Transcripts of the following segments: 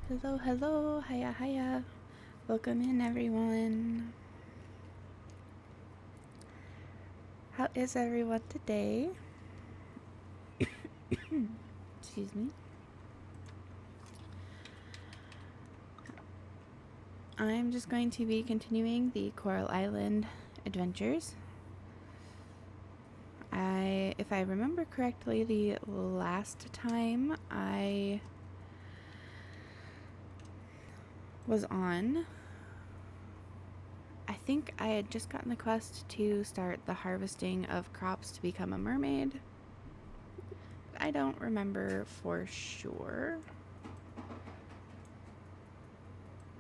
Hello, hello, hiya, hiya. Welcome in, everyone. How is everyone today? Excuse me. I'm just going to be continuing the Coral Island adventures. If I remember correctly, the last time I was on, I think I had just gotten the quest to start the harvesting of crops to become a mermaid. I don't remember for sure.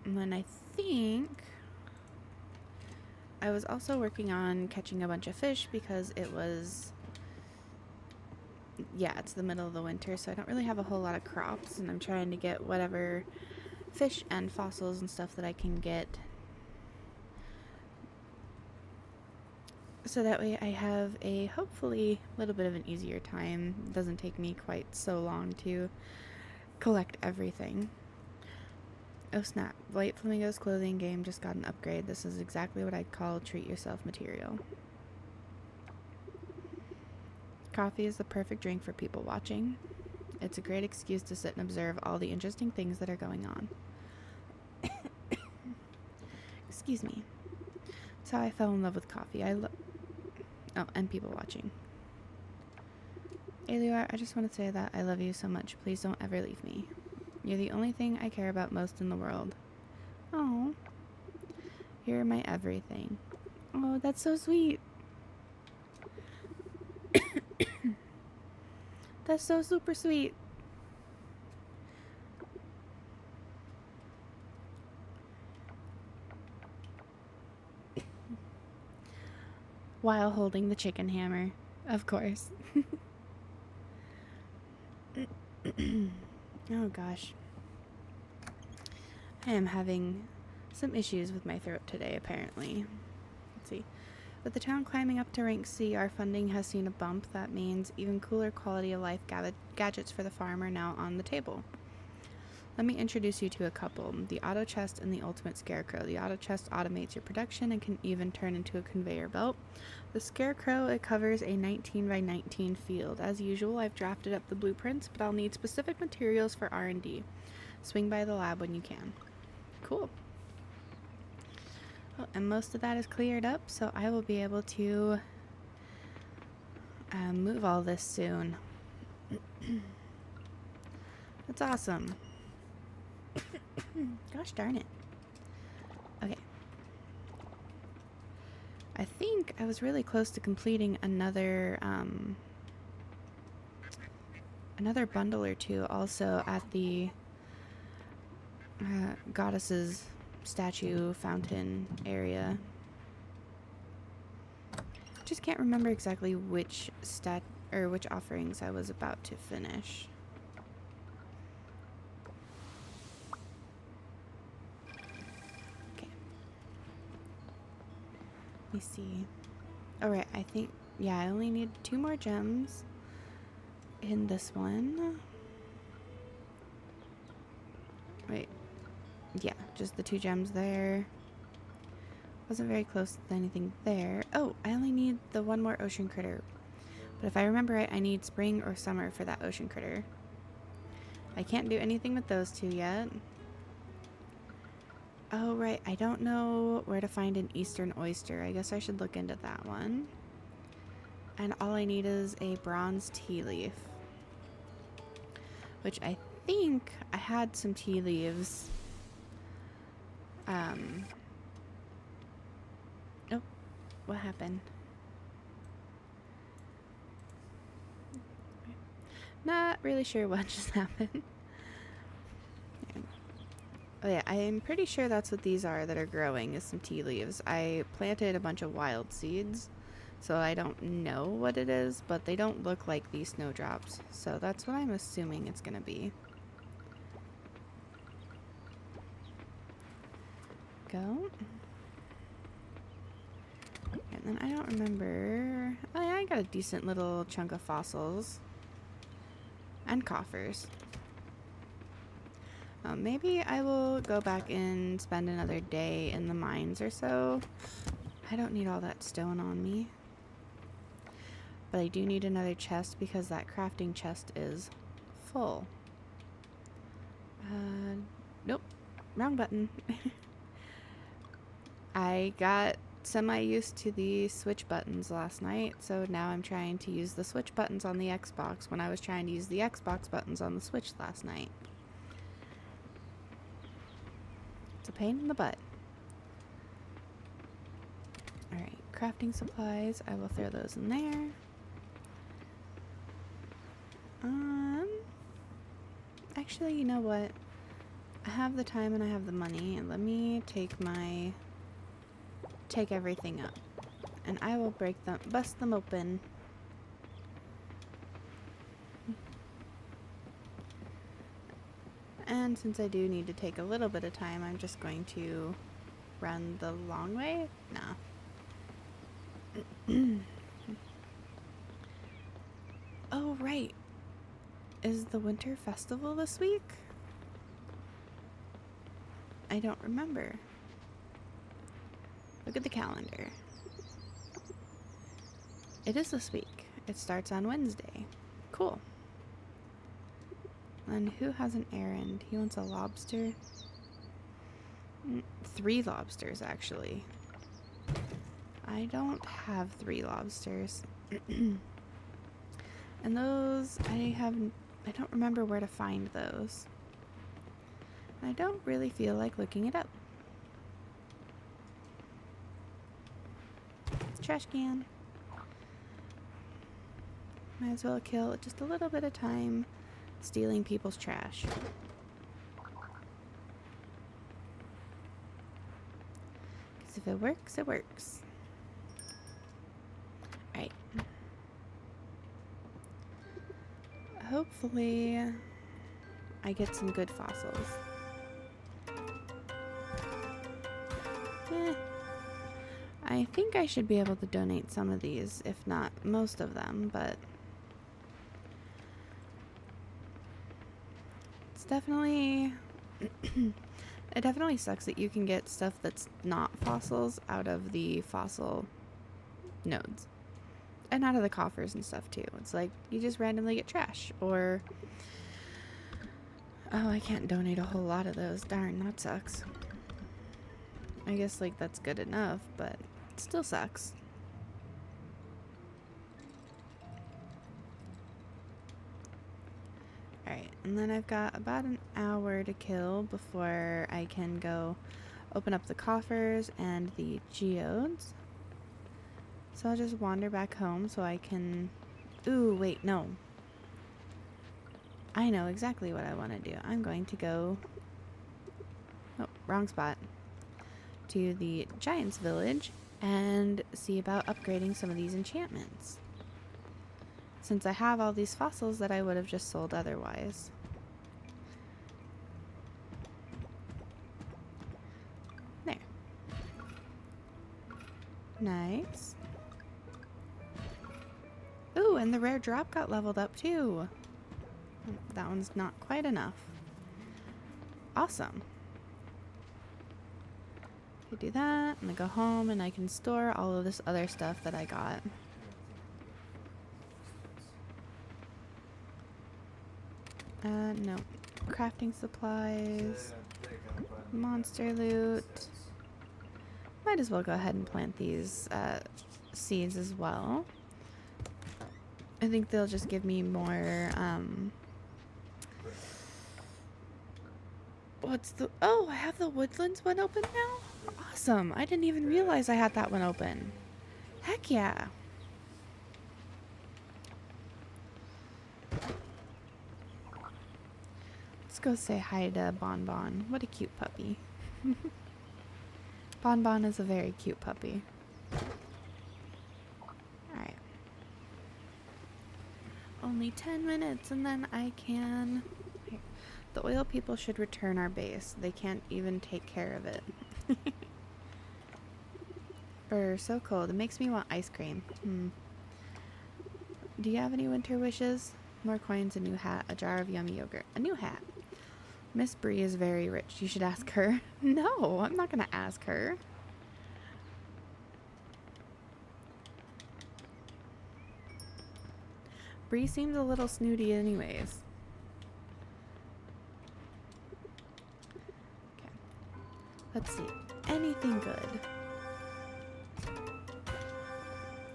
And then I think I was also working on catching a bunch of fish because it was, it's the middle of the winter, so I don't really have a whole lot of crops, and I'm trying to get whatever fish and fossils and stuff that I can get, so that way I have a hopefully little bit of an easier time. It doesn't take me quite so long to collect everything. Oh snap, White Flamingo's clothing game just got an upgrade. This is exactly what I'd call treat yourself material. Coffee is the perfect drink for people watching. It's a great excuse to sit and observe all the interesting things that are going on. Excuse me. That's how I fell in love with coffee. And people watching. Alior, I just want to say that I love you so much. Please don't ever leave me. You're the only thing I care about most in the world. Oh, you're my everything. Oh, that's so sweet. That's so super sweet. While holding the chicken hammer, of course. Oh gosh. I am having some issues with my throat today, apparently. Let's see. With the town climbing up to rank C, our funding has seen a bump. That means even cooler quality of life gadgets for the farm are now on the table. Let me introduce you to a couple, the auto chest and the ultimate scarecrow. The auto chest automates your production and can even turn into a conveyor belt. The scarecrow, it covers a 19 by 19 field. As usual, I've drafted up the blueprints, but I'll need specific materials for R&D. Swing by the lab when you can. Cool. Oh, and most of that is cleared up, so I will be able to move all this soon. That's awesome. Gosh darn it. Okay. I think I was really close to completing another bundle or two also at the goddess's statue fountain area. Just can't remember exactly which offerings I was about to finish. Okay. Let me see. Alright, I think, I only need 2 more gems in this one. Wait. Yeah, just the 2 gems there. Wasn't very close to anything there. Oh, I only need the 1 more ocean critter. But if I remember right, I need spring or summer for that ocean critter. I can't do anything with those 2 yet. Oh, right. I don't know where to find an eastern oyster. I guess I should look into that one. And all I need is a bronze tea leaf. Which I think I had some tea leaves. Oh, what happened? Not really sure what just happened. Oh yeah, I'm pretty sure that's what these are that are growing, is some tea leaves. I planted a bunch of wild seeds, so I don't know what it is, but they don't look like these snowdrops. So that's what I'm assuming it's gonna be. Go. And then I don't remember. Oh yeah, I got a decent little chunk of fossils. And coffers. Maybe I will go back and spend another day in the mines or so. I don't need all that stone on me. But I do need another chest because that crafting chest is full. Nope. Wrong button. I got semi-used to the switch buttons last night, so now I'm trying to use the switch buttons on the Xbox when I was trying to use the Xbox buttons on the Switch last night. It's a pain in the butt. Alright, crafting supplies. I will throw those in there. Actually, you know what? I have the time and I have the money, and let me take everything up. And I will bust them open. And since I do need to take a little bit of time, I'm just going to run the long way? Nah. Oh, right. Is the winter festival this week? I don't remember. Look at the calendar. It is this week. It starts on Wednesday. Cool. And who has an errand? He wants a lobster. 3 lobsters, actually. I don't have 3 lobsters. And those, I don't remember where to find those. I don't really feel like looking it up. Trash can. Might as well kill just a little bit of time stealing people's trash. Because if it works, it works. Alright. Hopefully I get some good fossils. I think I should be able to donate some of these, if not most of them, but it's definitely it definitely sucks that you can get stuff that's not fossils out of the fossil nodes and out of the coffers and stuff too. It's like you just randomly get trash, or oh, I can't donate a whole lot of those. Darn, that sucks. I guess like that's good enough, but it still sucks. Alright, and then I've got about an hour to kill before I can go open up the coffers and the geodes. So I'll just wander back home so I can... Ooh, wait, no. I know exactly what I want to do. I'm going to go... Oh, wrong spot. To the Giant's Village and see about upgrading some of these enchantments, since I have all these fossils that I would have just sold otherwise. There. Nice. Ooh, and the rare drop got leveled up too. That one's not quite enough. Awesome. I do that, and I go home, and I can store all of this other stuff that I got. No. Crafting supplies. Monster loot. Might as well go ahead and plant these seeds as well. I think they'll just give me more, oh, I have the Woodlands one open now? Awesome. I didn't even realize I had that one open. Heck yeah. Let's go say hi to Bon Bon. What a cute puppy. Bon Bon is a very cute puppy. Alright. Only 10 minutes and then I can... Here. The oil people should return our base. They can't even take care of it. Brr, so cold. It makes me want ice cream. Do you have any winter wishes? More coins, a new hat, a jar of yummy yogurt. A new hat. Miss Bree is very rich. You should ask her. No, I'm not going to ask her. Bree seems a little snooty anyways. Okay. Let's see. Anything good?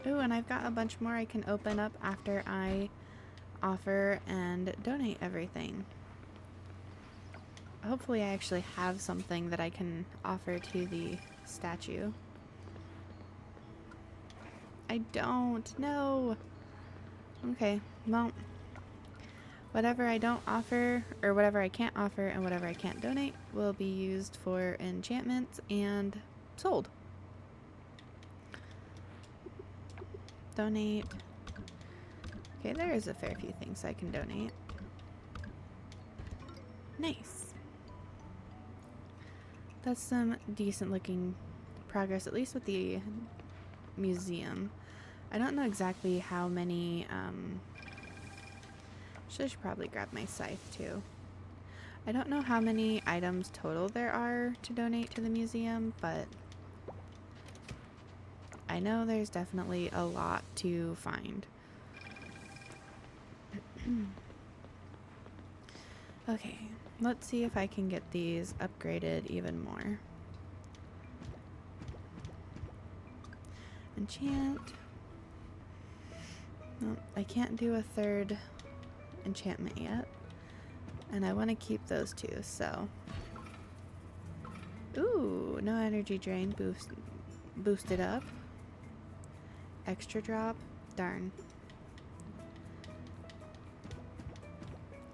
Ooh, and I've got a bunch more I can open up after I offer and donate everything. Hopefully I actually have something that I can offer to the statue. I don't. No. Okay, well, whatever I don't offer, or whatever I can't offer and whatever I can't donate will be used for enchantments and sold. Donate. Okay, there is a fair few things I can donate. Nice. That's some decent looking progress, at least with the museum. I don't know exactly how many, should probably grab my scythe too. I don't know how many items total there are to donate to the museum, but I know there's definitely a lot to find. Okay, let's see if I can get these upgraded even more. Enchant. No, I can't do a third enchantment yet. And I want to keep those two, so. Ooh, no energy drain. Boosted up. Extra drop. Darn.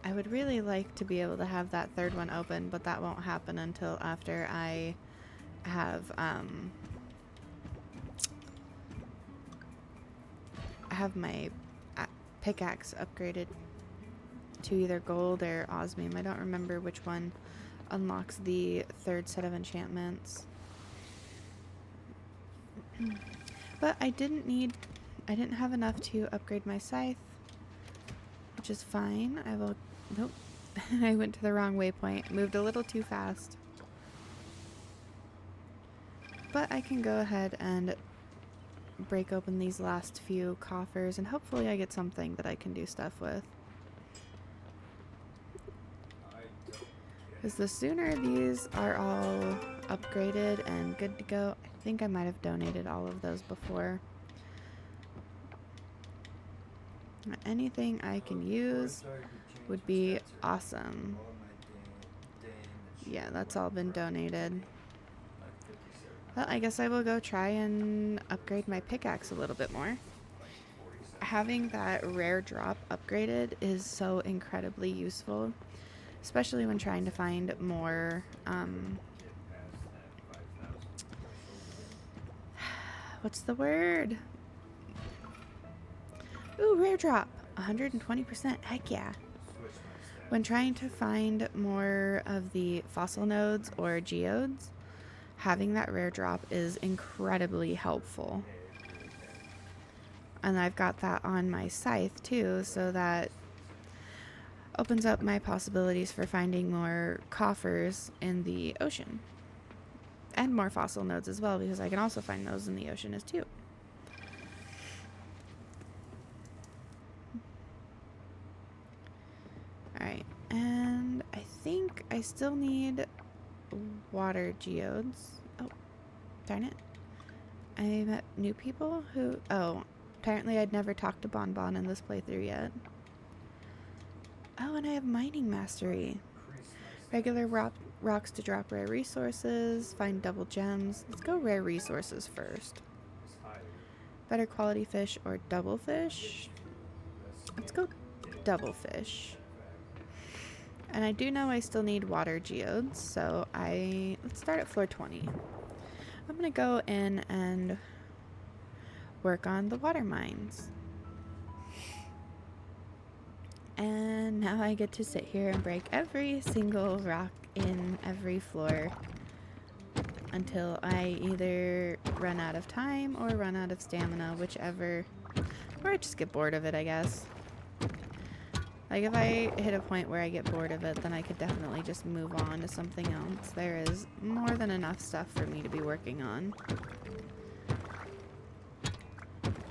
I would really like to be able to have that third one open, but that won't happen until after I have my pickaxe upgraded to either gold or osmium. I don't remember which one unlocks the third set of enchantments. But I didn't have enough to upgrade my scythe, which is fine. I will, nope, I went to the wrong waypoint, moved a little too fast. But I can go ahead and break open these last few coffers and hopefully I get something that I can do stuff with. Because the sooner these are all upgraded and good to go, I think I might have donated all of those before. Anything I can use would be awesome. Yeah, that's all been donated. Well, I guess I will go try and upgrade my pickaxe a little bit more. Having that rare drop upgraded is so incredibly useful, especially when trying to find more, what's the word? Ooh, rare drop, 120%, heck yeah. When trying to find more of the fossil nodes or geodes, having that rare drop is incredibly helpful. And I've got that on my scythe too, so that opens up my possibilities for finding more coffers in the ocean. And more fossil nodes as well, because I can also find those in the ocean as too. Alright, and I think I still need water geodes. Oh, darn it. I met new people who... Oh, apparently I'd never talked to Bon Bon in this playthrough yet. Oh, and I have mining mastery. Regular rocks to drop rare resources. Find double gems. Let's go rare resources first. Better quality fish or double fish? Let's go double fish. And I do know I still need water geodes, so let's start at floor 20. I'm gonna go in and work on the water mines. And now I get to sit here and break every single rock in every floor until I either run out of time or run out of stamina, whichever, or I just get bored of it, I guess. Like, if I hit a point where I get bored of it, then I could definitely just move on to something else. There is more than enough stuff for me to be working on.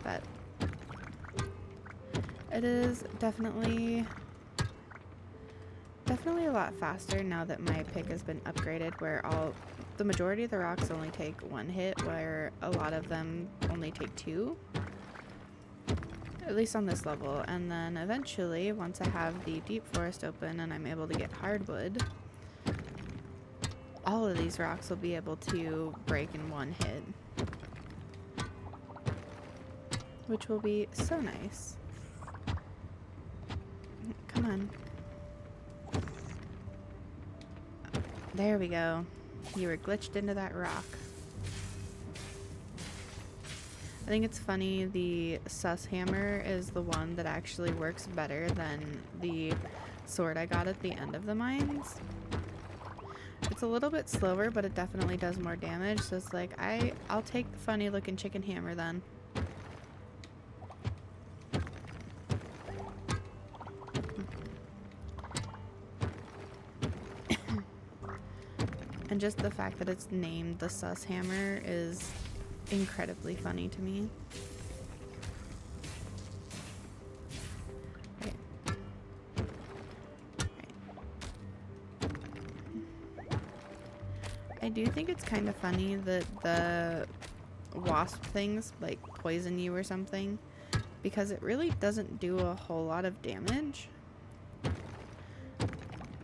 But it is definitely a lot faster now that my pick has been upgraded, where the majority of the rocks only take one hit, where a lot of them only take two. At least on this level. And then eventually, once I have the deep forest open and I'm able to get hardwood, all of these rocks will be able to break in one hit, which will be so nice. Come on. There we go. You were glitched into that rock. I think it's funny, the sus hammer is the one that actually works better than the sword I got at the end of the mines. It's a little bit slower, but it definitely does more damage, so it's like, I'll take the funny looking chicken hammer then. And just the fact that it's named the sus hammer is incredibly funny to me. Okay. I do think it's kind of funny that the wasp things like poison you or something, because it really doesn't do a whole lot of damage.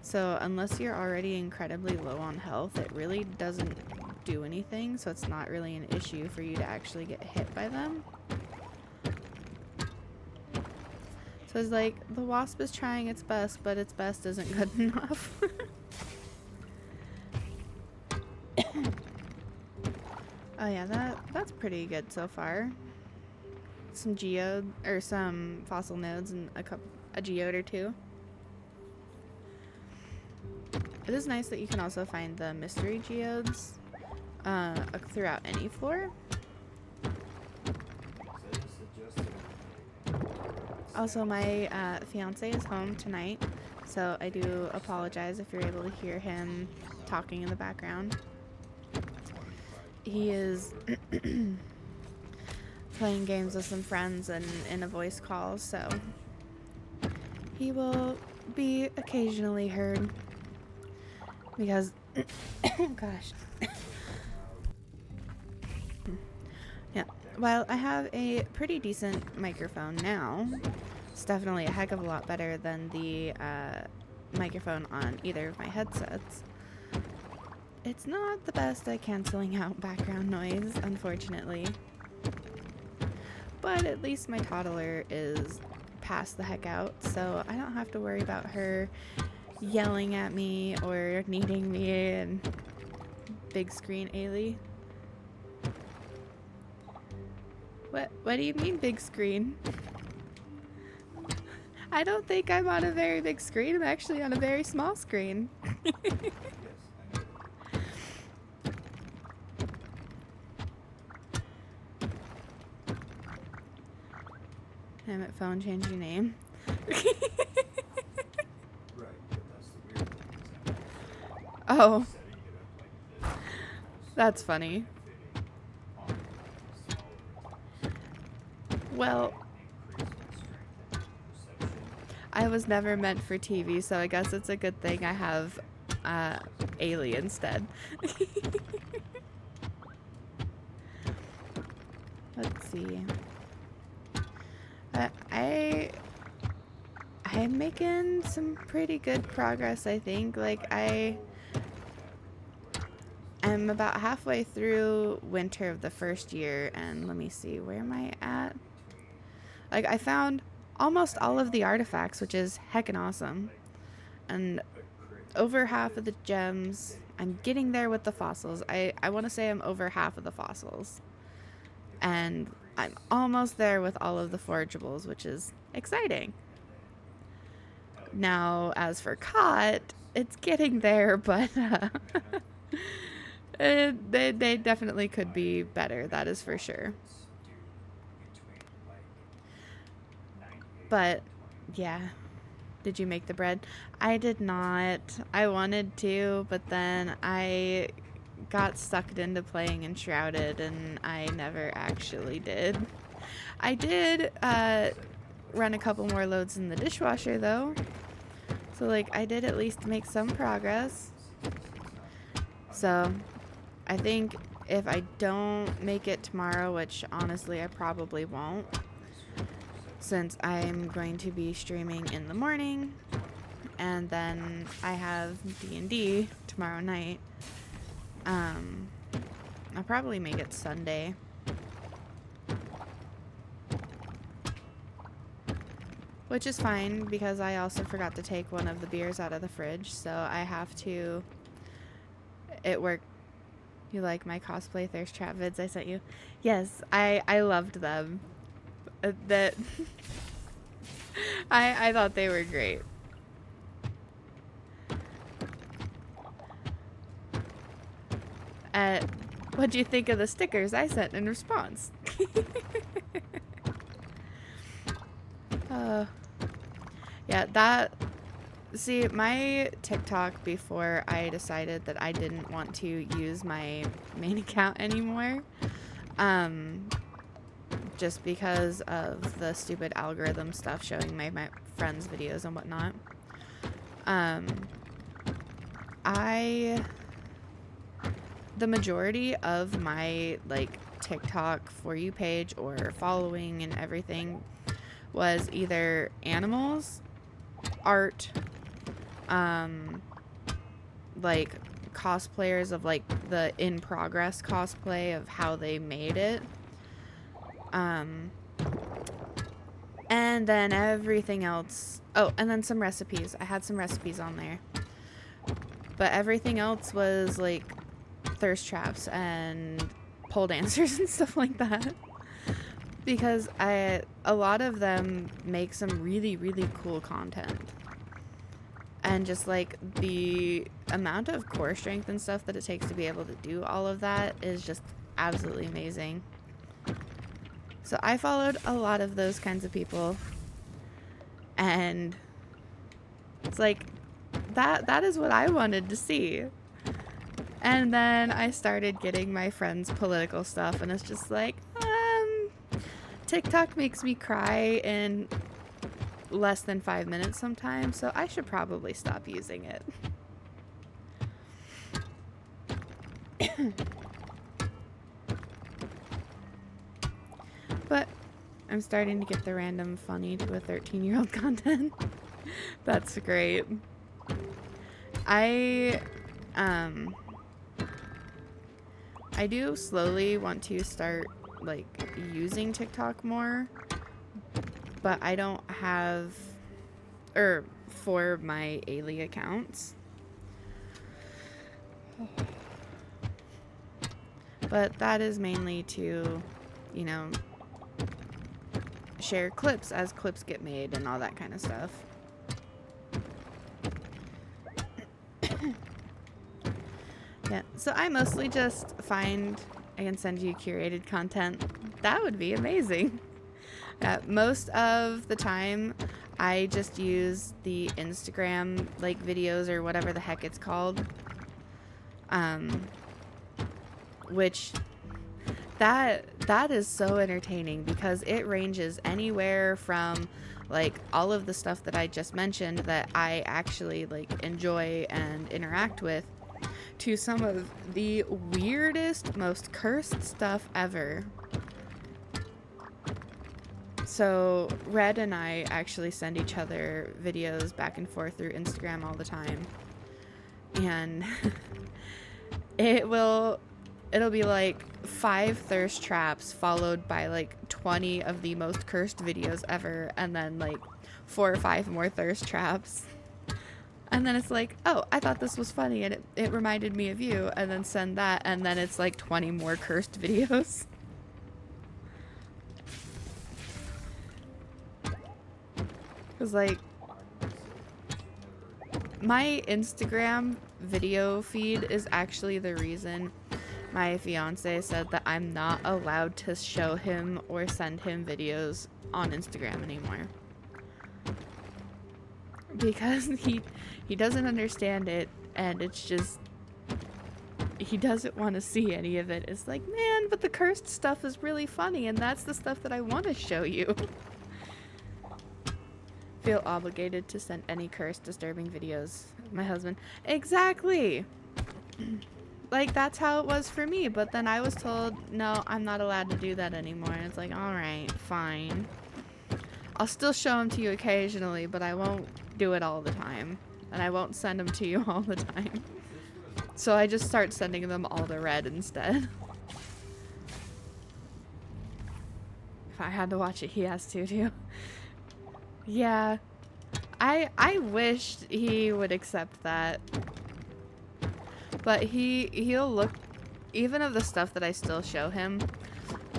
So unless you're already incredibly low on health, it really doesn't do anything, so it's not really an issue for you to actually get hit by them. So it's like, the wasp is trying its best, but its best isn't good enough. Oh yeah, that's pretty good so far. Some geode, or some fossil nodes and a geode or two. It is nice that you can also find the mystery geodes throughout any floor. Also, my fiance is home tonight, so I do apologize if you're able to hear him talking in the background. He is playing games with some friends and in a voice call, so he will be occasionally heard because, gosh. Yeah, while I have a pretty decent microphone now, it's definitely a heck of a lot better than the microphone on either of my headsets. It's not the best at canceling out background noise, unfortunately. But at least my toddler is passed the heck out, so I don't have to worry about her yelling at me or needing me and big screen Ailey. What do you mean big screen? I don't think I'm on a very big screen. I'm actually on a very small screen. Damn it, phone, change your name. Oh. That's funny. Well, I was never meant for TV, so I guess it's a good thing I have Ailey instead. Let's see. I'm making some pretty good progress, I think. Like, I'm about halfway through winter of the first year, and let me see, where am I at? Like, I found almost all of the artifacts, which is heckin' awesome. And over half of the gems, I'm getting there with the fossils. I want to say I'm over half of the fossils. And I'm almost there with all of the forageables, which is exciting. Now, as for caught, it's getting there, but they definitely could be better, that is for sure. But, yeah. Did you make the bread? I did not. I wanted to, but then I got sucked into playing Enshrouded, and I never actually did. I did run a couple more loads in the dishwasher, though. So, like, I did at least make some progress. So, I think if I don't make it tomorrow, which honestly I probably won't, since I'm going to be streaming in the morning, and then I have D&D tomorrow night, I'll probably make it Sunday. Which is fine, because I also forgot to take one of the beers out of the fridge, so I have to... It worked. You like my cosplay thirst trap vids I sent you? Yes, I loved them. I thought they were great. What do you think of the stickers I sent in response? Yeah, see, my TikTok, before I decided that I didn't want to use my main account anymore, just because of the stupid algorithm stuff showing my friends' videos and whatnot, the majority of my, like, TikTok For You page or following and everything was either animals, art, like cosplayers of, like, the in progress cosplay of how they made it, and then everything else. Oh, and then some recipes. I had some recipes on there, but everything else was like thirst traps and pole dancers and stuff like that, because a lot of them make some really, really cool content. And just, like, the amount of core strength and stuff that it takes to be able to do all of that is just absolutely amazing. So I followed a lot of those kinds of people. And it's like, that is what I wanted to see. And then I started getting my friends' political stuff, and it's just like, TikTok makes me cry in less than 5 minutes sometimes, so I should probably stop using it. But I'm starting to get the random funny to a 13-year-old content. That's great. I do slowly want to start, like, using TikTok more, but I don't have, for my Ailey accounts. But that is mainly to, you know, share clips as clips get made and all that kind of stuff. Yeah, so I mostly just find I can send you curated content. That would be amazing. Most of the time, I just use the Instagram, like, videos or whatever the heck it's called. Which that is so entertaining, because it ranges anywhere from, like, all of the stuff that I just mentioned that I actually, like, enjoy and interact with, to some of the weirdest, most cursed stuff ever. So Red and I actually send each other videos back and forth through Instagram all the time, and it'll be like 5 thirst traps followed by like 20 of the most cursed videos ever, and then like 4 or 5 more thirst traps. And then it's like, oh, I thought this was funny and it reminded me of you, and then send that, and then it's like 20 more cursed videos. Because, like, my Instagram video feed is actually the reason my fiance said that I'm not allowed to show him or send him videos on Instagram anymore. because he doesn't understand it, and it's just, he doesn't want to see any of it. It's like, man, but the cursed stuff is really funny, and that's the stuff that I want to show you. Feel obligated to send any cursed, disturbing videos. My husband, exactly. Like, that's how it was for me, but then I was told, no, I'm not allowed to do that anymore, and it's like, alright, fine. I'll still show them to you occasionally, but I won't do it all the time, and I won't send them to you all the time. So I just start sending them all to Red instead. If I had to watch it, he has to too. Yeah. I wished he would accept that. But he'll look, even of the stuff that I still show him,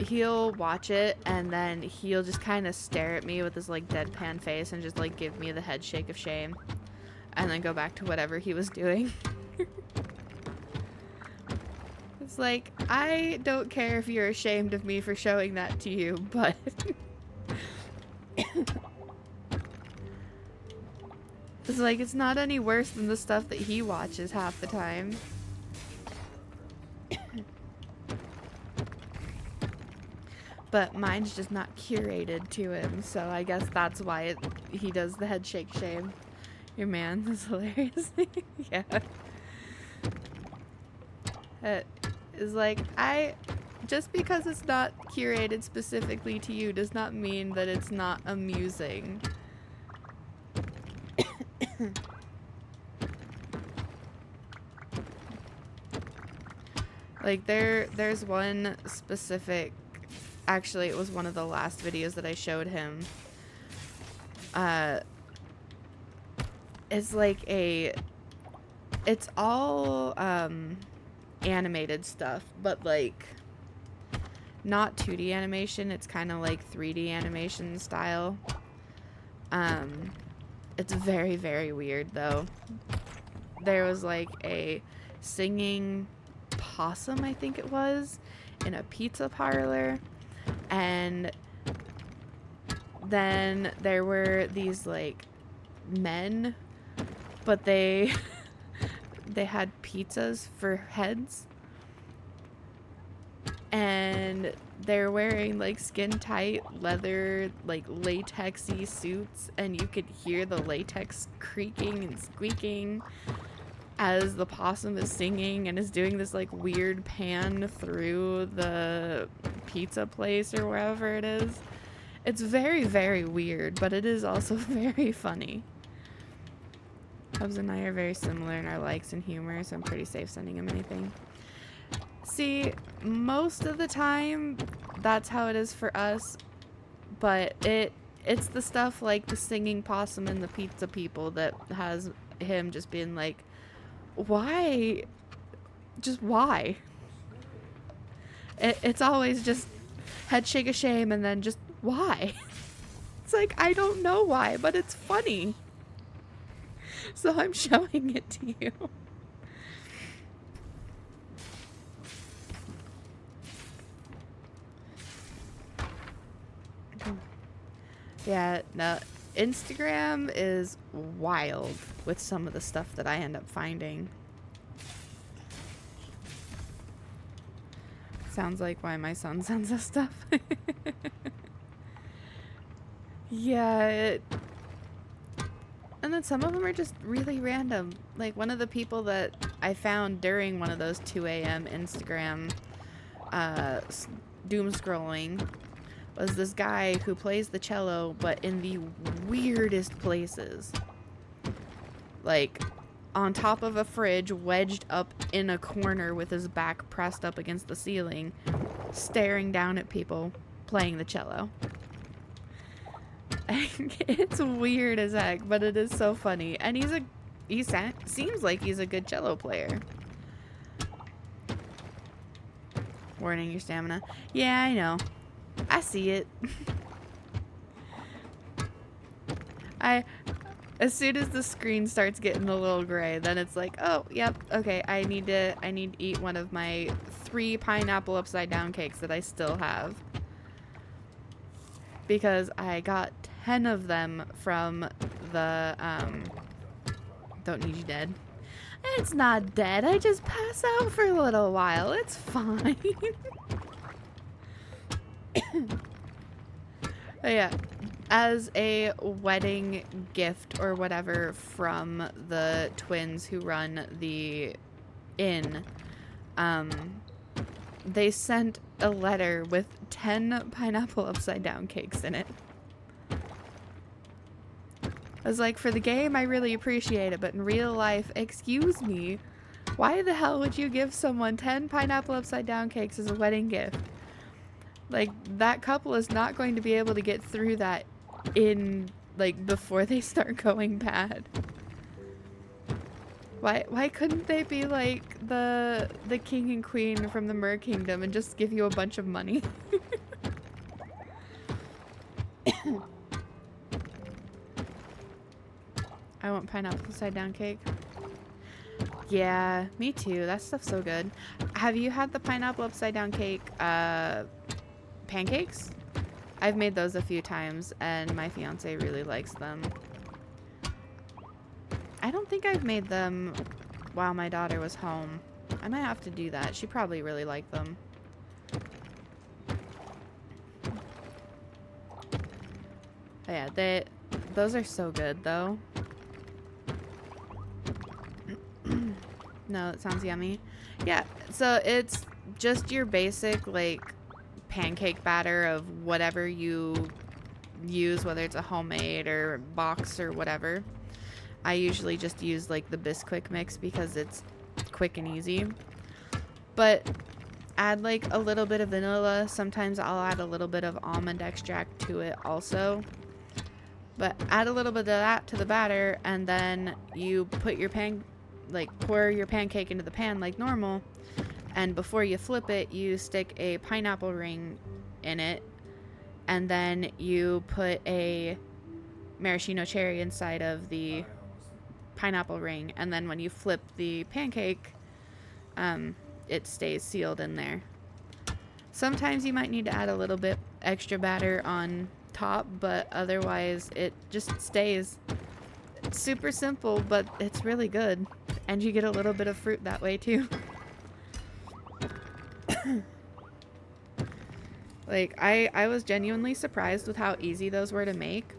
he'll watch it and then he'll just kind of stare at me with his like deadpan face and just like give me the head shake of shame and then go back to whatever he was doing. It's like, I don't care if you're ashamed of me for showing that to you, but it's like, it's not any worse than the stuff that he watches half the time. But mine's just not curated to him, so I guess that's why he does the head shake shame. Your man is hilarious. Yeah. It's like, just because it's not curated specifically to you does not mean that it's not amusing. Like, there's one specific, actually it was one of the last videos that I showed him. It's like it's all animated stuff, but like not 2D animation, it's kind of like 3D animation style. It's very, very weird though. There was like a singing possum, I think it was, in a pizza parlor, and then there were these like men, but they had pizzas for heads, and they're wearing like skin tight leather, like latexy suits, and you could hear the latex creaking and squeaking as the possum is singing and is doing this like weird pan through the pizza place or wherever it is. It's very, very weird, but it is also very funny. Hubs and I are very similar in our likes and humor, so I'm pretty safe sending him anything. See, most of the time, that's how it is for us, but it's the stuff like the singing possum and the pizza people that has him just being like, why? Just why? It's always just head shake of shame and then just why? It's like, I don't know why, but it's funny. So I'm showing it to you. Yeah, no, Instagram is wild with some of the stuff that I end up finding. Sounds like why my son sends us stuff. Yeah, and then some of them are just really random. Like one of the people that I found during one of those 2 a.m. Instagram doom scrolling was this guy who plays the cello, but in the weirdest places. Like on top of a fridge, wedged up in a corner with his back pressed up against the ceiling, staring down at people playing the cello. It's weird as heck, but it is so funny. And he seems like he's a good cello player. Warning, your stamina. Yeah, I know. I see it. As soon as the screen starts getting a little gray, then it's like, oh, yep, okay, I need to eat one of my 3 pineapple upside down cakes that I still have. Because I got 10 of them from the, don't need you dead. It's not dead. I just pass out for a little while. It's fine. But yeah, as a wedding gift or whatever from the twins who run the inn, they sent a letter with 10 pineapple upside down cakes in it. I was like, for the game, I really appreciate it, but in real life, excuse me, why the hell would you give someone 10 pineapple upside down cakes as a wedding gift? Like, that couple is not going to be able to get through that in, like, before they start going bad. Why couldn't they be like the king and queen from the Mer Kingdom and just give you a bunch of money? I want pineapple upside down cake. Yeah, me too. That stuff's so good. Have you had the pineapple upside down cake pancakes? I've made those a few times and my fiance really likes them. I don't think I've made them while my daughter was home. I might have to do that. She probably really liked them. But yeah, those are so good though. No, it sounds yummy. Yeah, so it's just your basic like pancake batter of whatever you use, whether it's a homemade or box or whatever. I usually just use like the Bisquick mix because it's quick and easy. But add like a little bit of vanilla. Sometimes I'll add a little bit of almond extract to it also. But add a little bit of that to the batter and then you put your pour your pancake into the pan like normal. And before you flip it, you stick a pineapple ring in it. And then you put a maraschino cherry inside of the pineapple ring. And then when you flip the pancake, it stays sealed in there. Sometimes you might need to add a little bit extra batter on top, but otherwise it just stays. It's super simple, but it's really good. And you get a little bit of fruit that way too. Like, I was genuinely surprised with how easy those were to make.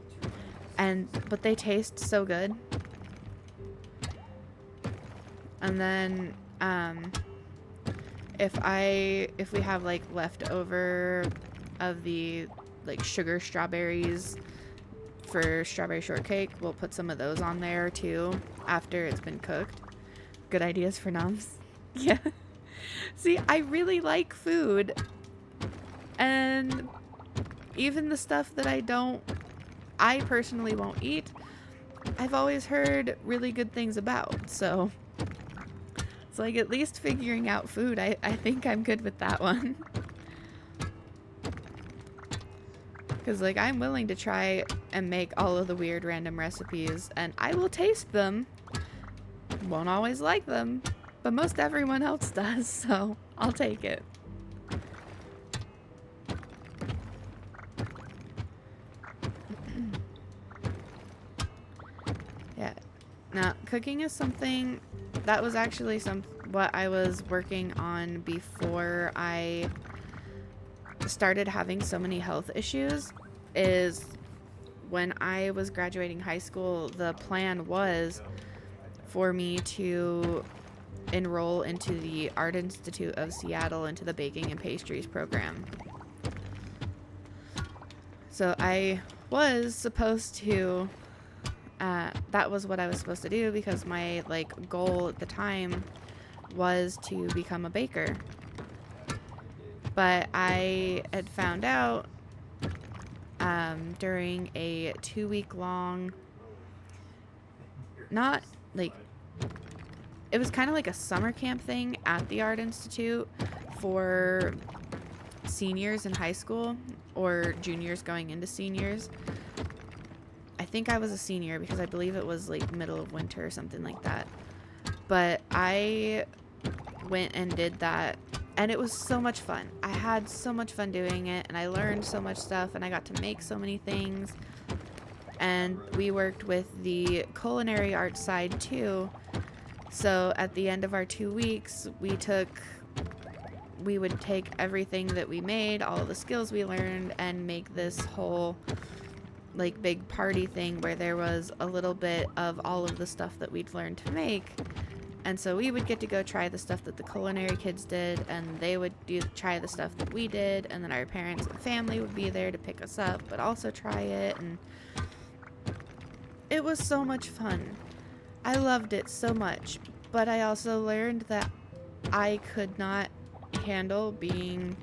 But they taste so good. And then, if we have like leftover of the like sugar strawberries for strawberry shortcake, we'll put some of those on there too after it's been cooked. Good ideas for nums. Yeah. See, I really like food. And even the stuff that I personally won't eat, I've always heard really good things about. So it's like at least figuring out food, I think I'm good with that one. Because like I'm willing to try and make all of the weird random recipes and I will taste them. Won't always like them, but most everyone else does, so I'll take it. Yeah. Now, cooking is something that was actually what I was working on before I started having so many health issues. Is when I was graduating high school, the plan was for me to enroll into the Art Institute of Seattle into the baking and pastries program. So I was supposed to that was what I was supposed to do because my like goal at the time was to become a baker. But I had found out during a 2-week long, not like, it was kind of like a summer camp thing at the Art Institute for seniors in high school or juniors going into seniors. I think I was a senior because I believe it was like middle of winter or something like that. But I went and did that and it was so much fun. I had so much fun doing it and I learned so much stuff and I got to make so many things. And we worked with the culinary arts side too. So at the end of our 2 weeks, we would take everything that we made, all of the skills we learned, and make this whole like big party thing where there was a little bit of all of the stuff that we'd learned to make. And so we would get to go try the stuff that the culinary kids did, and they would try the stuff that we did, and then our parents and family would be there to pick us up, but also try it, and it was so much fun. I loved it so much, but I also learned that I could not handle being,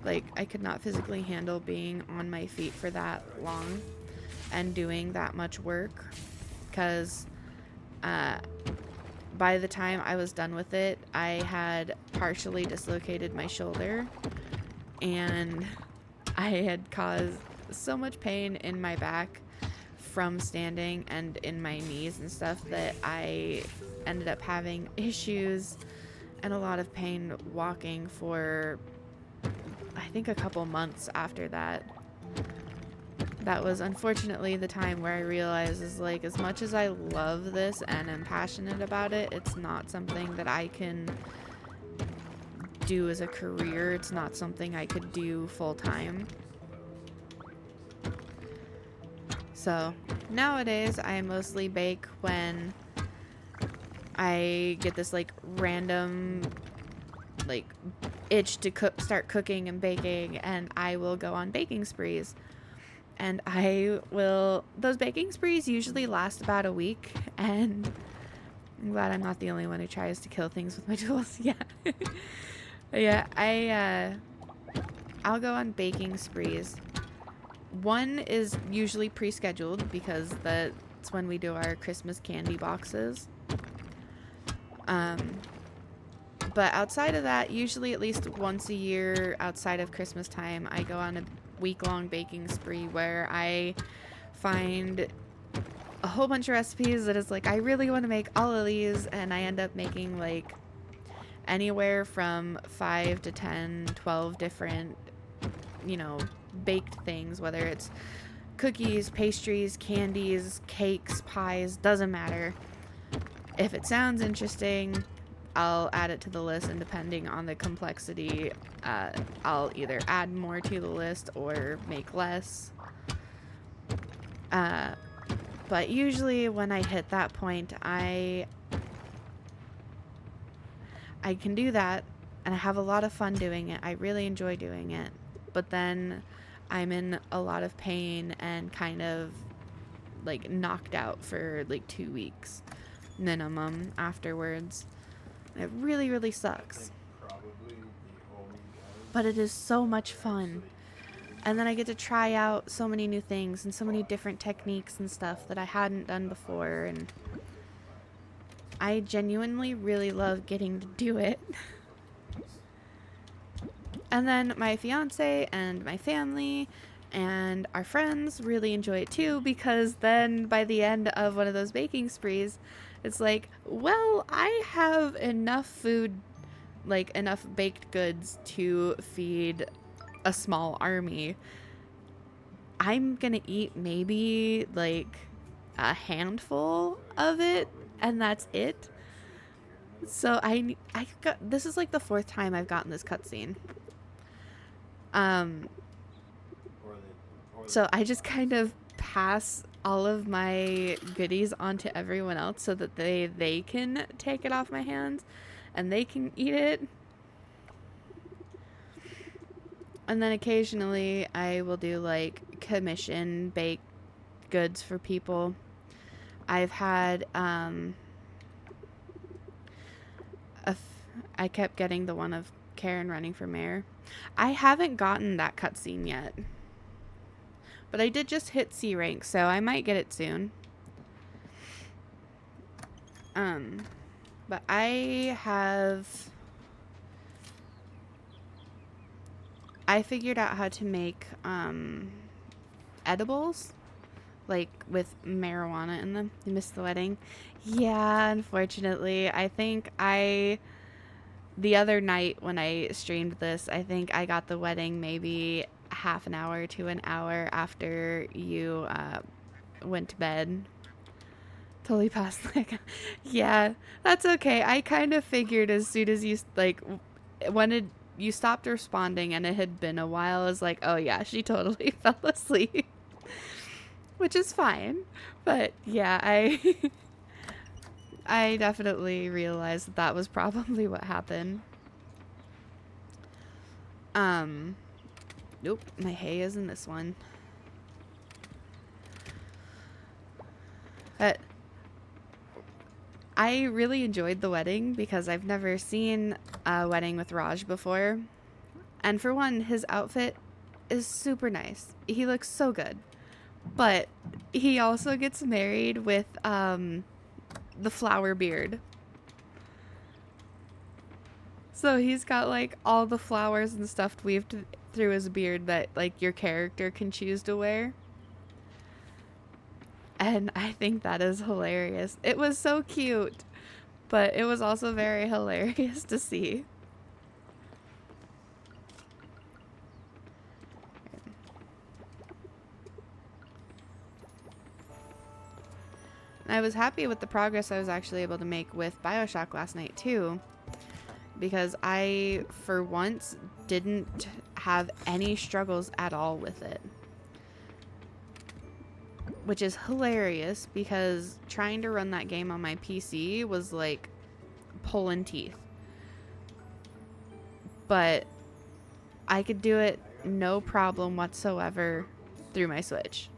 like, I could not physically handle being on my feet for that long and doing that much work, because by the time I was done with it, I had partially dislocated my shoulder, and I had caused so much pain in my back from standing and in my knees and stuff that I ended up having issues and a lot of pain walking for, I think, a couple months after that. That was unfortunately the time where I realized, is like, as much as I love this and am passionate about it, it's not something that I can do as a career. It's not something I could do full time. So nowadays I mostly bake when I get this like random like itch to start cooking and baking, and I will go on baking sprees. And those baking sprees usually last about a week, and I'm glad I'm not the only one who tries to kill things with my tools. Yeah. Yeah, I'll go on baking sprees. One is usually pre-scheduled because that's when we do our Christmas candy boxes. But outside of that, usually at least once a year outside of Christmas time, I go on a week-long baking spree where I find a whole bunch of recipes that is like, I really want to make all of these, and I end up making like anywhere from 5 to 10, 12 different, baked things, whether it's cookies, pastries, candies, cakes, pies, doesn't matter. If it sounds interesting, I'll add it to the list, and depending on the complexity, I'll either add more to the list or make less. But usually when I hit that point, I can do that, and I have a lot of fun doing it. I really enjoy doing it. But then I'm in a lot of pain and kind of like knocked out for like 2 weeks minimum afterwards. It really, really sucks. But it is so much fun. And then I get to try out so many new things and so many different techniques and stuff that I hadn't done before. And I genuinely really love getting to do it. And then my fiance and my family and our friends really enjoy it too, because then by the end of one of those baking sprees, it's like, well, I have enough food, like enough baked goods to feed a small army. I'm gonna eat maybe like a handful of it, and that's it. So this is like the 4th time I've gotten this cutscene. So I just kind of pass all of my goodies onto everyone else so that they can take it off my hands and they can eat it. And then occasionally I will do like commission baked goods for people. I've had I kept getting the one of Karen running for mayor. I haven't gotten that cutscene yet, but I did just hit C rank, so I might get it soon. But I figured out how to make edibles, like with marijuana in them. You missed the wedding? Yeah, unfortunately. I think the other night when I streamed this, I think I got the wedding maybe half an hour to an hour after you went to bed. Totally passed. Like, yeah, that's okay. I kind of figured as soon as you, like, when you stopped responding and it had been a while, I was like, oh yeah, she totally fell asleep. Which is fine. But yeah, I definitely realized that was probably what happened. Nope, my hay is in this one. But I really enjoyed the wedding because I've never seen a wedding with Raj before. And for one, his outfit is super nice. He looks so good. But he also gets married with the flower beard. So he's got like all the flowers and stuff weaved through his beard that like your character can choose to wear. And I think that is hilarious. It was so cute, but it was also very hilarious to see. I was happy with the progress I was actually able to make with BioShock last night too, because I, for once, didn't have any struggles at all with it. Which is hilarious because trying to run that game on my PC was like pulling teeth. But I could do it no problem whatsoever through my Switch.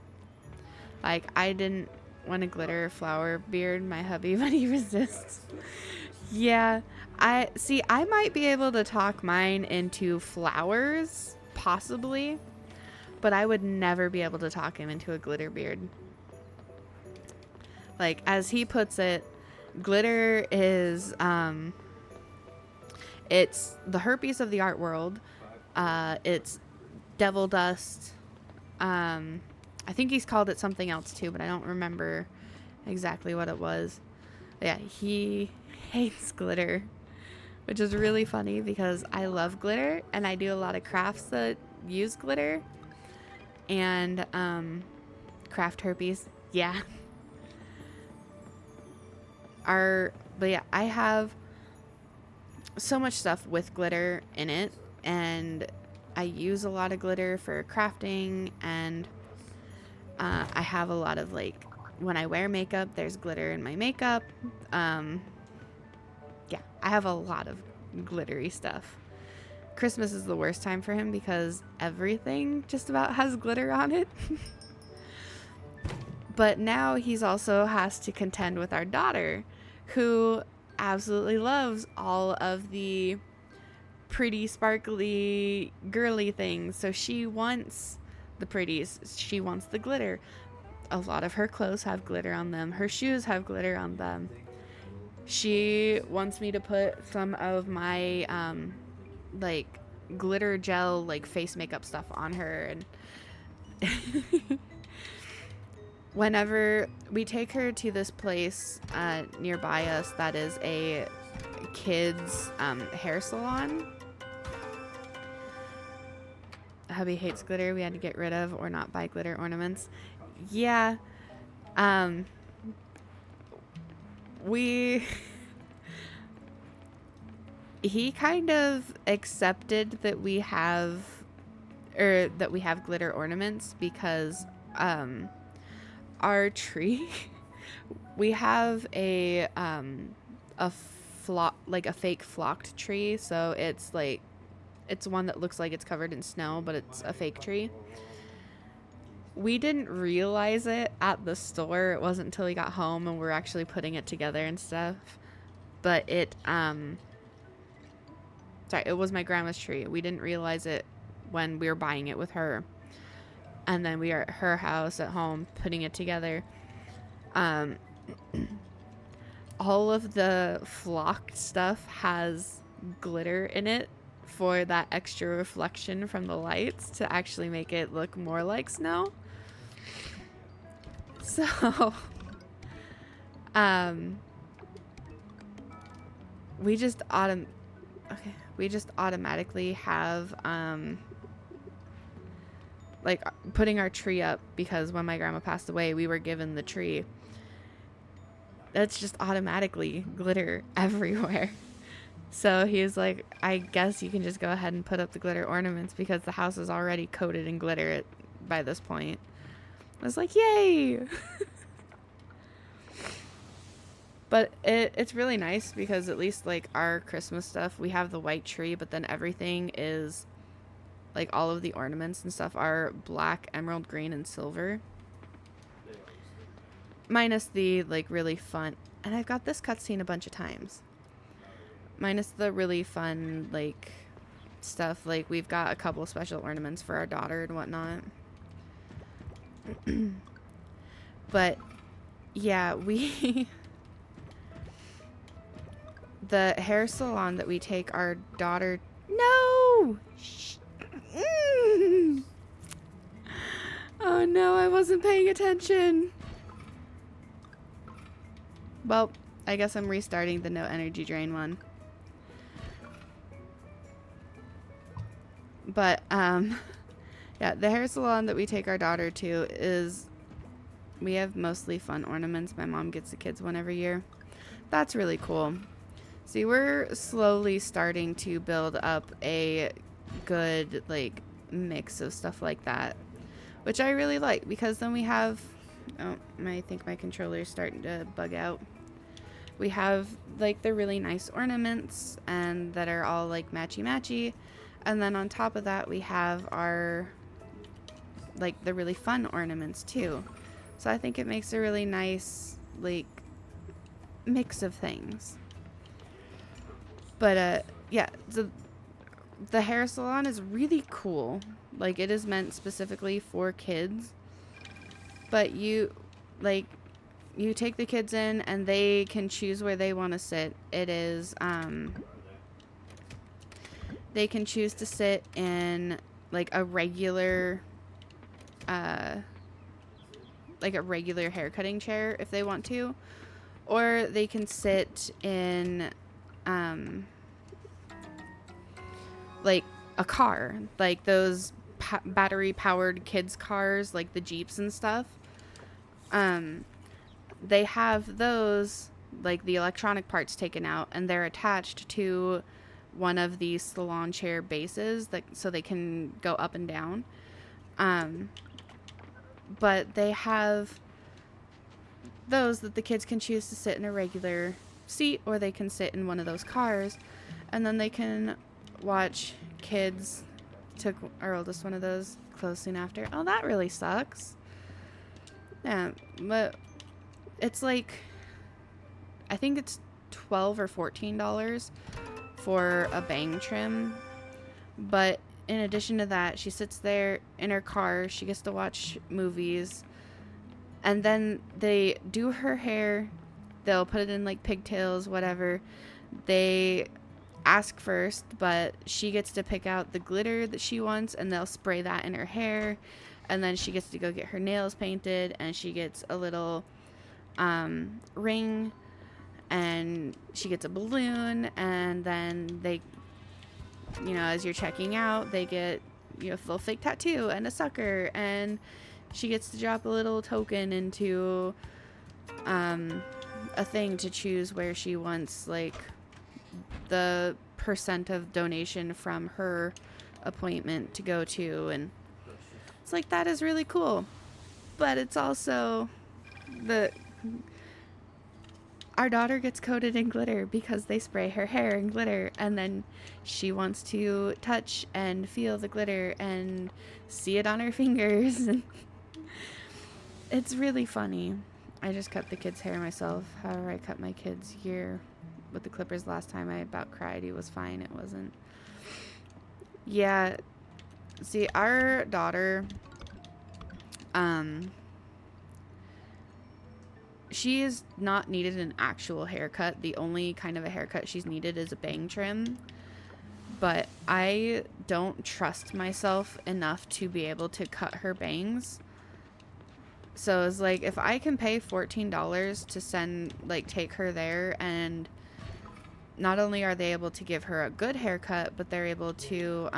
Like, I didn't want a glitter flower beard, my hubby, but he resists. Yeah, I might be able to talk mine into flowers, possibly, but I would never be able to talk him into a glitter beard. Like, as he puts it, glitter is, it's the herpes of the art world. It's devil dust. I think he's called it something else too, but I don't remember exactly what it was. But yeah, he hates glitter, which is really funny because I love glitter and I do a lot of crafts that use glitter. And craft herpes, yeah. But yeah, I have so much stuff with glitter in it, and I use a lot of glitter for crafting, and I have a lot of, like, when I wear makeup, there's glitter in my makeup. Yeah, I have a lot of glittery stuff. Christmas is the worst time for him because everything just about has glitter on it. But now he's also has to contend with our daughter, who absolutely loves all of the pretty, sparkly, girly things. So she wants the pretties. She wants the glitter. A lot of her clothes have glitter on them. Her shoes have glitter on them. She wants me to put some of my, like, glitter gel, like, face makeup stuff on her. And whenever we take her to this place nearby us that is a kids hair salon, hubby hates glitter. We had to get rid of or not buy glitter ornaments. Yeah. He kind of accepted that we have glitter ornaments because our tree, we have a fake flocked tree, so it's like, it's one that looks like it's covered in snow, but it's a fake tree. We didn't realize it at the store. It wasn't until we got home and we're actually putting it together and stuff. But it was my grandma's tree. We didn't realize it when we were buying it with her. And then we are at her house at home putting it together. All of the flocked stuff has glitter in it for that extra reflection from the lights to actually make it look more like snow. So, we just automatically have like putting our tree up, because when my grandma passed away, we were given the tree. That's just automatically glitter everywhere. So he was like, I guess you can just go ahead and put up the glitter ornaments because the house is already coated in glitter by this point. I was like, yay! But it's really nice because at least like our Christmas stuff, we have the white tree, but then everything is like all of the ornaments and stuff are black, emerald green, and silver. Minus the like really fun, and I've got this cutscene a bunch of times. Minus the really fun like stuff, like we've got a couple special ornaments for our daughter and whatnot. But yeah, we the hair salon that we take our daughter. No. Oh no, I wasn't paying attention. Well, I guess I'm restarting the no energy drain one. But yeah, the hair salon that we take our daughter to is, we have mostly fun ornaments. My mom gets the kids one every year. That's really cool. See, we're slowly starting to build up a good like mix of stuff like that, which I really like, because then we have, oh, I think my controller is starting to bug out. We have like the really nice ornaments and that are all like matchy, and then on top of that we have our like the really fun ornaments too. So I think it makes a really nice like mix of things. But yeah, the hair salon is really cool. Like, it is meant specifically for kids, but you take the kids in and they can choose where they want to sit. It is they can choose to sit in like a regular hair cutting chair if they want to, or they can sit in like a car, like those battery powered kids cars, like the Jeeps and stuff. They have those, like the electronic parts taken out, and they're attached to one of these salon chair bases, that so they can go up and down. But they have those that the kids can choose to sit in a regular seat, or they can sit in one of those cars, and then they can watch kids. Took our oldest one of those closed soon after. Oh, that really sucks. Yeah, but it's like, I think it's $12 or $14 for a bang trim. But in addition to that, she sits there in her car, she gets to watch movies, and then they do her hair. They'll put it in like pigtails, whatever. They ask first, but she gets to pick out the glitter that she wants, and they'll spray that in her hair, and then she gets to go get her nails painted, and she gets a little ring, and she gets a balloon, and then they, as you're checking out, they get a little fake tattoo and a sucker, and she gets to drop a little token into a thing to choose where she wants like the percent of donation from her appointment to go to. And it's like, that is really cool, but it's also our daughter gets coated in glitter because they spray her hair in glitter, and then she wants to touch and feel the glitter and see it on her fingers. And it's really funny. I just cut the kid's hair myself. However, I cut my kid's hair with the clippers last time. I about cried. He was fine. It wasn't. Yeah. See, our daughter, she is not needed an actual haircut. The only kind of a haircut she's needed is a bang trim. But I don't trust myself enough to be able to cut her bangs. So it's like, if I can pay $14 to take her there, and not only are they able to give her a good haircut, but they're able to,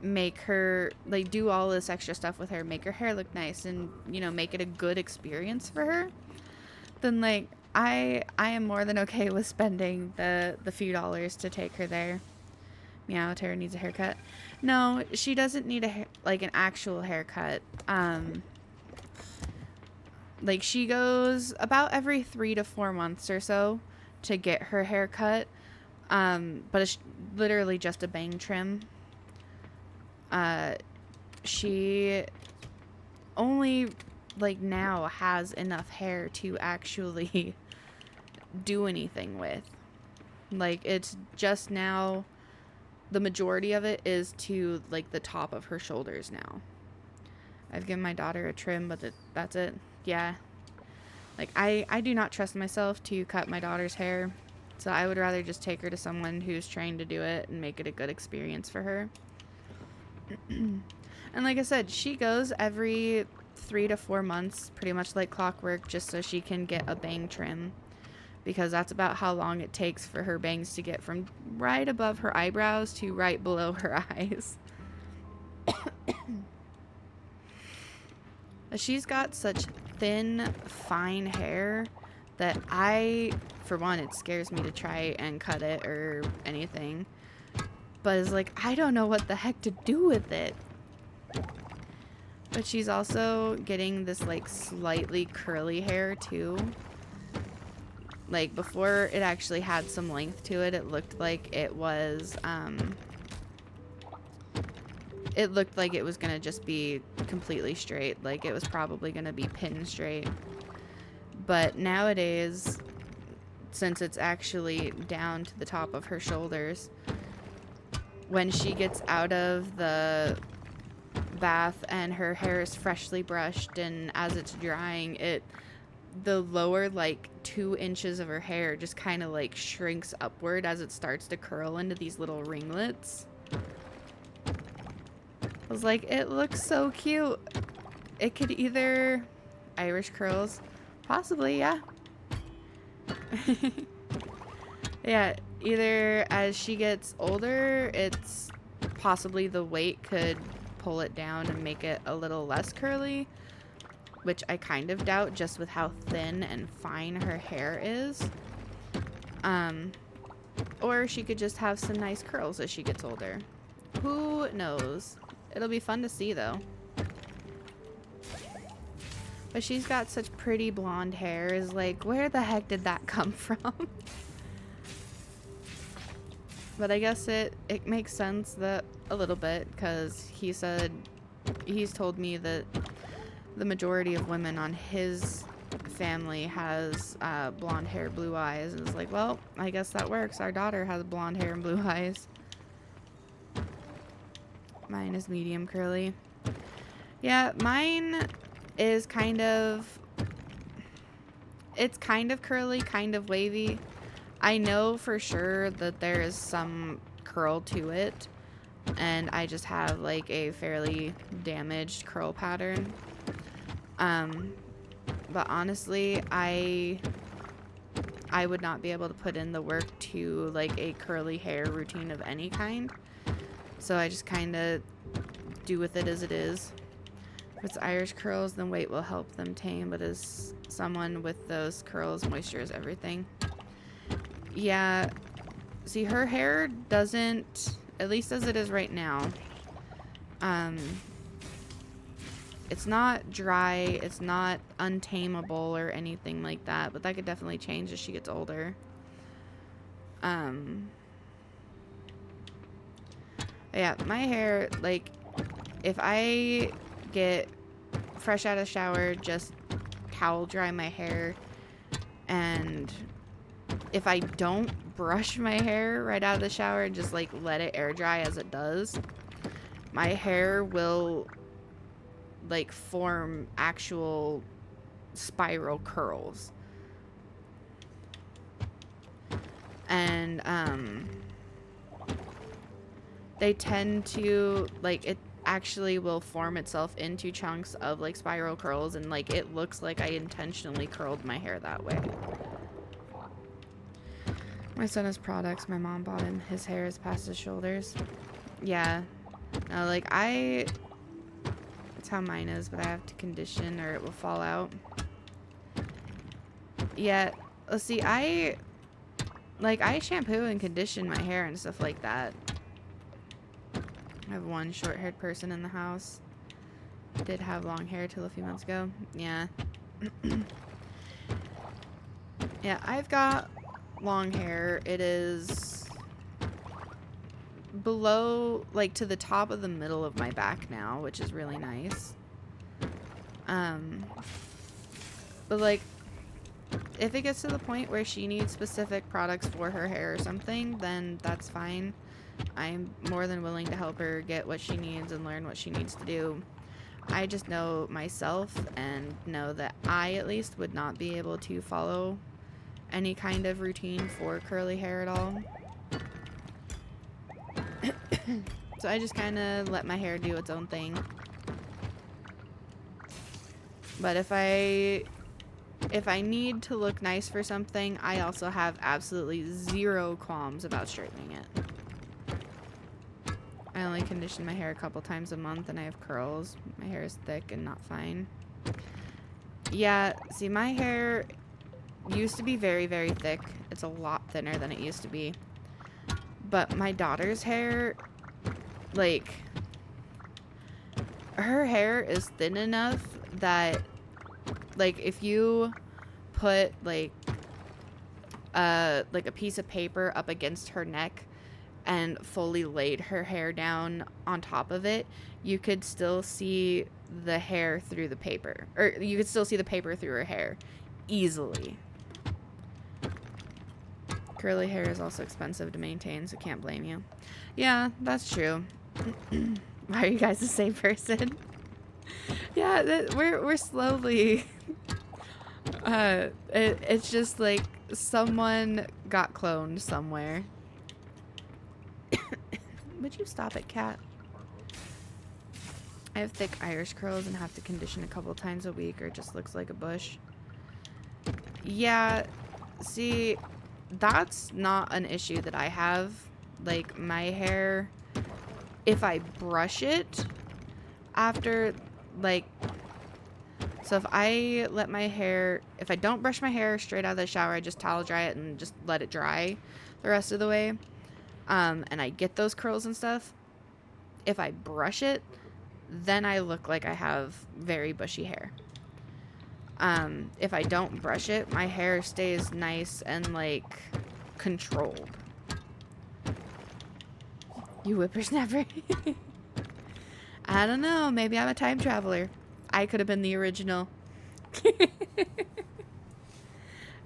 make her, like, do all this extra stuff with her, make her hair look nice, and, you know, make it a good experience for her, then, like, I am more than okay with spending the few dollars to take her there. Meow, Tara needs a haircut. No, she doesn't need like an actual haircut. Like, she goes about every 3 to 4 months or so to get her hair cut. But it's literally just a bang trim. She only, like, now has enough hair to actually do anything with. Like, it's just now, the majority of it is to, like, the top of her shoulders now. I've given my daughter a trim, but that's it. Yeah. Like, I do not trust myself to cut my daughter's hair, so I would rather just take her to someone who's trained to do it and make it a good experience for her. And like I said, she goes every 3 to 4 months, pretty much like clockwork, just so she can get a bang trim. Because that's about how long it takes for her bangs to get from right above her eyebrows to right below her eyes. She's got such thin, fine hair that for one, it scares me to try and cut it or anything. But it's like, I don't know what the heck to do with it. But she's also getting this, like, slightly curly hair too. Like, before it actually had some length to it, it looked like it was, gonna just be completely straight. Like, it was probably gonna be pin straight. But nowadays, since it's actually down to the top of her shoulders, when she gets out of the bath and her hair is freshly brushed, and as it's drying, the lower, like, 2 inches of her hair just kind of, like, shrinks upward as it starts to curl into these little ringlets. I was like, it looks so cute. It could either Irish curls, possibly, yeah. Yeah, either as she gets older, it's possibly the weight could pull it down and make it a little less curly, which I kind of doubt just with how thin and fine her hair is. Or she could just have some nice curls as she gets older. Who knows? It'll be fun to see, though. But she's got such pretty blonde hair. Is like, where the heck did that come from? But I guess it makes sense that a little bit, because he's told me that the majority of women on his family has blonde hair, blue eyes, and it's like, well, I guess that works. Our daughter has blonde hair and blue eyes. Mine is medium curly. Yeah, mine is kind of curly, kind of wavy. I know for sure that there is some curl to it, and I just have, like, a fairly damaged curl pattern. But honestly, I would not be able to put in the work to, like, a curly hair routine of any kind. So I just kind of do with it as it is. If it's Irish curls, then weight will help them tame, but as someone with those curls, moisture is everything. Yeah, see, her hair doesn't, at least as it is right now, it's not dry, it's not untamable or anything like that, but that could definitely change as she gets older. Yeah, my hair, like, if I get fresh out of the shower, just towel dry my hair, and if I don't brush my hair right out of the shower and just, like, let it air dry as it does, my hair will, like, form actual spiral curls. And they tend to, like, it actually will form itself into chunks of, like, spiral curls, and, like, it looks like I intentionally curled my hair that way. My son has products my mom bought him. His hair is past his shoulders. Yeah, No, like that's how mine is, but I have to condition or it will fall out. Yeah, let's see, I shampoo and condition my hair and stuff like that. I have one short-haired person in the house. Did have long hair till a few months ago. Yeah. Yeah, I've got long hair. It is below, like, to the top of the middle of my back now, which is really nice. But, like, if it gets to the point where she needs specific products for her hair or something, then that's fine. I'm more than willing to help her get what she needs and learn what she needs to do. I just know myself and know that I, at least, would not be able to follow any kind of routine for curly hair at all. So I just kind of let my hair do its own thing. But if I need to look nice for something, I also have absolutely zero qualms about straightening it. I only condition my hair a couple times a month and I have curls. My hair is thick and not fine. Yeah, see, my hair used to be very, very thick. It's a lot thinner than it used to be. But my daughter's hair, like, her hair is thin enough that, like, if you put, like a piece of paper up against her neck and fully laid her hair down on top of it, you could still see the hair through the paper. Or you could still see the paper through her hair easily. Curly hair is also expensive to maintain, so can't blame you. Yeah, that's true. Why are you guys the same person? Yeah, we're slowly... it's just like someone got cloned somewhere. Would you stop it, cat? I have thick Irish curls and have to condition a couple times a week or it just looks like a bush. Yeah, see, that's not an issue that I have. Like, my hair, if I brush it after, like, so if I let my hair, if I don't brush my hair straight out of the shower, I just towel dry it and just let it dry the rest of the way. And I get those curls and stuff. If I brush it, then I look like I have very bushy hair. If I don't brush it, my hair stays nice and, like, controlled. You whippersnapper. I don't know. Maybe I'm a time traveler. I could have been the original.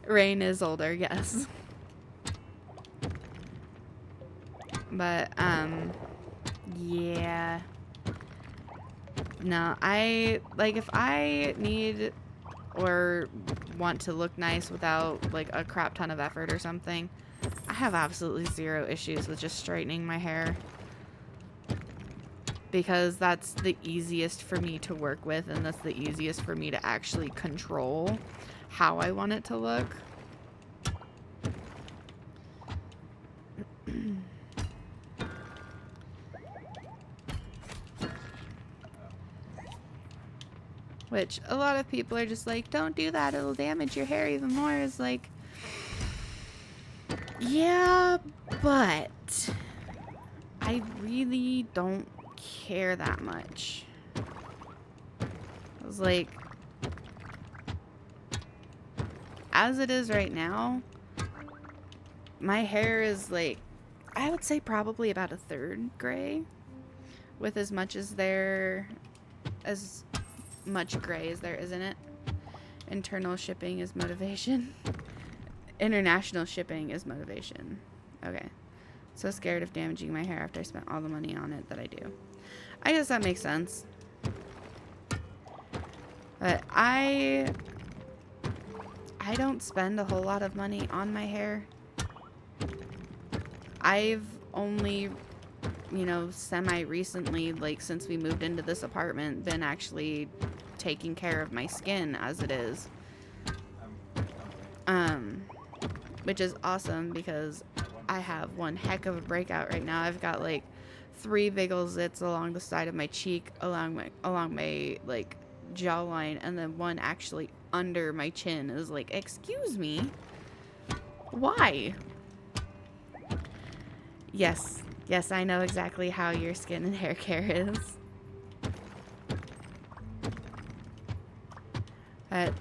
Rain is older, yes. But, yeah. No, if I need or want to look nice without, like, a crap ton of effort or something, I have absolutely zero issues with just straightening my hair. Because that's the easiest for me to work with, and that's the easiest for me to actually control how I want it to look. Which a lot of people are just like, don't do that, it'll damage your hair even more. It's like, yeah, but I really don't care that much. I was like, as it is right now, my hair is, like, I would say probably about a third gray, with as much gray as there is in it. Internal shipping is motivation. International shipping is motivation. Okay. So scared of damaging my hair after I spent all the money on it that I do. I guess that makes sense. But I don't spend a whole lot of money on my hair. I've only, semi-recently, like, since we moved into this apartment, been actually taking care of my skin as it is. Which is awesome because I have one heck of a breakout right now. I've got, like, 3 big ol' zits along the side of my cheek, along my like jawline, and then one actually under my chin. It was like, excuse me, why? Yes, I know exactly how your skin and hair care is. But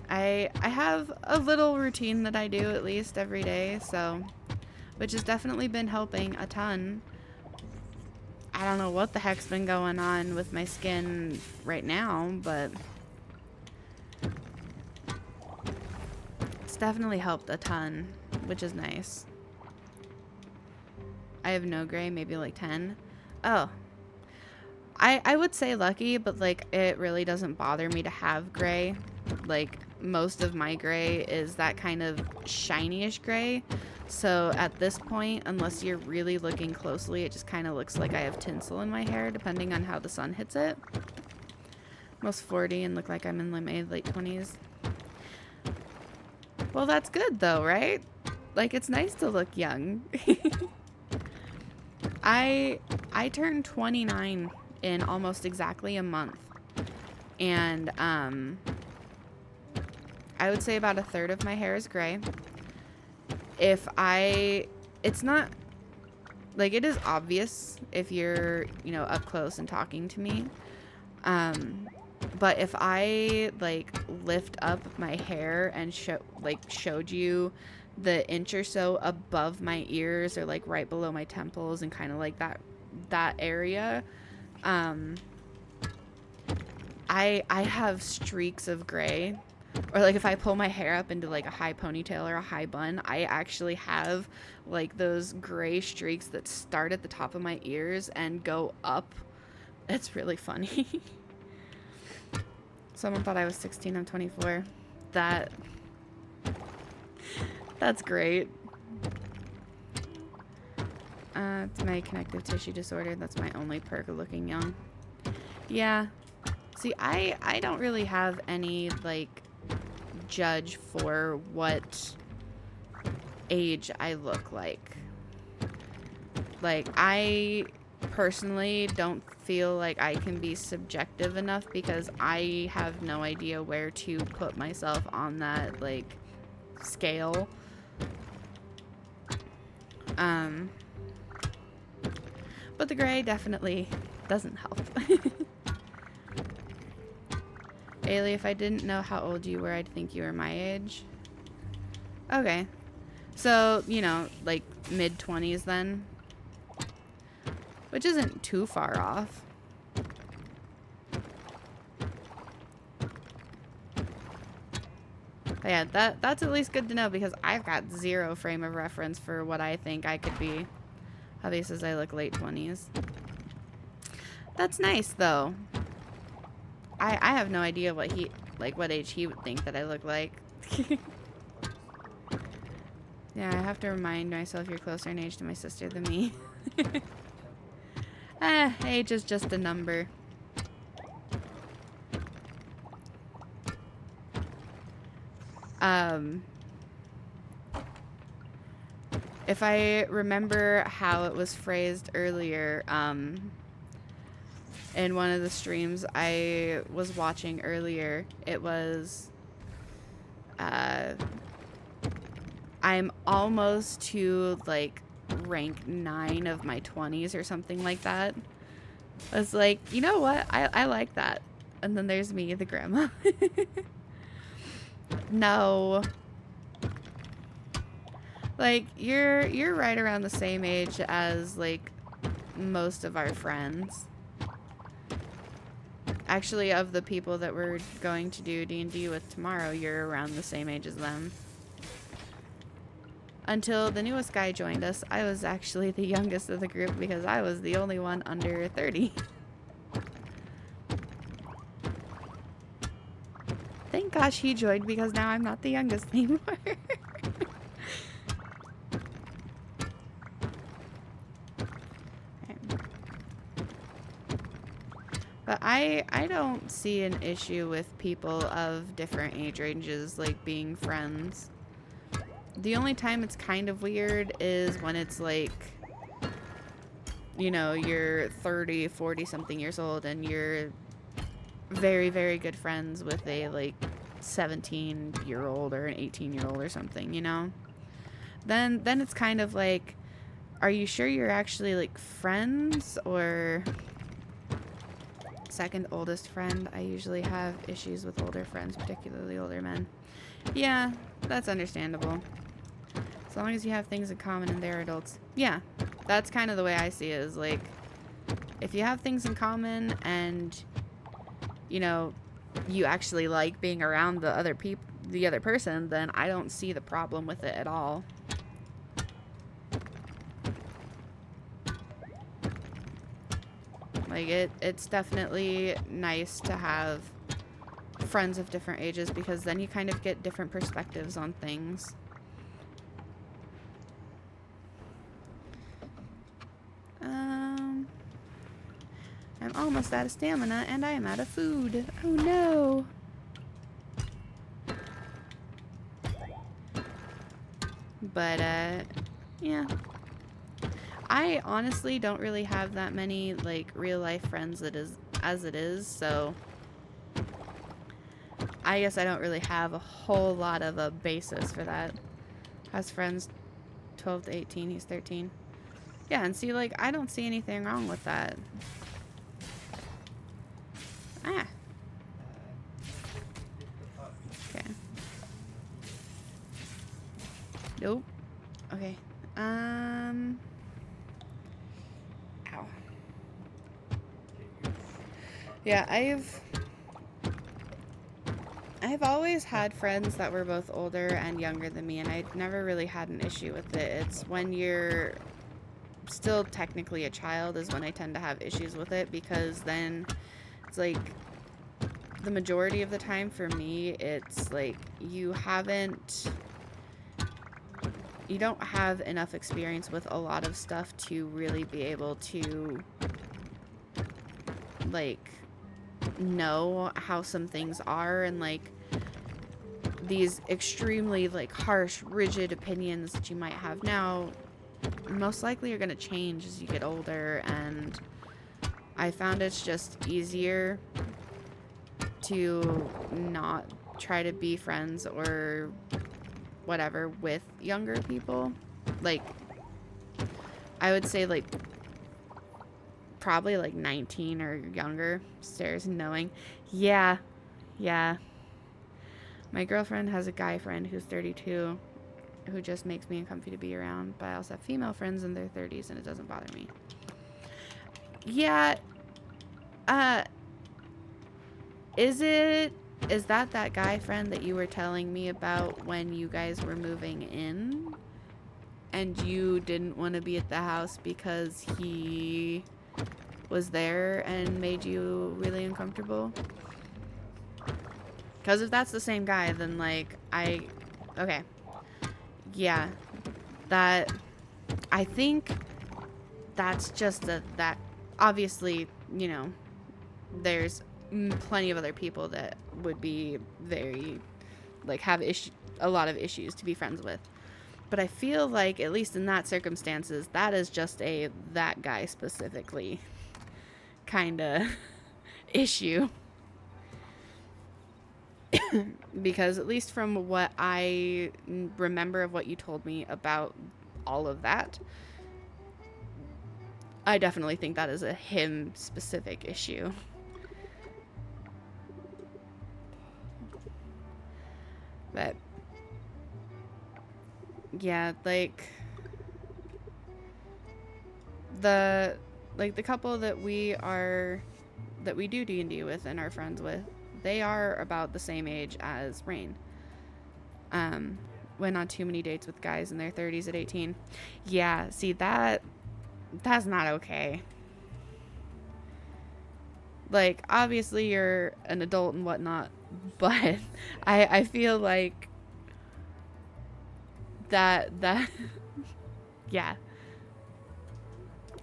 I have a little routine that I do at least every day, so, which has definitely been helping a ton. I don't know what the heck's been going on with my skin right now, but it's definitely helped a ton, which is nice. I have no gray, maybe like 10. Oh. I would say lucky, but like it really doesn't bother me to have gray. Like most of my gray is that kind of shiny-ish gray. So at this point, unless you're really looking closely, it just kind of looks like I have tinsel in my hair, depending on how the sun hits it. Almost 40 and look like I'm in my late 20s. Well, that's good though, right? Like, it's nice to look young. I turned 29 in almost exactly a month. And I would say about a third of my hair is gray. It's not, like, it is obvious if you're, you know, up close and talking to me. But if I, like, lift up my hair and showed you the inch or so above my ears or, like, right below my temples and kind of, like, that area, I have streaks of gray. Or, like, if I pull my hair up into, like, a high ponytail or a high bun, I actually have, like, those gray streaks that start at the top of my ears and go up. It's really funny. Someone thought I was 16. I'm 24. That's great. It's my connective tissue disorder. That's my only perk of looking young. Yeah. See, I don't really have any, like, judge for what age I look like. Like, I personally don't feel like I can be subjective enough because I have no idea where to put myself on that, like, scale. But the gray definitely doesn't help. Ailey, if I didn't know how old you were, I'd think you were my age. Okay. So, you know, like mid-20s then. Which isn't too far off. But yeah, that's at least good to know because I've got zero frame of reference for what I think I could be. Hubby says I look late 20s. That's nice though. I have no idea what age he would think that I look like. Yeah, I have to remind myself you're closer in age to my sister than me. Age is just a number. If I remember how it was phrased earlier, in one of the streams I was watching earlier, it was, I'm almost to, like, rank 9 of my 20s or something like that. I was like, you know what? I like that. And then there's me, the grandma. No. Like, you're right around the same age as, like, most of our friends. Actually, of the people that we're going to do D&D with tomorrow, you're around the same age as them. Until the newest guy joined us, I was actually the youngest of the group because I was the only one under 30. Thank gosh he joined because now I'm not the youngest anymore. But I don't see an issue with people of different age ranges, like, being friends. The only time it's kind of weird is when it's, like, you know, you're 30, 40 something years old and you're very, very good friends with a like 17-year-old or an 18-year-old or something, you know? Then it's kind of like, are you sure you're actually like friends? Or second oldest friend, I usually have issues with older friends, particularly older men. Yeah, that's understandable. As long as you have things in common and they're adults. Yeah, that's kind of the way I see it, is like, if you have things in common and, you know, you actually like being around the other person, then I don't see the problem with it at all. Like, it's definitely nice to have friends of different ages, because then you kind of get different perspectives on things. I'm almost out of stamina and I am out of food. Oh no. But yeah. I honestly don't really have that many like real life friends as it is, so I guess I don't really have a whole lot of a basis for that. Has friends 12 to 18, he's 13. Yeah, and see, like, I don't see anything wrong with that. Ah. Okay. Nope. Okay. Ow. Yeah, I've always had friends that were both older and younger than me, and I never really had an issue with it. It's when you're still technically a child is when I tend to have issues with it, because then it's like the majority of the time for me, it's like you don't have enough experience with a lot of stuff to really be able to like know how some things are, and like these extremely like harsh, rigid opinions that you might have now most likely are going to change as you get older. And I found it's just easier to not try to be friends or whatever with younger people. Like, I would say like probably like 19 or younger. Stairs knowing. Yeah. My girlfriend has a guy friend who's 32 who just makes me uncomfy to be around, but I also have female friends in their 30s and it doesn't bother me. Yeah. Is that guy friend that you were telling me about when you guys were moving in and you didn't want to be at the house because he was there and made you really uncomfortable? Because if that's the same guy, then like okay. Yeah. That, I think that's just that obviously, you know, there's plenty of other people that would be very like have a lot of issues to be friends with. But I feel like, at least in that circumstances, that is just that guy specifically kind of issue. Because at least from what I remember of what you told me about all of that, I definitely think that is a him specific issue. But yeah, like the couple that we do D&D with and are friends with, they are about the same age as Rain. Went on too many dates with guys in their 30s at 18. Yeah, see, that's not okay. Like, obviously you're an adult and whatnot, but I feel like that yeah.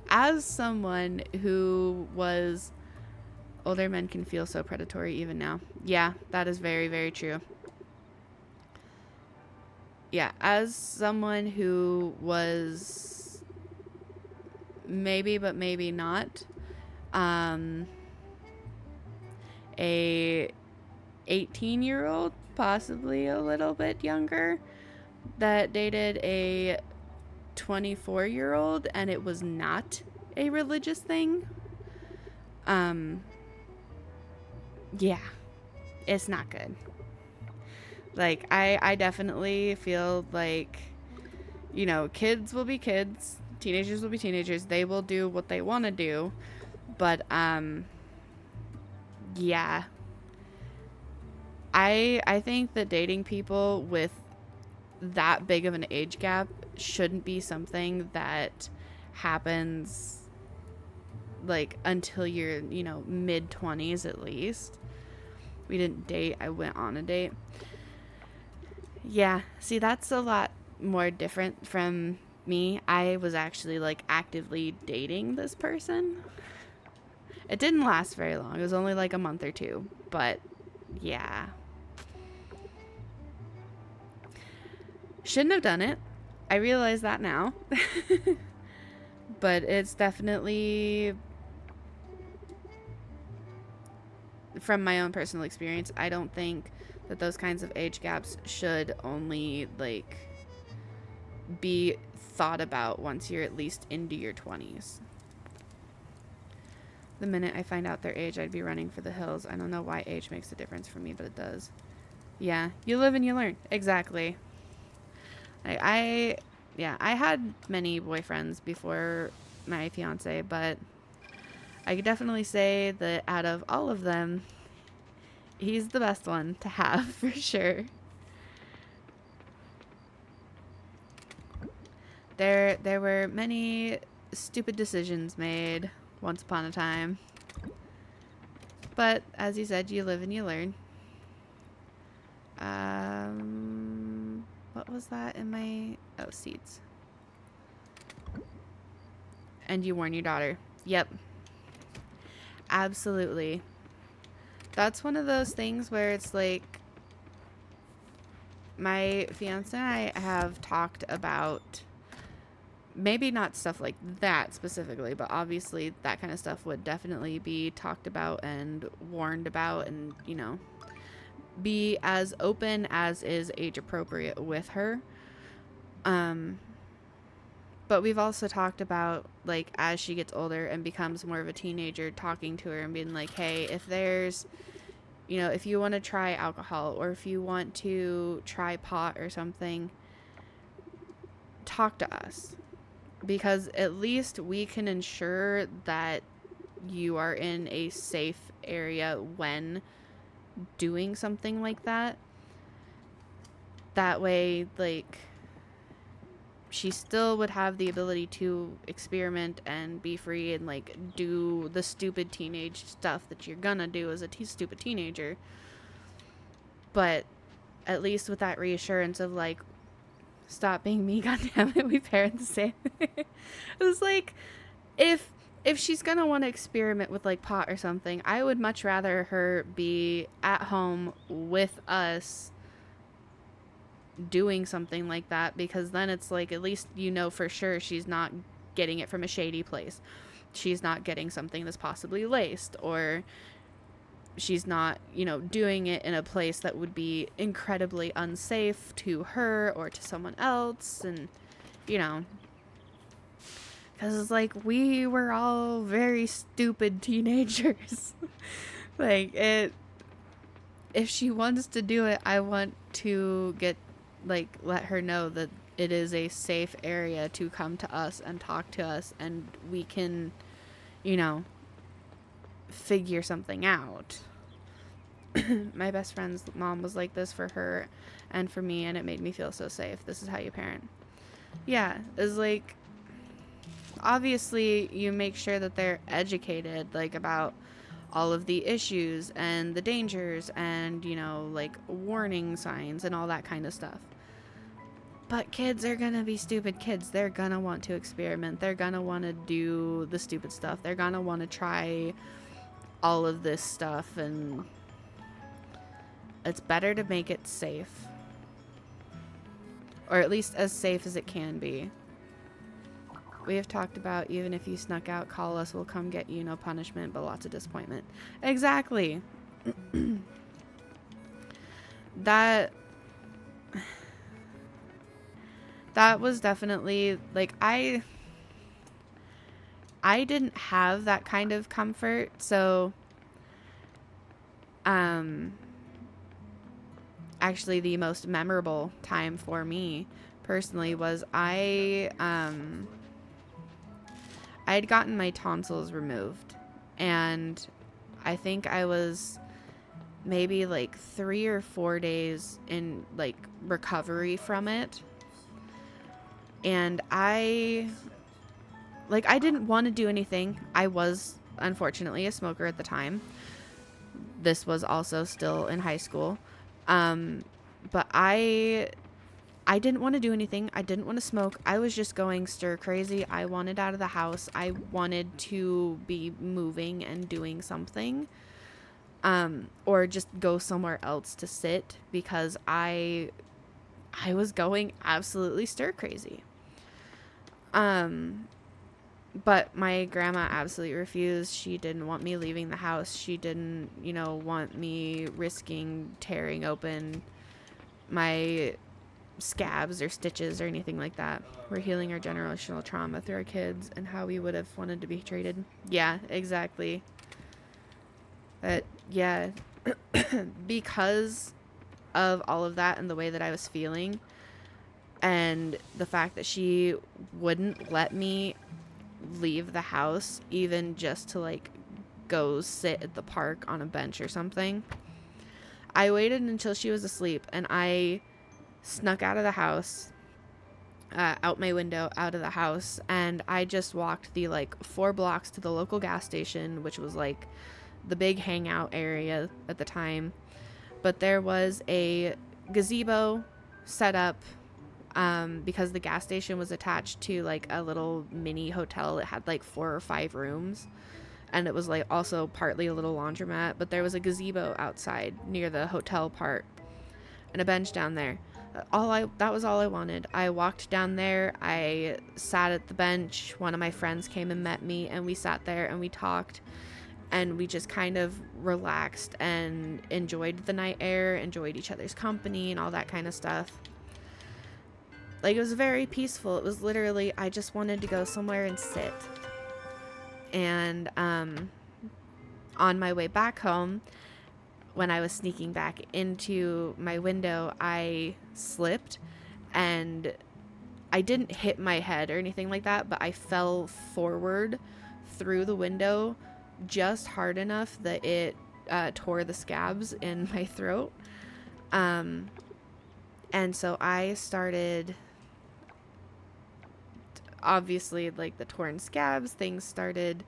As someone who was, older men can feel so predatory even now. Yeah, that is very, very true. Yeah, as someone who was maybe, but maybe not. A 18-year-old, possibly a little bit younger, that dated a 24-year-old, and it was not a religious thing. Yeah, it's not good. Like, I definitely feel like, you know, kids will be kids, teenagers will be teenagers, they will do what they want to do, but, yeah. I think that dating people with that big of an age gap shouldn't be something that happens, like, until you're, you know, mid-20s at least. We didn't date, I went on a date. Yeah, see, that's a lot more different from me. I was actually, like, actively dating this person. It didn't last very long. It was only like a month or two, but yeah. Shouldn't have done it. I realize that now. But it's definitely, from my own personal experience, I don't think that those kinds of age gaps should only, like, be thought about once you're at least into your 20s. The minute I find out their age, I'd be running for the hills. I don't know why age makes a difference for me, but it does. Yeah, you live and you learn. Exactly. I had many boyfriends before my fiance, but I could definitely say that out of all of them, he's the best one to have for sure. There were many stupid decisions made once upon a time. But as you said, you live and you learn. What was that in my... Oh, seeds. And you warn your daughter. Yep. Absolutely. That's one of those things where it's like... My fiance and I have talked about... Maybe not stuff like that specifically, but obviously that kind of stuff would definitely be talked about and warned about and, you know... be as open as is age appropriate with her. But we've also talked about, like, as she gets older and becomes more of a teenager, talking to her and being like, hey, if there's, you know, if you want to try alcohol or if you want to try pot or something, talk to us. Because at least we can ensure that you are in a safe area when doing something like that. That way, like, she still would have the ability to experiment and be free and, like, do the stupid teenage stuff that you're gonna do as a stupid teenager. But at least with that reassurance of, like, stop being me, goddammit, we parent the same. It was like, if she's gonna want to experiment with, like, pot or something, I would much rather her be at home with us doing something like that, because then it's like, at least you know for sure she's not getting it from a shady place. She's not getting something that's possibly laced, or she's not, you know, doing it in a place that would be incredibly unsafe to her or to someone else. And, you know, because it's like, we were all very stupid teenagers. Like, if she wants to do it, I want to let her know that it is a safe area to come to us and talk to us, and we can, you know, figure something out. My best friend's mom was like this for her and for me, and it made me feel so safe. This is how you parent. Yeah, it's like, obviously you make sure that they're educated, like, about all of the issues and the dangers and, you know, like, warning signs and all that kind of stuff. But kids are gonna be stupid kids. They're gonna want to experiment. They're gonna want to do the stupid stuff. They're gonna want to try all of this stuff, and it's better to make it safe. Or at least as safe as it can be. We have talked about even if you snuck out, call us, we'll come get you. No punishment, but lots of disappointment. Exactly. that that was definitely like I didn't have that kind of comfort, so actually the most memorable time for me personally was I had gotten my tonsils removed, and I think I was maybe like 3 or 4 days in like recovery from it. And I didn't want to do anything. I was unfortunately a smoker at the time. This was also still in high school. But I didn't want to do anything. I didn't want to smoke. I was just going stir crazy. I wanted out of the house. I wanted to be moving and doing something. Or just go somewhere else to sit, because I was going absolutely stir crazy. But my grandma absolutely refused. She didn't want me leaving the house. She didn't, want me risking tearing open my scabs or stitches or anything like that. We're healing our generational trauma through our kids and how we would have wanted to be treated. Yeah, exactly. But yeah, because of all of that and the way that I was feeling, and the fact that she wouldn't let me leave the house even just to like go sit at the park on a bench or something, I waited until she was asleep, and I snuck out of the house, out my window, out of the house, and I just walked the like 4 blocks to the local gas station, which was like the big hangout area at the time. But there was a gazebo set up, because the gas station was attached to like a little mini hotel. It had like 4 or 5 rooms, and it was like also partly a little laundromat, but there was a gazebo outside near the hotel part and a bench down there. That was all I wanted. I walked down there, I sat at the bench. One of my friends came and met me, and we sat there and we talked, and we just kind of relaxed and enjoyed the night air, enjoyed each other's company and all that kind of stuff. Like, it was very peaceful. It was literally, I just wanted to go somewhere and sit. And on my way back home, when I was sneaking back into my window, I slipped, and I didn't hit my head or anything like that, but I fell forward through the window just hard enough that it tore the scabs in my throat. And so I started, obviously, like the torn scabs, things started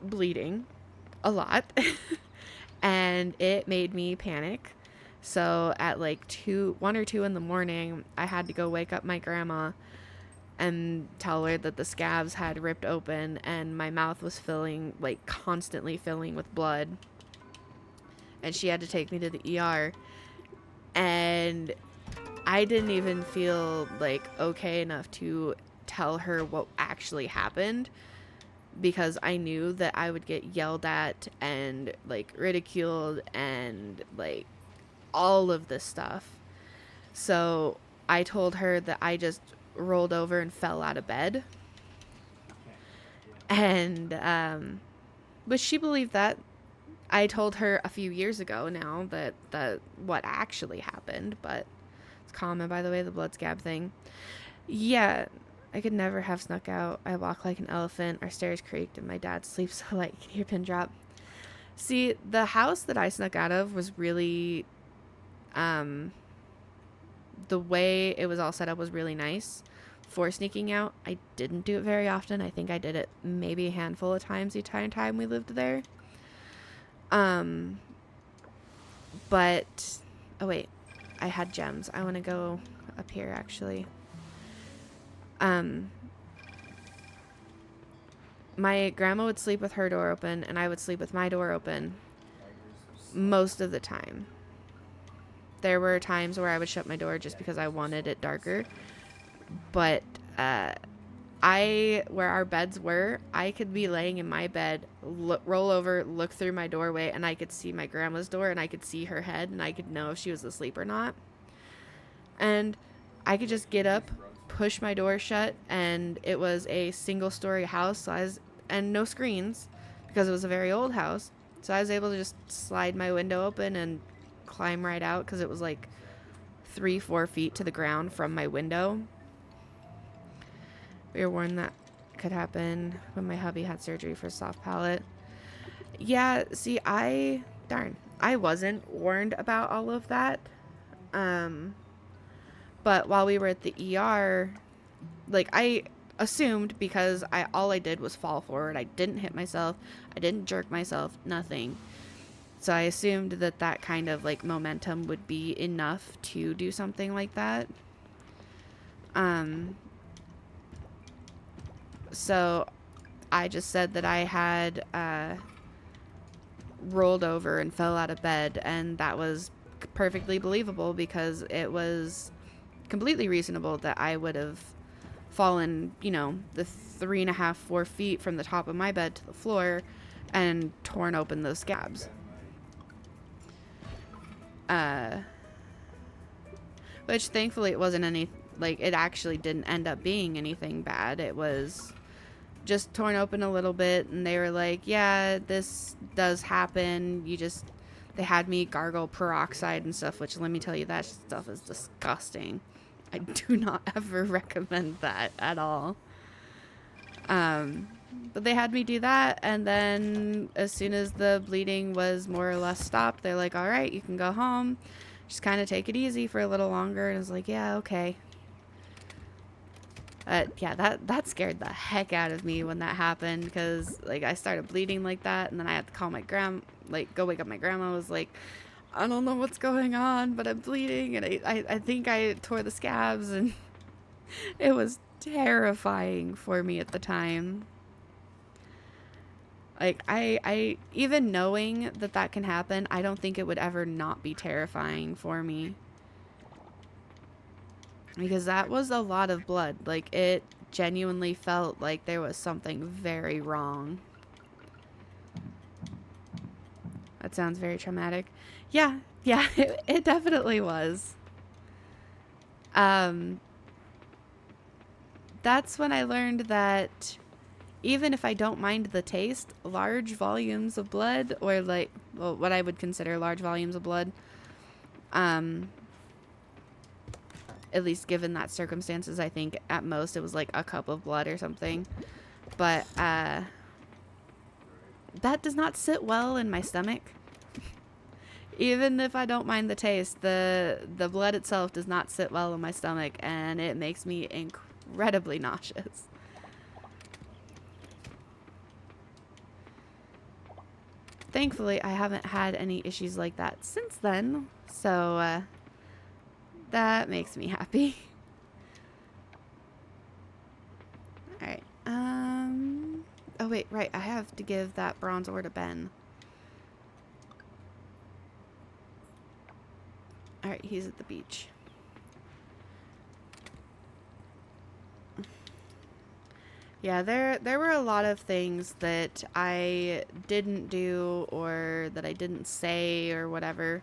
bleeding a lot. And it made me panic. So at like 1 or 2 in the morning, I had to go wake up my grandma and tell her that the scabs had ripped open and my mouth was constantly filling with blood. And she had to take me to the ER. And I didn't even feel like okay enough to tell her what actually happened, because I knew that I would get yelled at and like ridiculed and like all of this stuff. So I told her that I just rolled over and fell out of bed. And but she believed that. I told her a few years ago now that what actually happened, but it's common, by the way, the blood scab thing. Yeah, I could never have snuck out. I walk like an elephant. Our stairs creaked and my dad sleeps so light. You can hear pin drop. See, the house that I snuck out of was really, the way it was all set up was really nice for sneaking out. I didn't do it very often. I think I did it maybe a handful of times the entire time we lived there. But, oh wait, I had gems. I want to go up here actually. My grandma would sleep with her door open and I would sleep with my door open most of the time. There were times where I would shut my door just because I wanted it darker, but where our beds were, I could be laying in my bed, roll over, look through my doorway, and I could see my grandma's door, and I could see her head, and I could know if she was asleep or not. And I could just get up, push my door shut, and it was a single-story house, and no screens, because it was a very old house. So I was able to just slide my window open and climb right out, because it was like 3-4 feet to the ground from my window. We were warned that could happen when my hubby had surgery for soft palate. Yeah, see, I wasn't warned about all of that. But while we were at the ER, like, I assumed, because all I did was fall forward. I didn't hit myself. I didn't jerk myself. Nothing. So I assumed that kind of, like, momentum would be enough to do something like that. So I just said that I had rolled over and fell out of bed, and that was perfectly believable, because it was completely reasonable that I would have fallen, the 3.5-4 feet from the top of my bed to the floor and torn open those scabs. Which thankfully it wasn't it actually didn't end up being anything bad. It was just torn open a little bit, and they were like, yeah, this does happen. They had me gargle peroxide and stuff, which, let me tell you, that stuff is disgusting. I do not ever recommend that at all. But they had me do that, and then as soon as the bleeding was more or less stopped, they're like, all right, you can go home. Just kind of take it easy for a little longer. And I was like, yeah, okay. Yeah, that scared the heck out of me when that happened, because, like, I started bleeding like that, and then I had to call my go wake up my grandma. I was like, I don't know what's going on, but I'm bleeding, and I think I tore the scabs, and it was terrifying for me at the time. Like, I even knowing that can happen, I don't think it would ever not be terrifying for me. Because that was a lot of blood. Like, it genuinely felt like there was something very wrong. That sounds very traumatic. Yeah, it definitely was. That's when I learned that even if I don't mind the taste, large volumes of blood, or what I would consider large volumes of blood, at least given that circumstances, I think at most it was like a cup of blood or something. But that does not sit well in my stomach. Even if I don't mind the taste, the blood itself does not sit well in my stomach, and it makes me incredibly nauseous. Thankfully, I haven't had any issues like that since then, so that makes me happy. Alright, oh wait, right, I have to give that bronze ore to Ben. Alright, he's at the beach. Yeah, there were a lot of things that I didn't do, or that I didn't say, or whatever,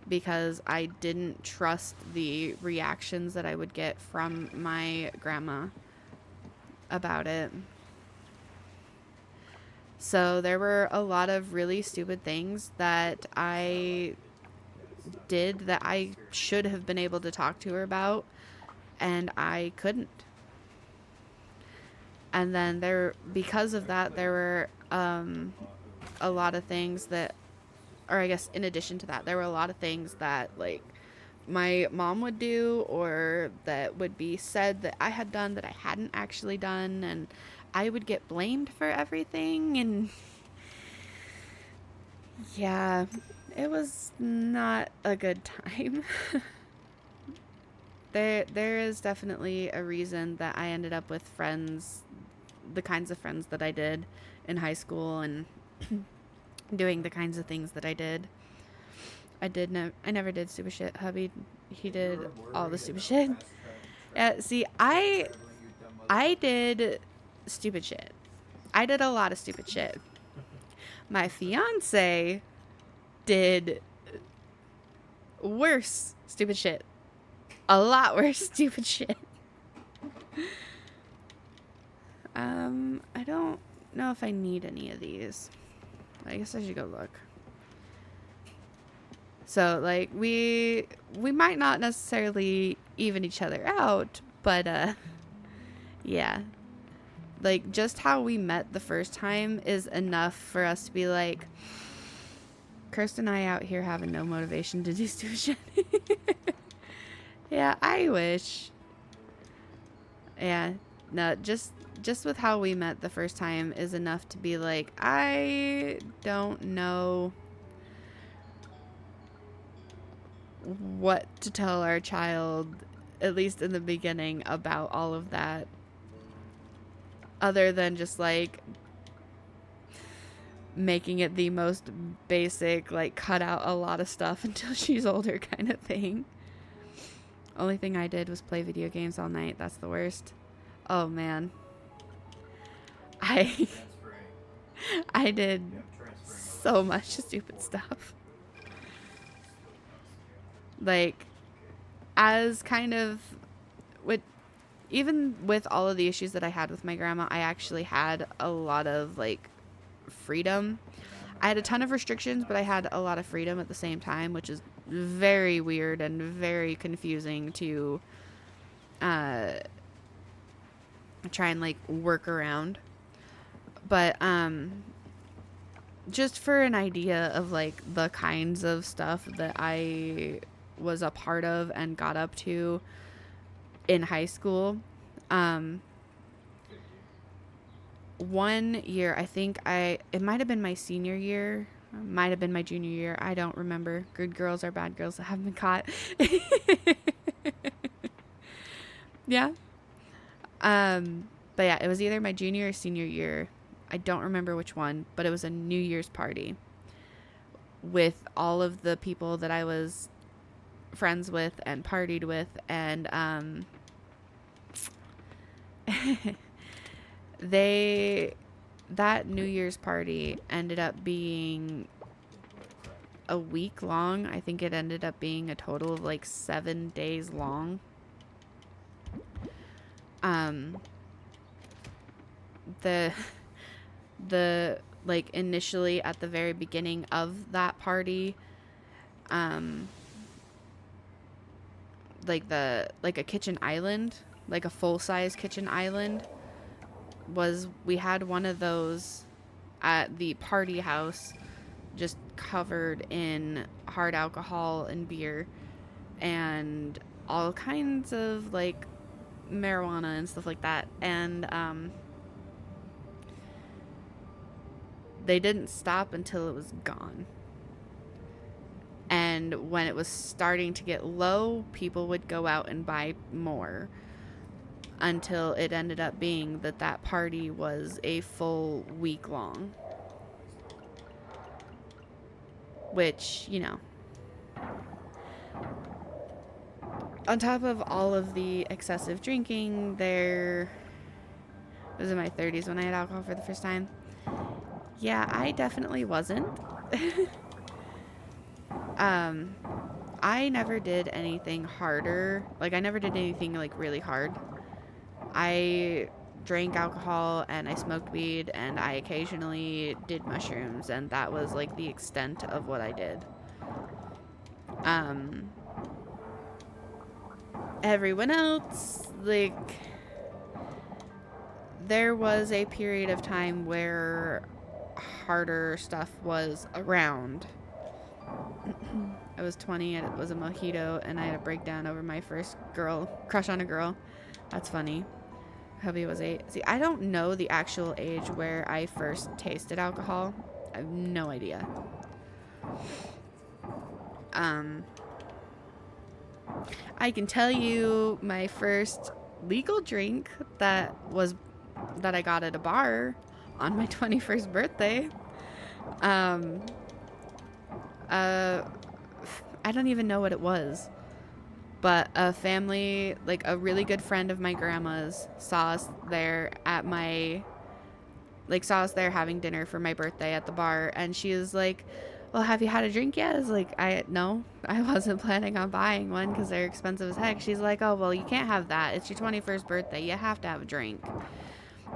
because I didn't trust the reactions that I would get from my grandma about it. So there were a lot of really stupid things that I did that I should have been able to talk to her about, and I couldn't. And then because of that, there were a lot of things that, or I guess in addition to that, there were a lot of things that, like, my mom would do, or that would be said that I had done that I hadn't actually done, and I would get blamed for everything, and yeah, it was not a good time. There is definitely a reason that I ended up with friends, the kinds of friends that I did in high school, and doing the kinds of things that I did. I never did stupid shit. Hubby, he did all the stupid shit. Yeah, see, I did stupid shit. I did a lot of stupid shit. My fiance did worse stupid shit. A lot worse stupid shit. I don't know if I need any of these. I guess I should go look. So, like, we might not necessarily even each other out, but, yeah. Like, just how we met the first time is enough for us to be like, Kirsten and I out here having no motivation to do stupid shit. Yeah, I wish. Yeah, no, just with how we met the first time is enough to be like, I don't know what to tell our child, at least in the beginning, about all of that, other than just like making it the most basic, like cut out a lot of stuff until she's older kind of thing. Only thing I did was play video games all night. That's the worst. Oh man, I did so much stupid stuff. Like, as kind of with even with all of the issues that I had with my grandma, I actually had a lot of like freedom. I had a ton of restrictions, but I had a lot of freedom at the same time, which is very weird and very confusing to try and like work around. But just for an idea of like the kinds of stuff that I was a part of and got up to in high school. One year, I think it might have been my senior year, might have been my junior year. I don't remember. Good girls are bad girls that haven't been caught. Yeah. But yeah, it was either my junior or senior year. I don't remember which one, but it was a New Year's party with all of the people that I was friends with and partied with, and that New Year's party ended up being a week long. I think it ended up being a total of like 7 days long. The like initially at the very beginning of that party, like a kitchen island, like a full-size kitchen island, we had one of those at the party house, just covered in hard alcohol and beer and all kinds of like marijuana and stuff like that. And they didn't stop until it was gone. And when it was starting to get low, people would go out and buy more, until it ended up being that party was a full week long. Which, you know, on top of all of the excessive drinking, I was in my 30s when I had alcohol for the first time. Yeah, I definitely wasn't. I never did anything harder. Like, I never did anything, like, really hard. I drank alcohol, and I smoked weed, and I occasionally did mushrooms, and that was, like, the extent of what I did. Everyone else, like, there was a period of time where harder stuff was around. I was 20 and it was a mojito, and I had a breakdown over my first crush on a girl. That's funny. Hubby was 8. See, I don't know the actual age where I first tasted alcohol. I have no idea. I can tell you my first legal drink that I got at a bar on my 21st birthday. I don't even know what it was, But a family, like a really good friend of my grandma's, saw us there at my, like, saw us there having dinner for my birthday at the bar. And she was like, well, have you had a drink yet? I was like, no, I wasn't planning on buying one because they're expensive as heck. She's like, oh, well, you can't have that. It's your 21st birthday. You have to have a drink.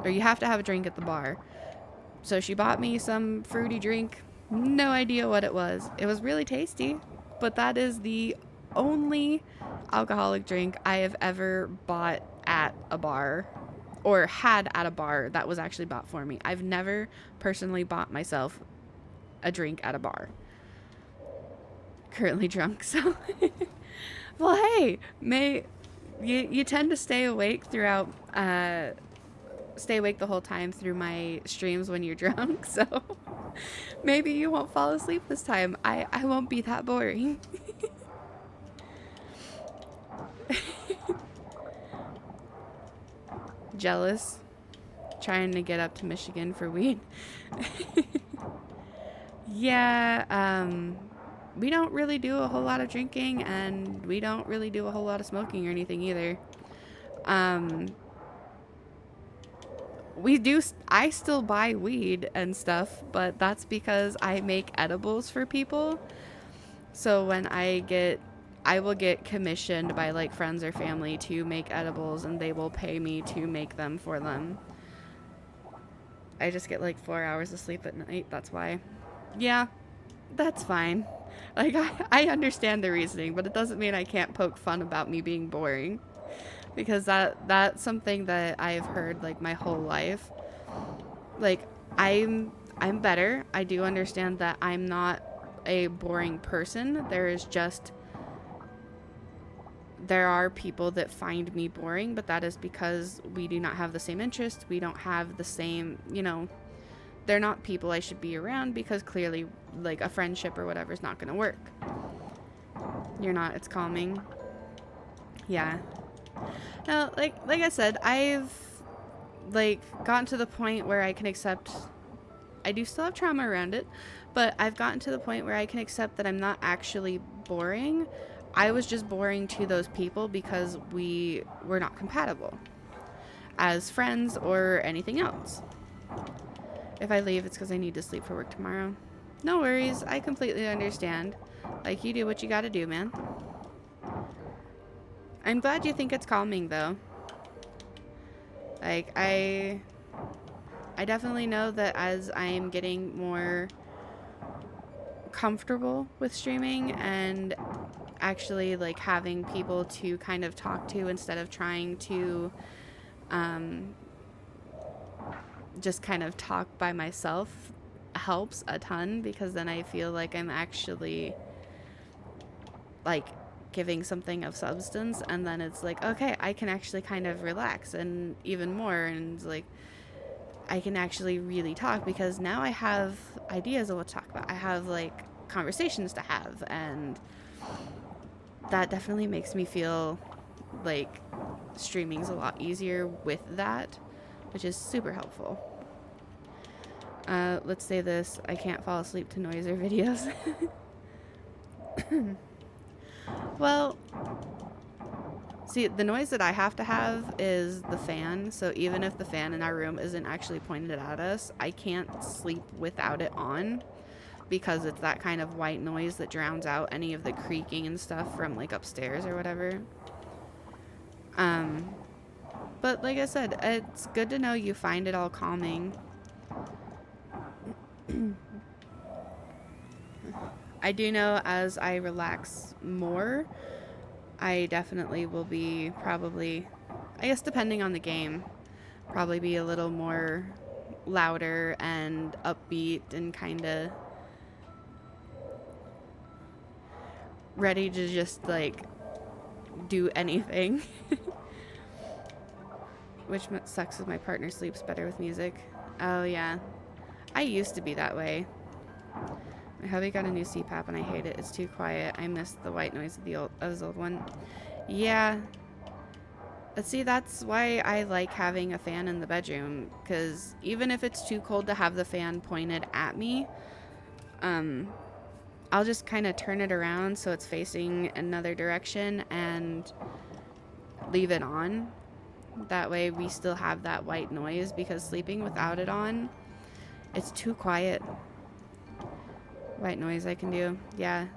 Or you have to have a drink at the bar. So she bought me some fruity drink. No idea what it was. It was really tasty. But that is the only alcoholic drink I have ever bought at a bar, or had at a bar that was actually bought for me. I've never personally bought myself a drink at a bar. Currently drunk, so well, hey, you tend to stay awake throughout stay awake the whole time through my streams when you're drunk, so maybe you won't fall asleep this time. I won't be that boring. Jealous, trying to get up to Michigan for weed. Yeah, we don't really do a whole lot of drinking, and we don't really do a whole lot of smoking or anything either. I still buy weed and stuff, but that's because I make edibles for people. So when I will get commissioned by like friends or family to make edibles, and they will pay me to make them for them. I just get like 4 hours of sleep at night, that's why. Yeah, that's fine. Like, I understand the reasoning, but it doesn't mean I can't poke fun about me being boring. Because that's something that I've heard like my whole life. Like, I'm better. I do understand that I'm not a boring person. There are people that find me boring, but that is because we do not have the same interests. We don't have the same, they're not people I should be around, because clearly, like, a friendship or whatever is not going to work. It's calming. Yeah. Now, like I said, I've, like, gotten to the point where I can accept, I do still have trauma around it, but I've gotten to the point where I can accept that I'm not actually boring. I was just boring to those people because we were not compatible as friends or anything else. If I leave, it's because I need to sleep for work tomorrow. No worries. I completely understand. Like, you do what you gotta do, man. I'm glad you think it's calming, though. Like, I definitely know that as I'm getting more comfortable with streaming and actually, like, having people to kind of talk to instead of trying to just kind of talk by myself, helps a ton, because then I feel like I'm actually, like, giving something of substance, and then it's like, okay, I can actually kind of relax and even more, and like I can actually really talk, because now I have ideas of what to talk about. I have like conversations to have, and that definitely makes me feel like streaming's a lot easier with that, which is super helpful. Let's say this, I can't fall asleep to noise or videos. Well, see, the noise that I have to have is the fan, so even if the fan in our room isn't actually pointed at us, I can't sleep without it on, because it's that kind of white noise that drowns out any of the creaking and stuff from, like, upstairs or whatever. But like I said, it's good to know you find it all calming. I do know as I relax more, I definitely will be probably, I guess depending on the game, probably be a little more louder and upbeat and kind of ready to just like do anything. Which sucks as my partner sleeps better with music. Oh yeah, I used to be that way. My hubby got a new CPAP and I hate it. It's too quiet. I miss the white noise of his old one. Yeah. Let's see, that's why I like having a fan in the bedroom, because even if it's too cold to have the fan pointed at me, I'll just kind of turn it around so it's facing another direction and leave it on. That way we still have that white noise, because sleeping without it on, it's too quiet. White noise I can do. Yeah.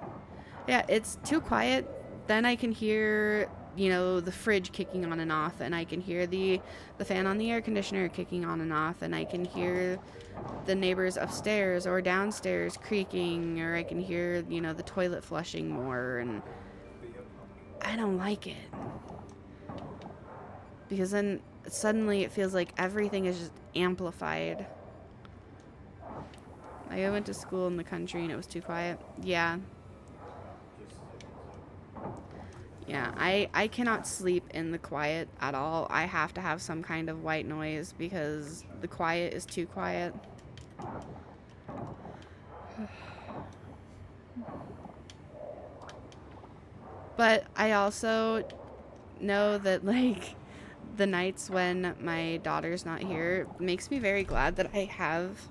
Yeah, it's too quiet. Then I can hear, the fridge kicking on and off, and I can hear the fan on the air conditioner kicking on and off, and I can hear the neighbors upstairs or downstairs creaking, or I can hear, the toilet flushing more, and I don't like it. Because then suddenly it feels like everything is just amplified. Like, I went to school in the country and it was too quiet. Yeah. Yeah, I cannot sleep in the quiet at all. I have to have some kind of white noise because the quiet is too quiet. But I also know that, like, the nights when my daughter's not here makes me very glad that I have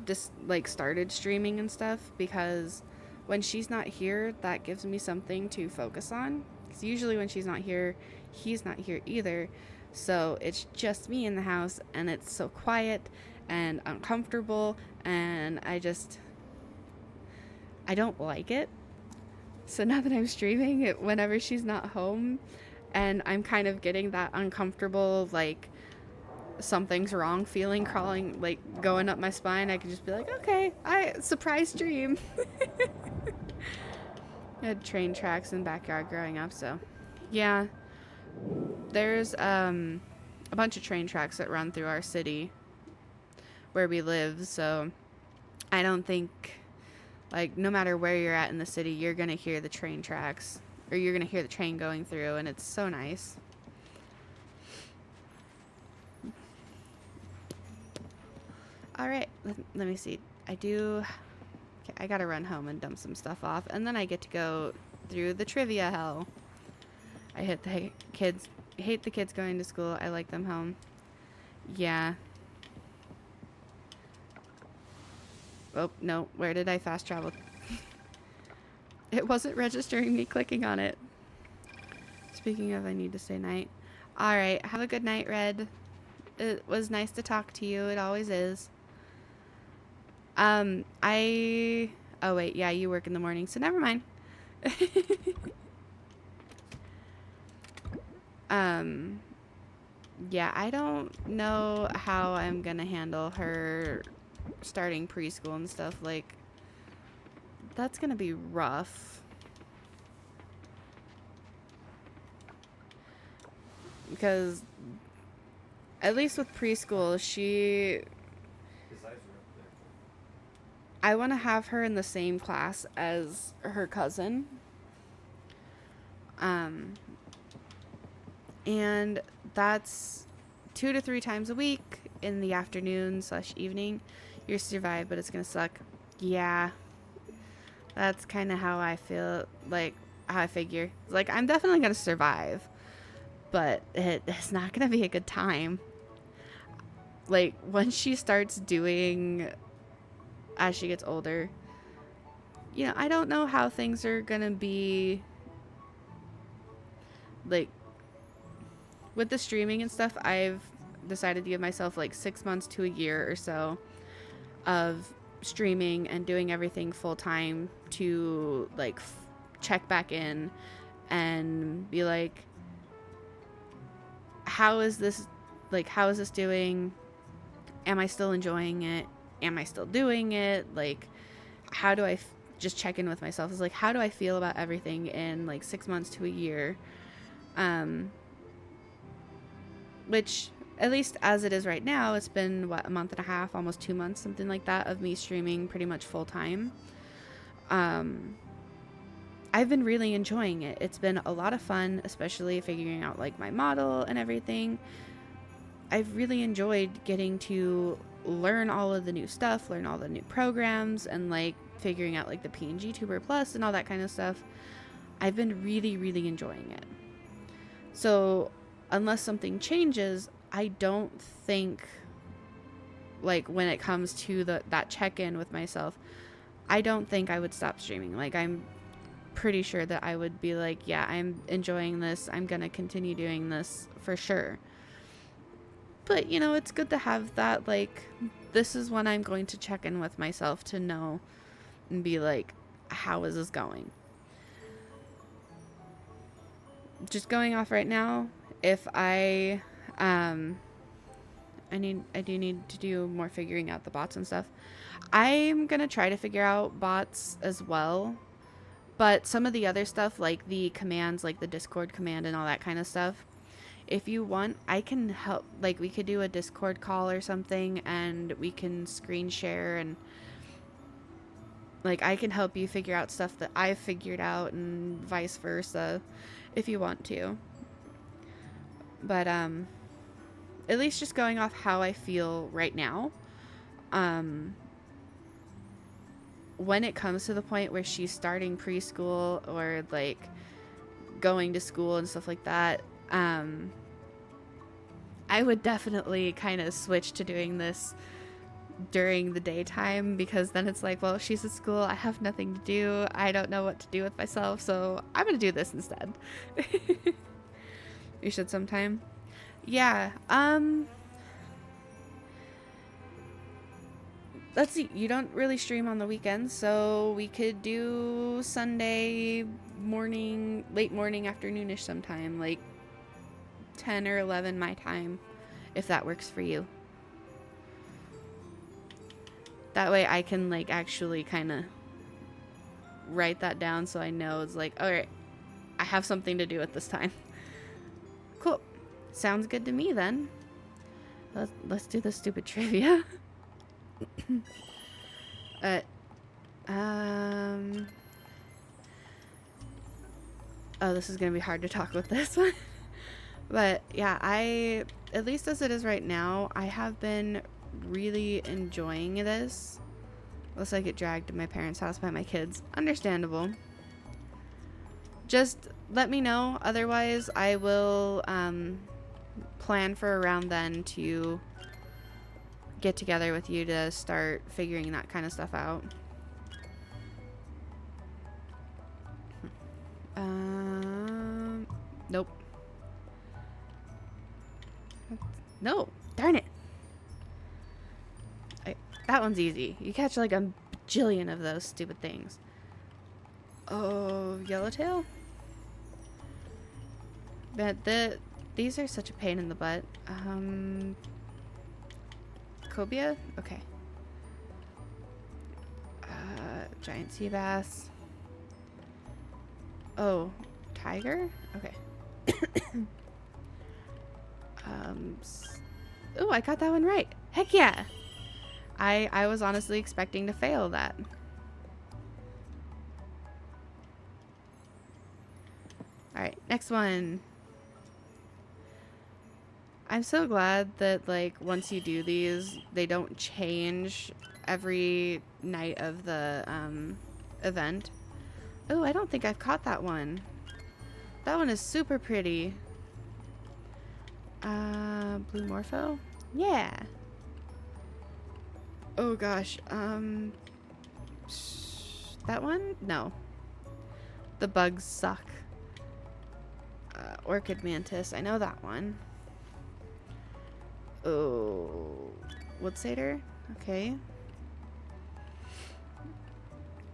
just, like, started streaming and stuff, because when she's not here, that gives me something to focus on. Because usually when she's not here, he's not here either. So it's just me in the house, and it's so quiet and uncomfortable, and I don't like it. So now that I'm streaming it, whenever she's not home, and I'm kind of getting that uncomfortable, like, something's wrong feeling crawling, like, going up my spine, I can just be like, okay, surprise stream. I had train tracks in the backyard growing up, so yeah. There's a bunch of train tracks that run through our city where we live, so I don't think, like, no matter where you're at in the city, you're gonna hear the train tracks, or you're gonna hear the train going through, and it's so nice. All right, let me see. Okay, I gotta run home and dump some stuff off, and then I get to go through the trivia hell. I hate the kids going to school. I like them home. Yeah. Oh, no. Where did I fast travel? It wasn't registering me clicking on it. Speaking of, I need to say night. All right. Have a good night, Red. It was nice to talk to you. It always is. Oh wait, yeah, you work in the morning, so never mind. Yeah, I don't know how I'm gonna handle her starting preschool and stuff. Like, that's gonna be rough. Because, at least with preschool, I want to have her in the same class as her cousin. And that's 2 to 3 times a week in the afternoon/evening. You're survived, but it's gonna suck. Yeah, that's kind of how I feel. Like, how I figure. Like, I'm definitely gonna survive, but it's not gonna be a good time. Like, when she starts doing, as she gets older, I don't know how things are gonna be. Like, with the streaming and stuff, I've decided to give myself like 6 months to a year or so of streaming and doing everything full time to, like, check back in and be like, how is this doing? Am I still enjoying it? Am I still doing it? Like, how do I just check in with myself? It's like, how do I feel about everything in, like, 6 months to a year? Which, at least as it is right now, it's been, a month and a half, almost 2 months, something like that, of me streaming pretty much full time. I've been really enjoying it. It's been a lot of fun, especially figuring out, like, my model and everything. I've really enjoyed getting to learn all of the new stuff, learn all the new programs, and, like, figuring out, like, the PNG Tuber Plus and all that kind of stuff. I've been really, really enjoying it. So, unless something changes, I don't think, like, when it comes to that check-in with myself, I don't think I would stop streaming. Like, I'm pretty sure that I would be like, yeah, I'm enjoying this. I'm going to continue doing this for sure. But, you know, it's good to have that, like, this is when I'm going to check in with myself to know and be like, how is this going? Just going off right now, if I do need to do more figuring out the bots and stuff. I'm gonna try to figure out bots as well, but some of the other stuff, like the commands, like the Discord command and all that kind of stuff, if you want, I can help. Like, we could do a Discord call or something, and we can screen share, and like, I can help you figure out stuff that I've figured out, and vice versa, if you want to. But at least just going off how I feel right now, when it comes to the point where she's starting preschool or like going to school and stuff like that, I would definitely kind of switch to doing this during the daytime, because then it's like, well, she's at school, I have nothing to do, I don't know what to do with myself, so I'm gonna do this instead. You should sometime. Yeah. Let's see, you don't really stream on the weekends, so we could do Sunday morning, late morning, afternoonish sometime, like 10 or 11 my time, if that works for you. That way I can, like, actually kind of write that down so I know it's like, alright, I have something to do at this time. Cool. Sounds good to me then. Let's do the stupid trivia. Oh, this is gonna be hard to talk with this one. But yeah, at least as it is right now, I have been really enjoying this. Unless I get dragged to my parents' house by my kids. Understandable. Just let me know. Otherwise, I will plan for around then to get together with you to start figuring that kind of stuff out. Nope. No, darn it. That one's easy. You catch like a bajillion of those stupid things. Oh, yellowtail? But these are such a pain in the butt. Cobia? Okay. Giant sea bass. Oh, tiger? Okay. Oh, I got that one right. Heck yeah! I was honestly expecting to fail that. Alright, next one. I'm so glad that, like, once you do these, they don't change every night of the event. Oh, I don't think I've caught that one. That one is super pretty. Blue Morpho? Yeah. Oh gosh, that one? No. The bugs suck. Orchid Mantis, I know that one. Oh, Wood Satyr? Okay.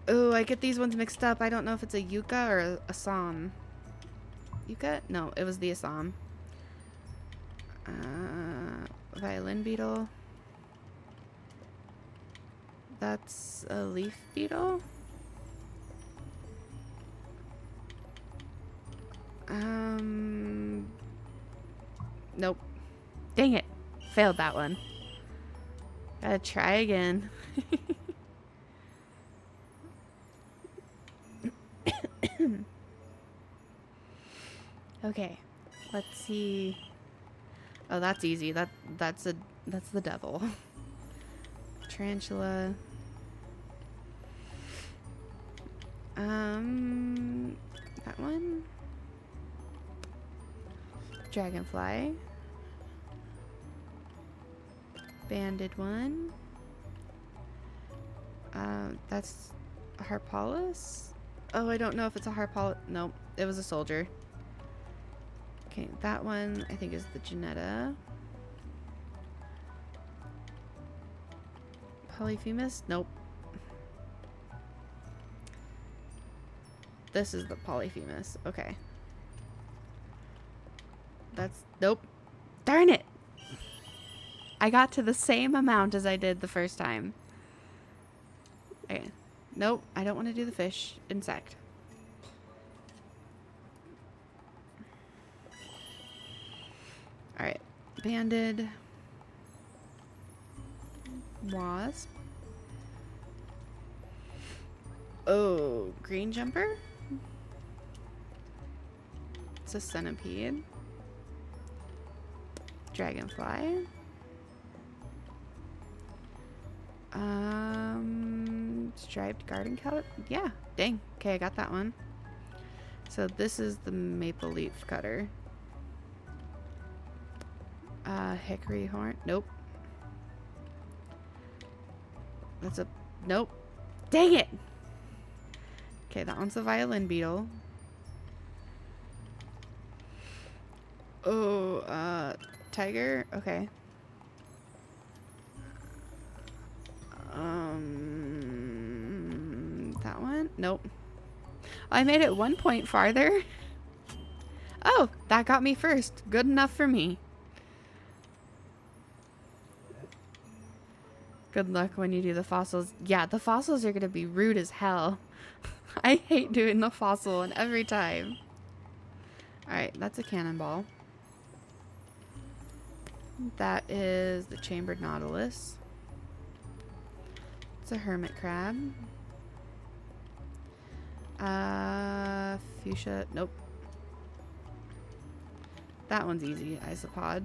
Oh, I get these ones mixed up. I don't know if it's a Yucca or a Assam. Yucca? No, it was the Assam. Violin beetle. That's a leaf beetle. Nope. Dang it. Failed that one. Gotta try again. Okay. Let's see. Oh, that's easy. That's the devil. Tarantula. That one. Dragonfly. Banded one. That's A Harpalus? Oh, I don't know if it's a Harpalus. Nope, it was a soldier. Okay, that one I think is the Janetta. Polyphemus? Nope. This is the Polyphemus. Okay. That's... Nope. Darn it! I got to the same amount as I did the first time. Okay. Nope, I don't want to do the fish. Insect. Alright. Banded. Wasp. Oh, green jumper? It's a centipede. Dragonfly. Striped garden caterpillar. Yeah, dang. Okay, I got that one. So this is the maple leaf cutter. Hickory horn. Nope. That's a... Nope. Dang it! Okay, that one's the violin beetle. Oh, tiger? Okay. That one? Nope. I made it 1 point farther. Oh, that got me first. Good enough for me. Good luck when you do the fossils. Yeah, the fossils are going to be rude as hell. I hate doing the fossil one every time. Alright, that's a cannonball. That is the chambered nautilus. It's a hermit crab. Fuchsia. Nope. That one's easy. Isopod.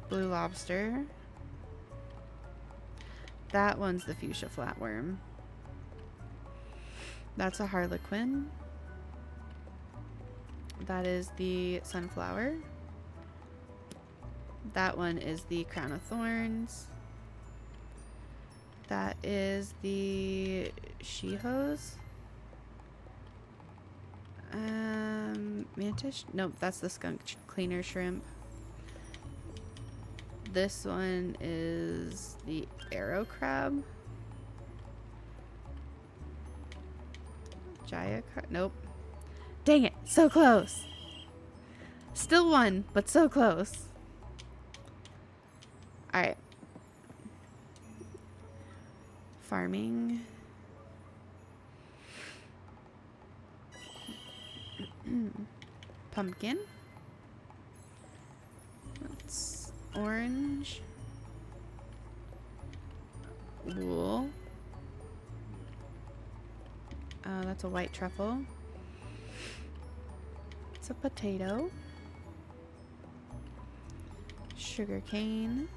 Blue lobster. That one's the fuchsia flatworm. That's a harlequin. That is the sunflower. That one is the crown of thorns. That is the she-hose. Mantis? Nope, that's the skunk cleaner shrimp. This one is the arrow crab. Jaya crab? Nope. Dang it, so close. Still one, but so close. Alright. Farming. Pumpkin. That's orange. Wool. That's a white truffle. It's a potato. Sugar cane.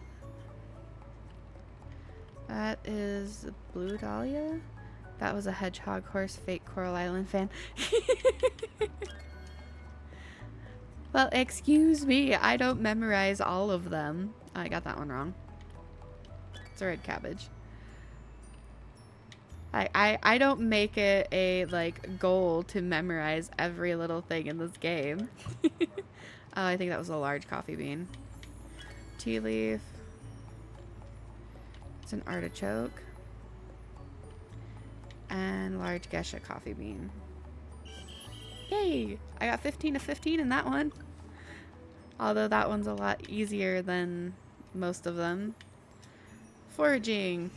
That is blue dahlia. That was a hedgehog horse fake Coral Island fan. Well, excuse me. I don't memorize all of them. Oh, I got that one wrong. It's a red cabbage. I don't make it a like goal to memorize every little thing in this game. Oh, I think that was a large coffee bean. Tea leaf. It's an artichoke. And large gesha coffee bean. Yay! I got 15 of 15 in that one. Although that one's a lot easier than most of them. Foraging.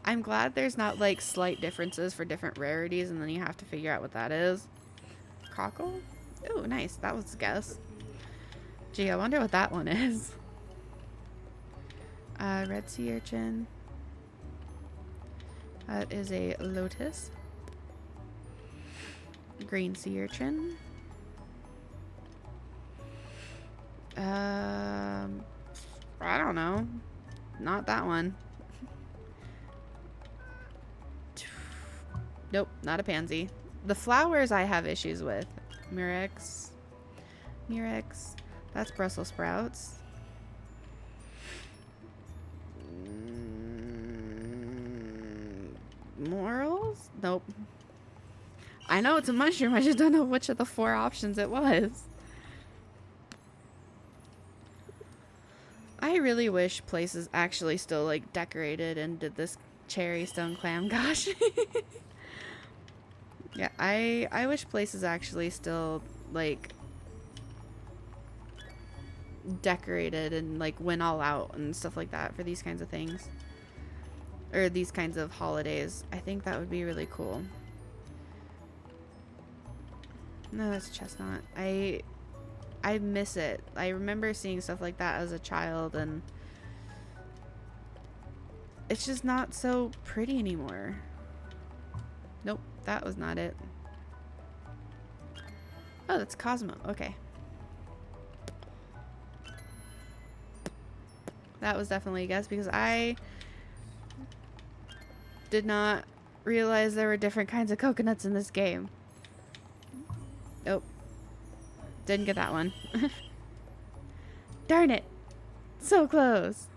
I'm glad there's not like slight differences for different rarities and then you have to figure out what that is. Cockle? Ooh, nice. That was a guess. Gee, I wonder what that one is. Red sea urchin. That is a lotus. Green sea urchin. I don't know. Not that one. Nope, not a pansy. The flowers I have issues with. Murex. Murex. That's Brussels sprouts. Morals? Nope. I know it's a mushroom. I just don't know which of the 4 options it was. I really wish places actually still like decorated and did this cherry stone clam. Gosh. Yeah, I wish places actually still like decorated and like went all out and stuff like that for these kinds of things. Or these kinds of holidays. I think that would be really cool. No, that's chestnut. I miss it. I remember seeing stuff like that as a child, and it's just not so pretty anymore. Nope, that was not it. Oh, that's Cosmo. Okay. That was definitely a guess because I did not realize there were different kinds of coconuts in this game. Nope. Didn't get that one. Darn it. So close.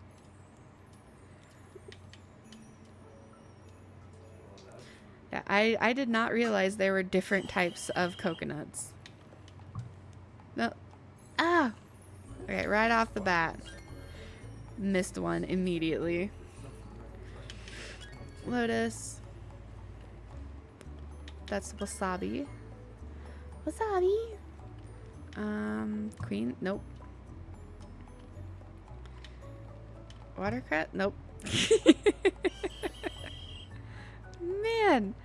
Yeah, I did not realize there were different types of coconuts. No. Ah! Okay, right off the bat. Missed one immediately. Lotus. That's wasabi. Wasabi. Queen. Nope. Watercress. Nope. Man,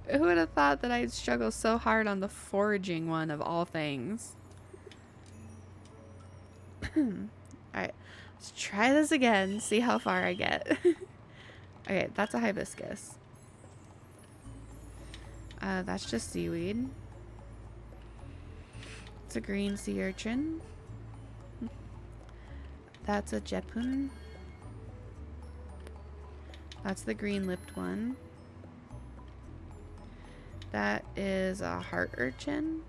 who would have thought that I'd struggle so hard on the foraging one of all things? Alright, let's try this again, see how far I get. Okay, that's a hibiscus. That's just seaweed. It's a green sea urchin. That's a jepun. That's the green-lipped one. That is a heart urchin.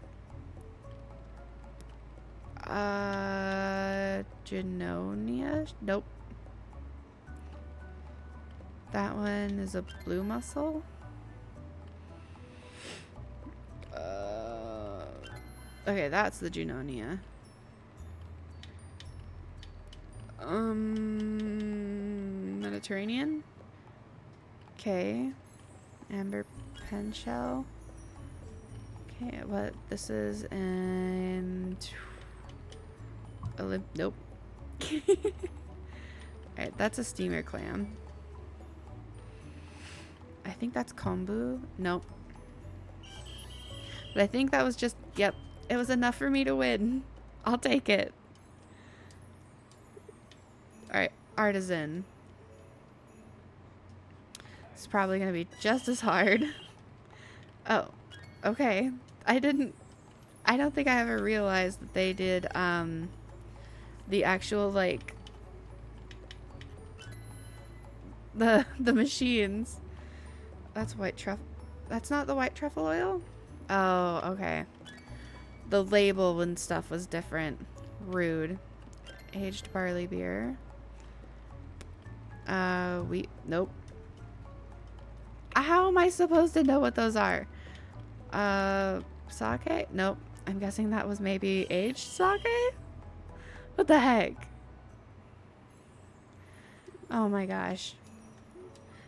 Junonia? Nope. That one is a blue mussel. Okay, that's the Junonia. Mediterranean? Okay. Amber penshell. Okay, what? This is in... Nope. Alright, that's a steamer clam. I think that's kombu. Nope. But I think that was just... Yep. It was enough for me to win. I'll take it. Alright, artisan. It's probably going to be just as hard. Oh, okay. I don't think I ever realized that they did, the actual, like, the machines. That's white truffle. That's not the white truffle oil? Oh, okay. The label and stuff was different. Rude. Aged barley beer. Nope. How am I supposed to know what those are? Sake? Nope. I'm guessing that was maybe aged sake? What the heck? Oh my gosh.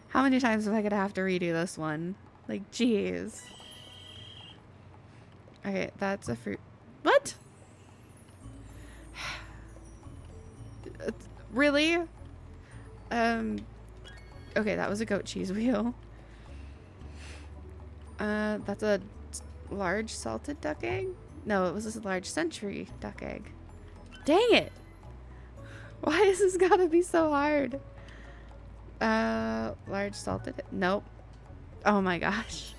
How many times am I gonna have to redo this one? Like, jeez. Okay, that's a fruit. What? Really? Okay, that was a goat cheese wheel. That's a large salted duck egg? No, it was a large century duck egg. Dang it! Why has this gotta be so hard? Large salted... Nope. Oh my gosh.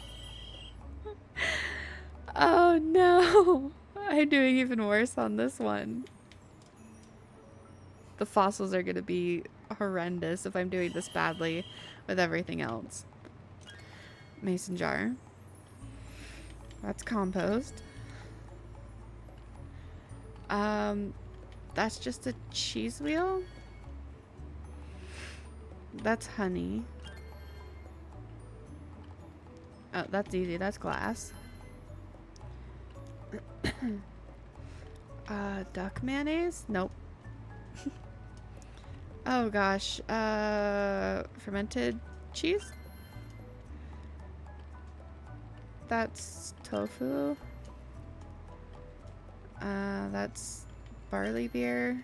Oh no! I'm doing even worse on this one. The fossils are gonna be horrendous if I'm doing this badly with everything else. Mason jar. That's compost. That's just a cheese wheel. That's honey. Oh, that's easy. That's glass. Duck mayonnaise? Nope. Oh gosh. Fermented cheese? That's tofu. That's barley beer.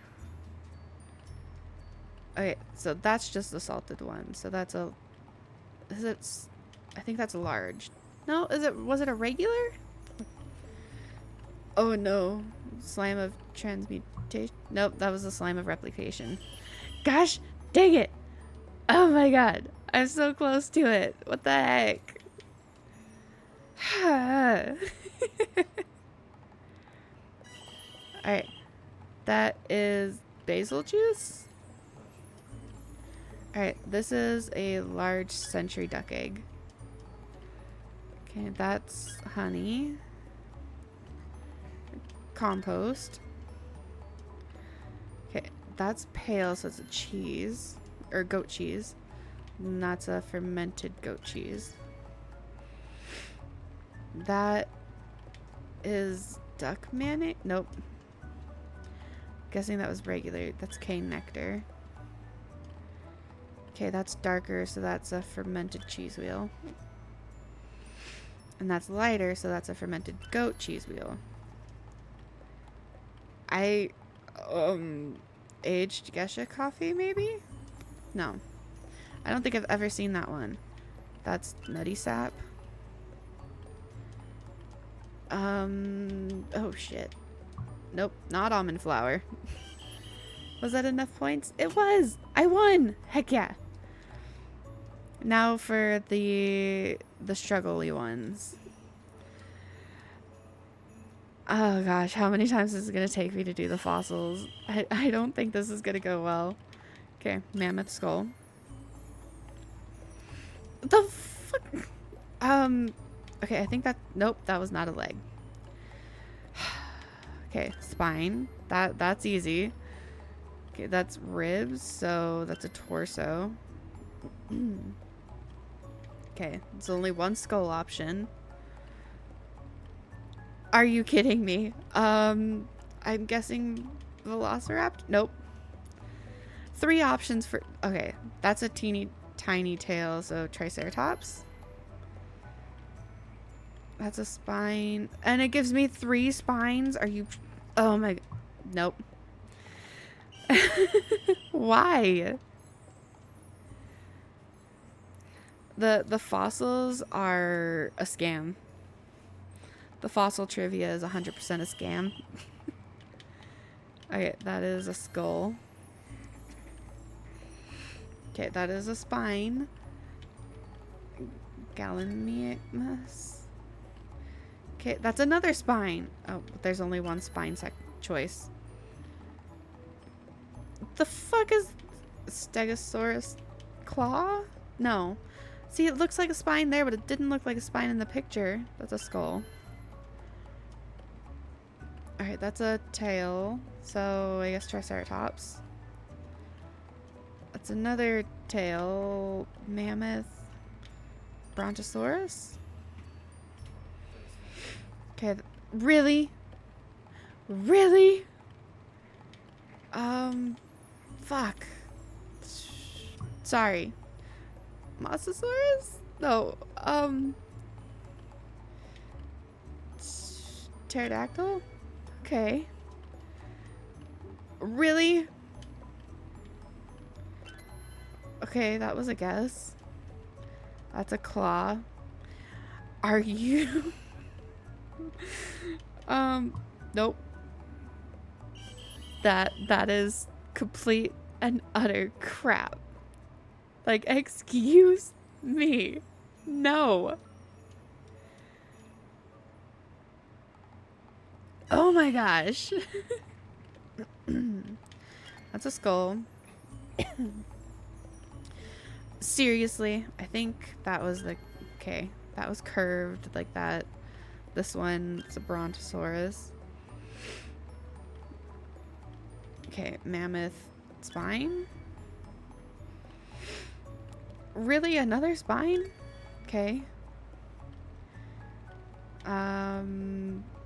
Okay, so that's just the salted one. So that's a... Is it... I think that's a large. No, is it... Was it a regular? Oh no. Slime of transmutation. Nope, that was the slime of replication. Gosh, dang it. Oh my god. I'm so close to it. What the heck? Alright. That is basil juice? Alright, this is a large century duck egg. Okay, that's honey. Compost. Okay, that's pale, so it's a cheese. Or goat cheese. And that's a fermented goat cheese. That is duck mayonnaise? Nope. Guessing that was regular. That's cane nectar. Okay, that's darker, so that's a fermented cheese wheel. And that's lighter, so that's a fermented goat cheese wheel. Aged geisha coffee, maybe? No. I don't think I've ever seen that one. That's nutty sap. Oh shit. Nope, not almond flour. Was that enough points? It was! I won! Heck yeah. Now for the struggly ones. Oh gosh, how many times is it gonna take me to do the fossils? I don't think this is gonna go well. Okay, mammoth skull. The fuck? Okay, I think that... Nope, that was not a leg. Okay, spine. That's easy. Okay, that's ribs, so that's a torso. Okay, it's only one skull option. Are you kidding me? I'm guessing Velociraptor? Nope. 3 options for... Okay, that's a teeny tiny tail, so Triceratops. That's a spine. And it gives me 3 spines? Are you... Oh my... Nope. Why? The fossils are a scam. The fossil trivia is 100% a scam. Okay, that is a skull. Okay, that is a spine. Gallimimus. Okay, that's another spine. Oh, but there's only one spine choice. The fuck is Stegosaurus claw? No. See, it looks like a spine there, but it didn't look like a spine in the picture. That's a skull. Alright, that's a tail. So, I guess Triceratops. That's another tail. Mammoth. Brontosaurus? Okay, really? Really? Fuck. Sorry. Mosasaurus? No, pterodactyl? Okay. Really? Okay, that was a guess. That's a claw. Are you... Nope. That is complete and utter crap. Like, excuse me. No. Oh my gosh. That's a skull. Seriously, I think that was the... Okay, that was curved like that. This one's a brontosaurus. Okay, mammoth spine. Really? Another spine? Okay.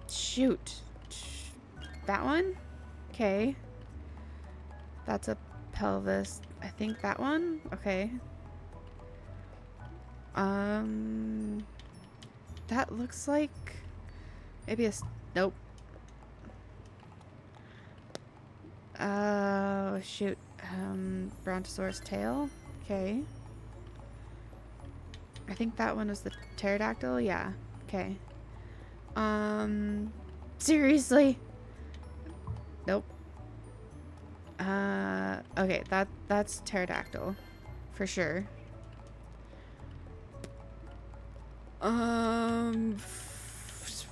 Shoot. That one? Okay. That's a pelvis. I think that one? Okay. That looks like maybe nope. Shoot. Brontosaurus tail. Okay. I think that one was the pterodactyl. Yeah. Okay. Seriously? Nope. Okay, that's pterodactyl. For sure.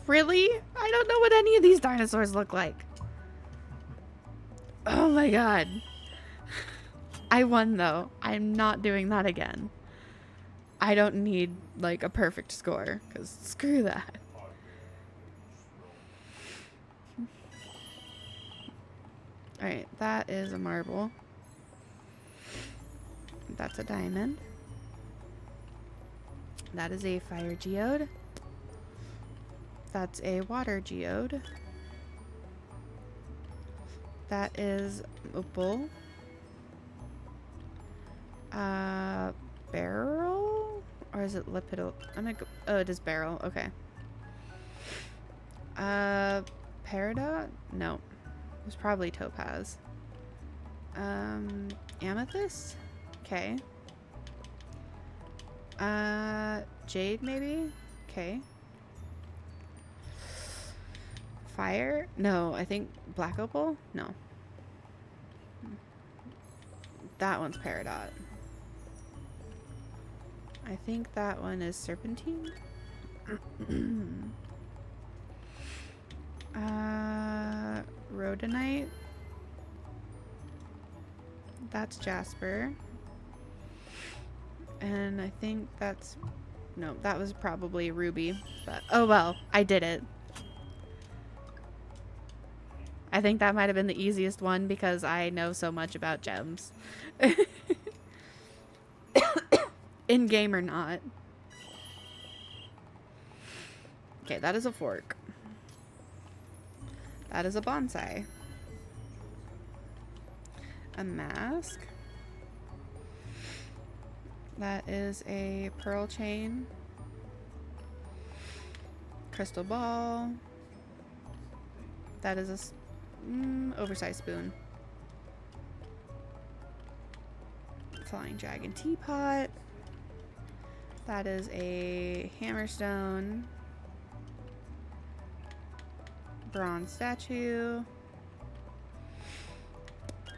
Really? I don't know what any of these dinosaurs look like. Oh my god. I won though. I'm not doing that again. I don't need like a perfect score, because screw that. Alright, that is a marble. That's a diamond. That is a fire geode. That's a water geode. That is opal. Beryl? Or is it lepidol? I'm gonna go. Oh, it is beryl. Okay. Peridot? No. It was probably topaz. Amethyst? Okay. Jade maybe? Okay. Fire? No, I think black opal? No. That one's peridot. I think that one is serpentine. Rhodonite. That's jasper. And I think that's... No, that was probably ruby. But, oh well, I did it. I think that might have been the easiest one because I know so much about gems. In game or not. Okay, that is a fork. That is a bonsai. A mask. That is a pearl chain. Crystal ball. That is a oversized spoon. Flying dragon teapot. That is a hammerstone. Bronze statue.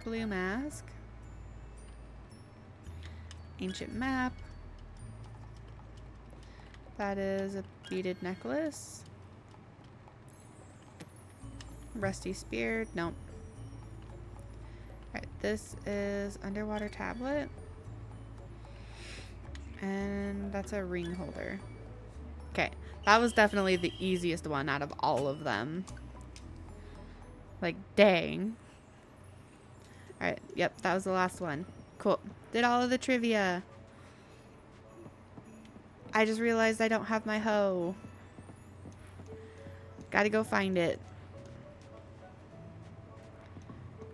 Blue mask. Ancient map. That is a beaded necklace. Rusty spear. Nope. Alright, this is underwater tablet. And that's a ring holder. Okay, that was definitely the easiest one out of all of them. Like, dang. Alright, yep, that was the last one. Cool. Did all of the trivia. I just realized I don't have my hoe. Gotta go find it.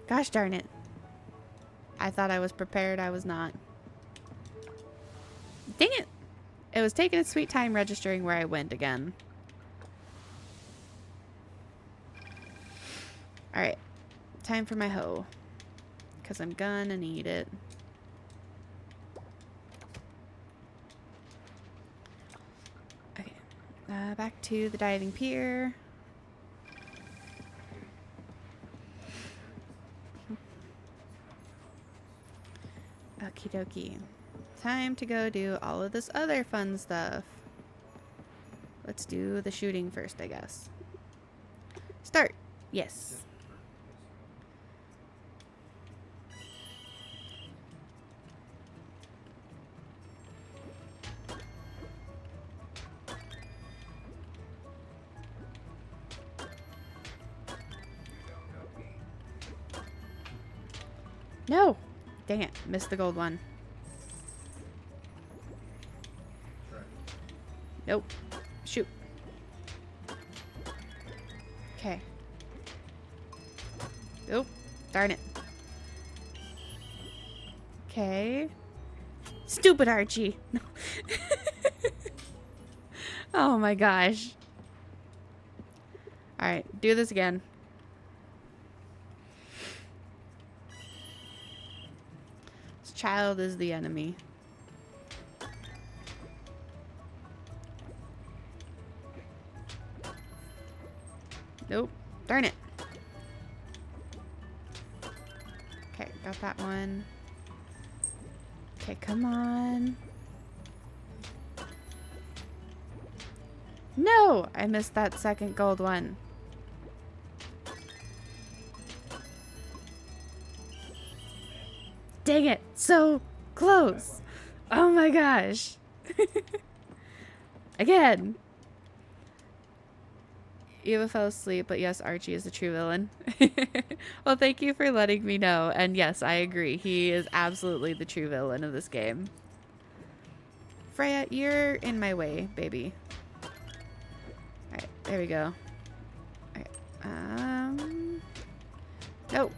Gosh darn it. I thought I was prepared. I was not. Dang it. It was taking its sweet time registering where I went again. Alright. Time for my hoe. Because I'm gonna need it. Okay. Back to the diving pier. Okie dokie. Time to go do all of this other fun stuff. Let's do the shooting first, I guess. Start. Yes. No! Dang it. Missed the gold one. Nope. Shoot. Oh, darn it. Okay. Stupid Archie. No. Oh my gosh. Alright, do this again. This child is the enemy. Nope. Darn it. Okay, got that one. Okay, come on. No! I missed that second gold one. Dang it! So close! Oh my gosh! Again! Eva fell asleep, but yes, Archie is the true villain. Well, thank you for letting me know. And yes, I agree. He is absolutely the true villain of this game. Freya, you're in my way, baby. Alright, there we go. Alright, no.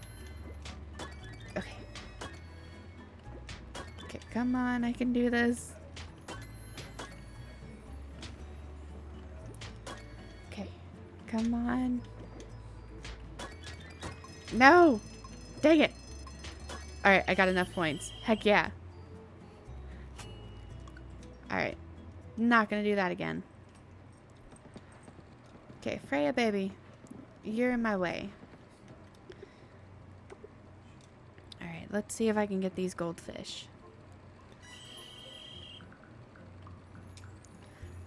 Okay. Okay, come on, I can do this. Okay, come on. No! Dang it! Alright, I got enough points. Heck yeah. Alright, not gonna do that again. Okay, Freya, baby. You're in my way. Alright, let's see if I can get these goldfish.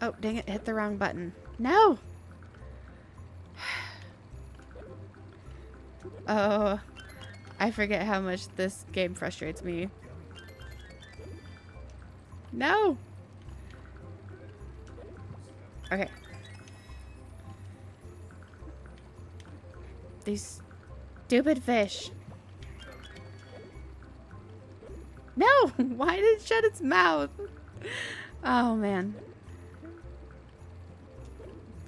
Oh, dang it. Hit the wrong button. No! Oh, I forget how much this game frustrates me. No! Okay. These stupid fish. No! Why did it shut its mouth? Oh, man.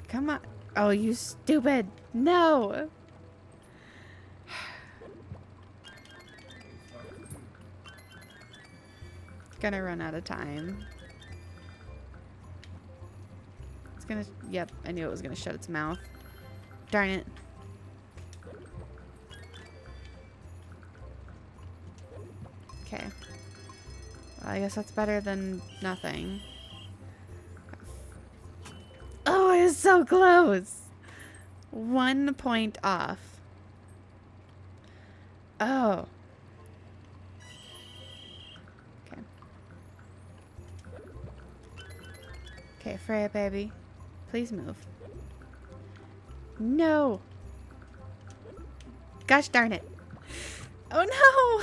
Come on. Oh, you stupid. No! Gonna run out of time. It's gonna... Yep, I knew it was gonna shut its mouth. Darn it. Okay. Well, I guess that's better than nothing. Oh, it was so close! 1 point off. Oh. Okay. Okay, Freya, baby. Please move. No! Gosh darn it. Oh no!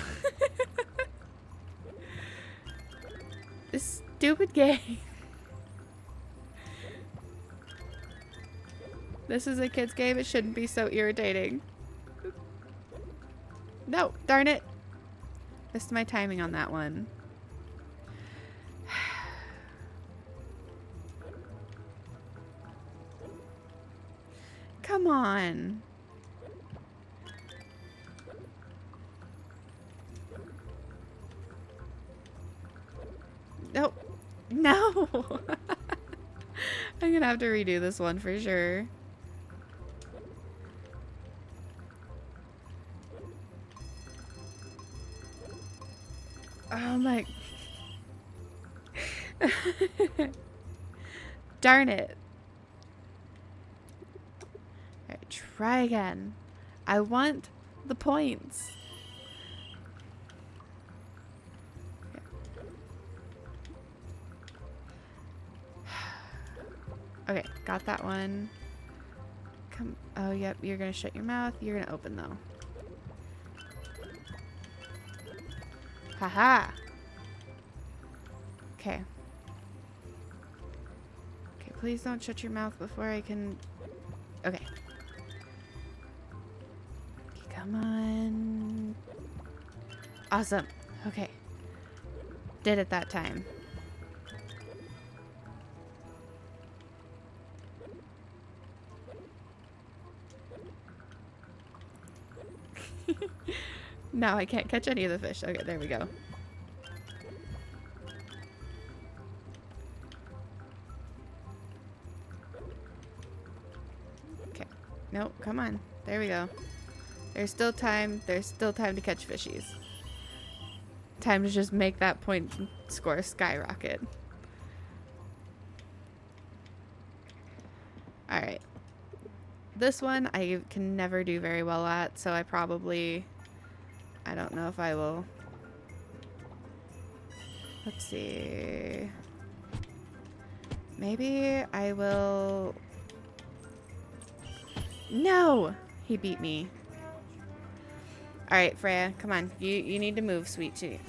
This stupid game. This is a kid's game. It shouldn't be so irritating. No, darn it. Missed my timing on that one. Come on. No. No. I'm gonna have to redo this one for sure. Oh my. Darn it. Alright, try again. I want the points. Okay, got that one. Come. Oh, yep. You're gonna shut your mouth. You're gonna open though. Haha. Okay. Okay, please don't shut your mouth before I can... Okay. Okay, come on. Awesome. Okay. Did it that time. No, I can't catch any of the fish. Okay, there we go. Okay. Nope, come on. There we go. There's still time. There's still time to catch fishies. Time to just make that point score skyrocket. Alright. This one I can never do very well at, so I don't know if I will. Let's see. Maybe I will. No! He beat me. Alright, Freya, come on. You need to move, sweetie.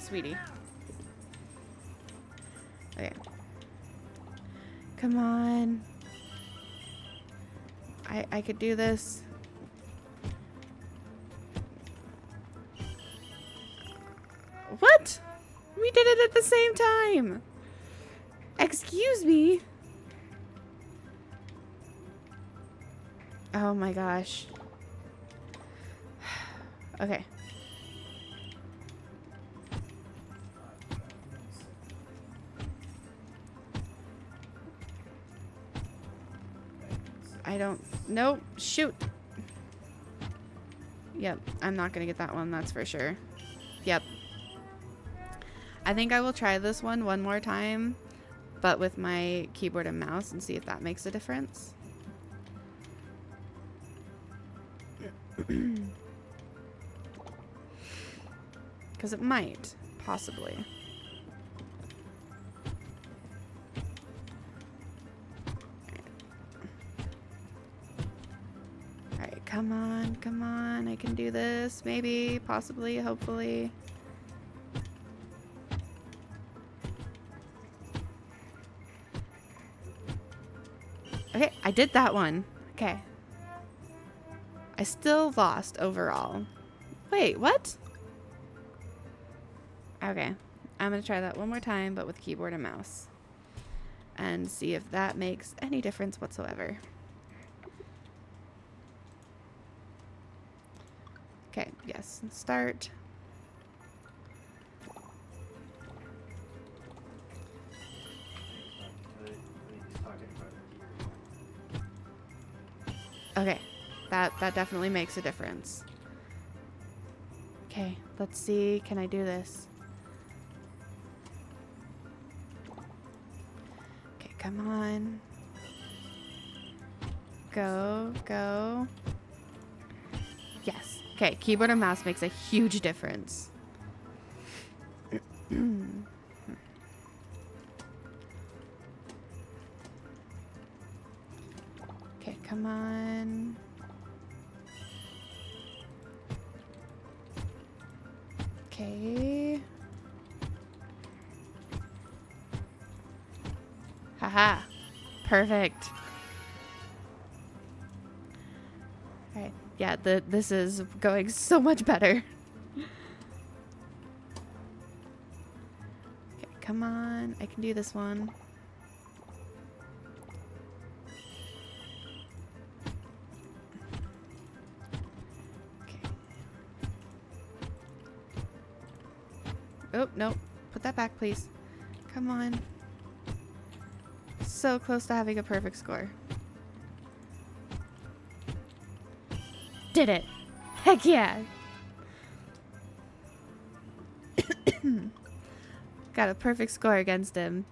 Okay. Come on. I could do this. What? We did it at the same time. Excuse me. Oh my gosh. Okay. Nope. Shoot. Yep. I'm not gonna get that one, that's for sure. Yep. I think I will try this one more time, but with my keyboard and mouse and see if that makes a difference. Because it might, possibly. Alright, come on, I can do this, maybe, possibly, hopefully. Okay, I did that one. Okay. I still lost overall. Wait, what? Okay, I'm gonna try that one more time, but with keyboard and mouse. And see if that makes any difference whatsoever. Okay, yes, start. Okay, that definitely makes a difference. Okay, let's see, can I do this? Okay, come on. Go. Yes. Okay, keyboard and mouse makes a huge difference. Okay, come on. Okay. Haha. Perfect. Alright. Yeah, this is going so much better. Okay, come on. I can do this one. Oh, no. Put that back, please. Come on. So close to having a perfect score. Did it. Heck yeah. Got a perfect score against him.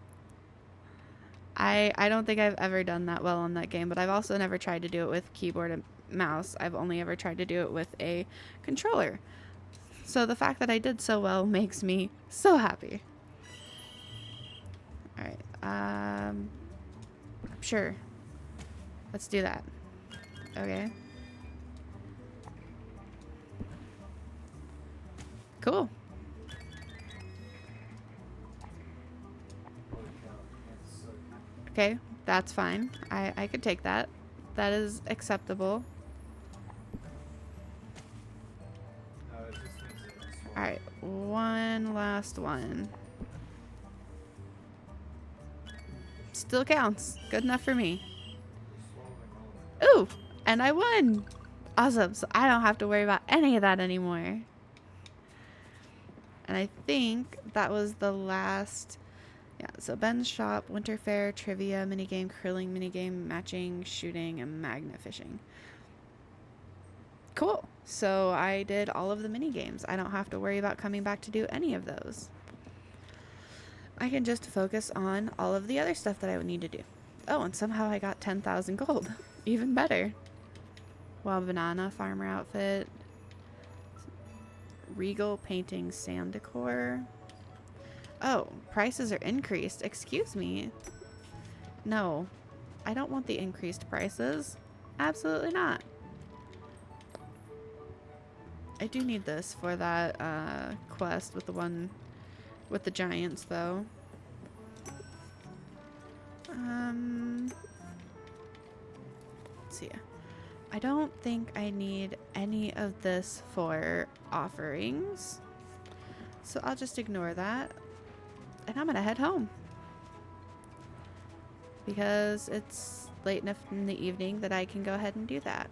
I don't think I've ever done that well on that game, but I've also never tried to do it with keyboard and mouse. I've only ever tried to do it with a controller. So the fact that I did so well makes me so happy. Alright, sure. Let's do that. Okay. Cool. Okay, that's fine. I could take that. That is acceptable. Alright, one last one. Still counts. Good enough for me. Ooh, and I won. Awesome. So I don't have to worry about any of that anymore. And I think that was the last. Yeah, so Ben's shop, winter fair, trivia, minigame, curling minigame, matching, shooting, and magnet fishing. Cool. So I did all of the minigames. I don't have to worry about coming back to do any of those. I can just focus on all of the other stuff that I would need to do. Oh, and somehow I got 10,000 gold. Even better. Wild banana farmer outfit. Regal painting sand decor. Oh, prices are increased. Excuse me. No, I don't want the increased prices. Absolutely not. I do need this for that quest with the one with the giants, though. Let's see. I don't think I need any of this for offerings, so I'll just ignore that. And I'm gonna head home because it's late enough in the evening that I can go ahead and do that.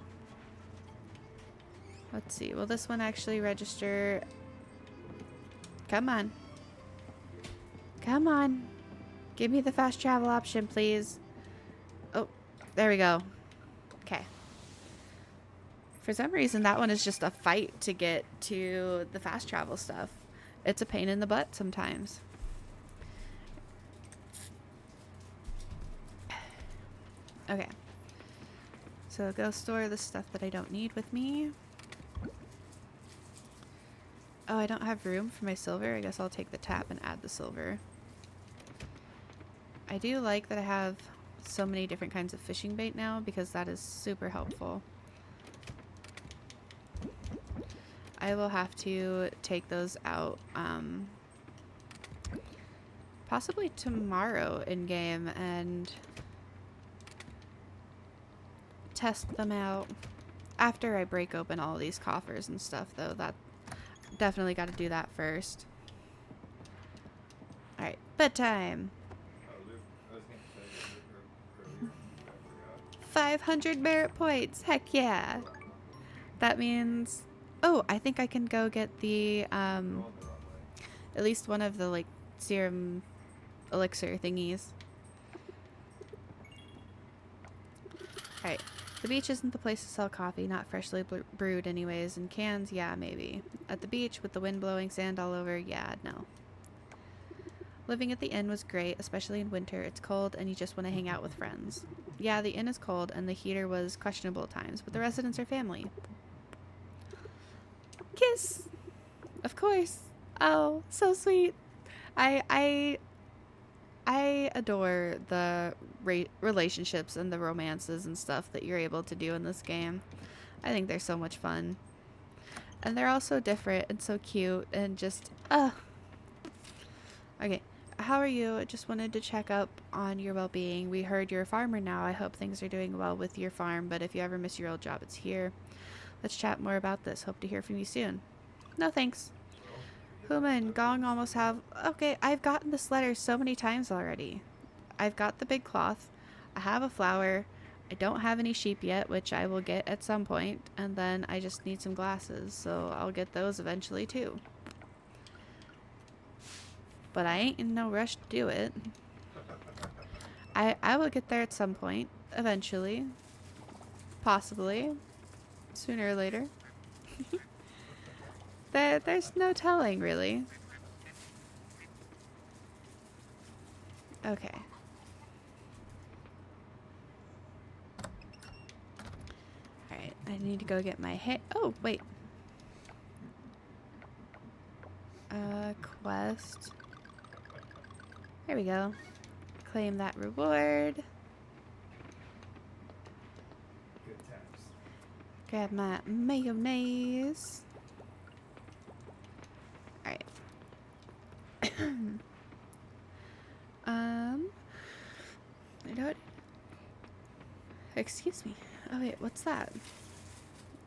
Let's see. Will this one actually register? Come on. Come on. Give me the fast travel option, please. Oh, there we go. Okay. For some reason, that one is just a fight to get to the fast travel stuff. It's a pain in the butt sometimes. Okay. So go store the stuff that I don't need with me. Oh, I don't have room for my silver. I guess I'll take the tap and add the silver. I do like that I have so many different kinds of fishing bait now because that is super helpful. I will have to take those out possibly tomorrow in game and test them out after I break open all these coffers and stuff, though. That definitely got to do that first. All right, bedtime. 500 merit points. Heck yeah. That means, oh, I think I can go get the at least one of the like serum elixir thingies. Alright, the beach isn't the place to sell coffee, not freshly brewed anyways. In cans, yeah, maybe. At the beach with the wind blowing sand all over, yeah, no. Living at the inn was great, especially in winter. It's cold and you just want to hang out with friends. Yeah, the inn is cold and the heater was questionable at times, but the residents are family. Kiss! Of course. Oh, so sweet. I adore the relationships and the romances and stuff that you're able to do in this game. I think they're so much fun. And they're all so different and so cute and just, Okay, how are you? I just wanted to check up on your well-being. We heard you're a farmer now. I hope things are doing well with your farm, but if you ever miss your old job, it's here. Let's chat more about this. Hope to hear from you soon. No thanks. Huma and Gong almost have... Okay, I've gotten this letter so many times already. I've got the big cloth. I have a flower. I don't have any sheep yet, which I will get at some point. And then I just need some glasses, so I'll get those eventually too. But I ain't in no rush to do it. I will get there at some point. Eventually. Possibly. Sooner or later. There's no telling, really. Okay. Alright, I need to go get my hair. Oh, wait. Quest. There we go. Claim that reward. Good times. Grab my mayonnaise. Alright. I don't... Excuse me. Oh wait, what's that?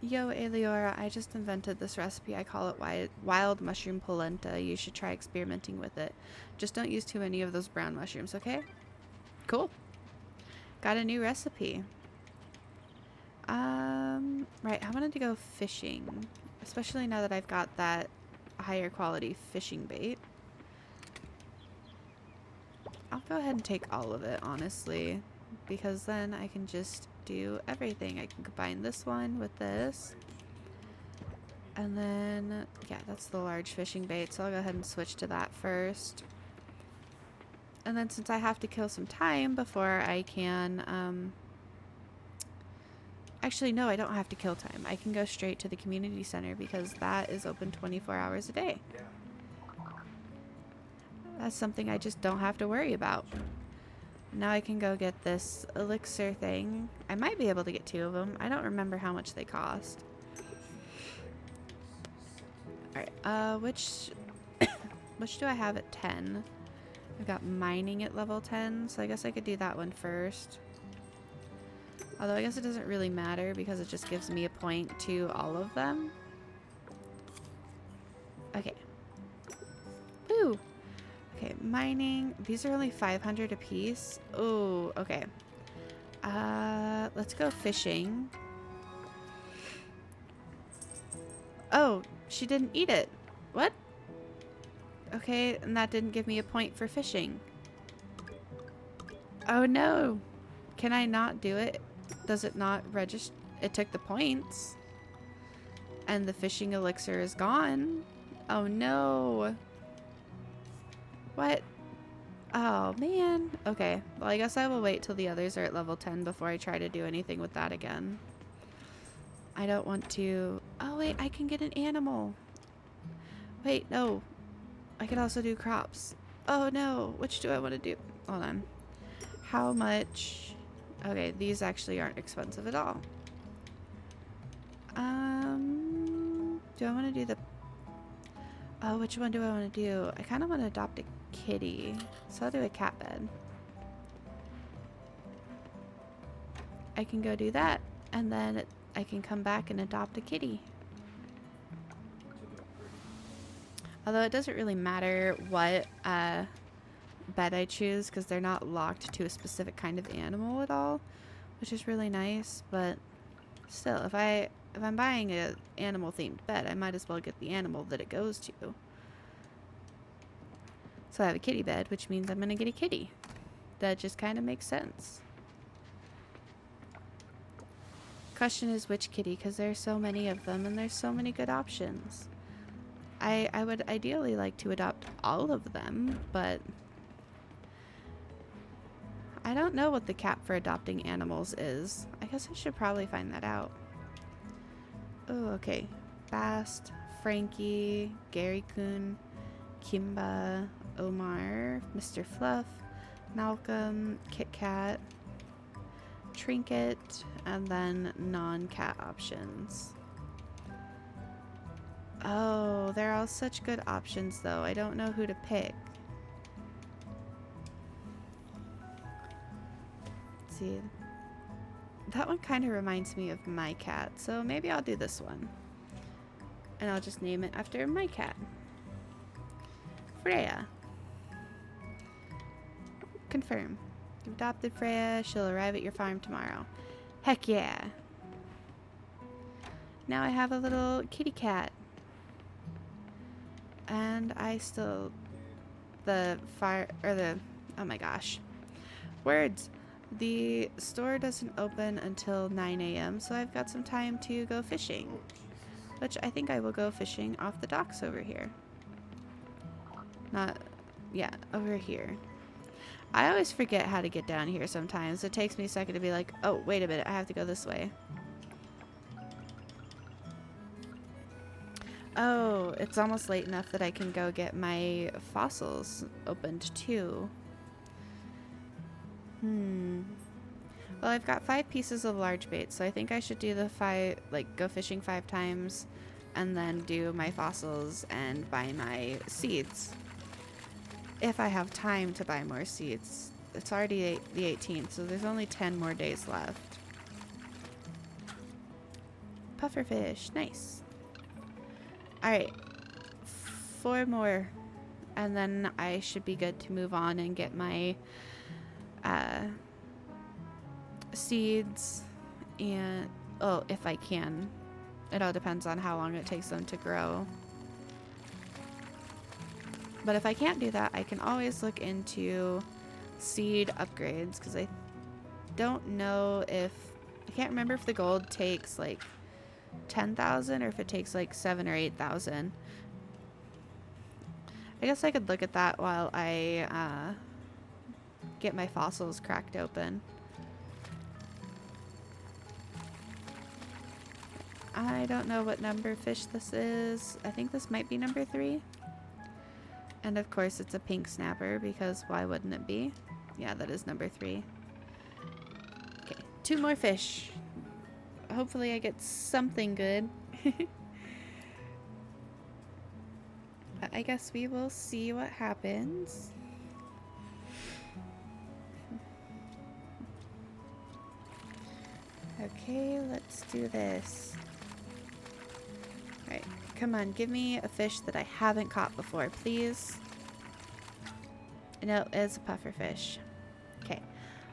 Yo, Eliora, I just invented this recipe. I call it wild mushroom polenta. You should try experimenting with it. Just don't use too many of those brown mushrooms, okay? Cool. Got a new recipe. Right, I wanted to go fishing, especially now that I've got that higher quality fishing bait. I'll go ahead and take all of it, honestly, because then I can just do everything. I can combine this one with this. And then, yeah, that's the large fishing bait, so I'll go ahead and switch to that first. And then since I have to kill some time before I can, actually, no, I don't have to kill time. I can go straight to the community center because that is open 24 hours a day. Yeah. That's something I just don't have to worry about. Now I can go get this elixir thing. I might be able to get 2 of them. I don't remember how much they cost. Alright, which do I have at 10? I've got mining at level 10, so I guess I could do that one first. Although I guess it doesn't really matter because it just gives me a point to all of them. Okay. Woo! Okay, mining. These are only 500 a piece. Oh, okay. Let's go fishing. Oh, she didn't eat it. What? Okay, and that didn't give me a point for fishing. Oh no. Can I not do it? Does it not register? It took the points. And the fishing elixir is gone. Oh no. What? Oh man. Okay. Well, I guess I will wait till the others are at level 10 before I try to do anything with that again. I don't want to... Oh wait, I can get an animal. Wait, no. I could also do crops. Oh no. Which do I want to do? Hold on. How much... Okay, these actually aren't expensive at all. Do I want to do the... Oh, which one do I want to do? I kind of want to adopt a kitty. So I'll do a cat bed. I can go do that. And then I can come back and adopt a kitty. Although it doesn't really matter what bed I choose because they're not locked to a specific kind of animal at all, which is really nice. But still, if I'm buying an animal themed bed, I might as well get the animal that it goes to. So I have a kitty bed, which means I'm gonna get a kitty. That just kind of makes sense. Question is which kitty, because there's so many of them and there's so many good options. I would ideally like to adopt all of them, but I don't know what the cap for adopting animals is. I guess I should probably find that out. Oh, okay. Bast, Frankie, Gary Kun, Kimba, Omar, Mr. Fluff, Malcolm, Kit Kat, Trinket, and then non-cat options. Oh, they're all such good options though. I don't know who to pick. Let's see. That one kind of reminds me of my cat, so maybe I'll do this one. And I'll just name it after my cat. Freya. Confirm. You've adopted Freya. She'll arrive at your farm tomorrow. Heck yeah. Now I have a little kitty cat. And I still... oh my gosh. Words. The store doesn't open until 9 a.m., so I've got some time to go fishing. Which I think I will go fishing off the docks over here. Over here. I always forget how to get down here sometimes. It takes me a second to be like, oh, wait a minute, I have to go this way. Oh, it's almost late enough that I can go get my fossils opened too. Well, I've got 5 pieces of large bait, so I think I should do the 5, go fishing 5 times and then do my fossils and buy my seeds. If I have time to buy more seeds. It's already the 18th, so there's only 10 more days left. Pufferfish, nice. Alright, 4 more, and then I should be good to move on and get my seeds and Oh, if I can. It all depends on how long it takes them to grow. But if I can't do that, I can always look into seed upgrades, because I don't know if... I can't remember if the gold takes like 10,000 or if it takes like 7 or 8,000. I guess I could look at that while I get my fossils cracked open. I don't know what number fish this is. I think this might be number 3. And of course it's a pink snapper, because why wouldn't it be? Yeah, that is number 3. Okay, 2 more fish. Hopefully I get something good. But I guess we will see what happens. Okay, let's do this. Alright, come on, give me a fish that I haven't caught before, please. No, it's a puffer fish. Okay,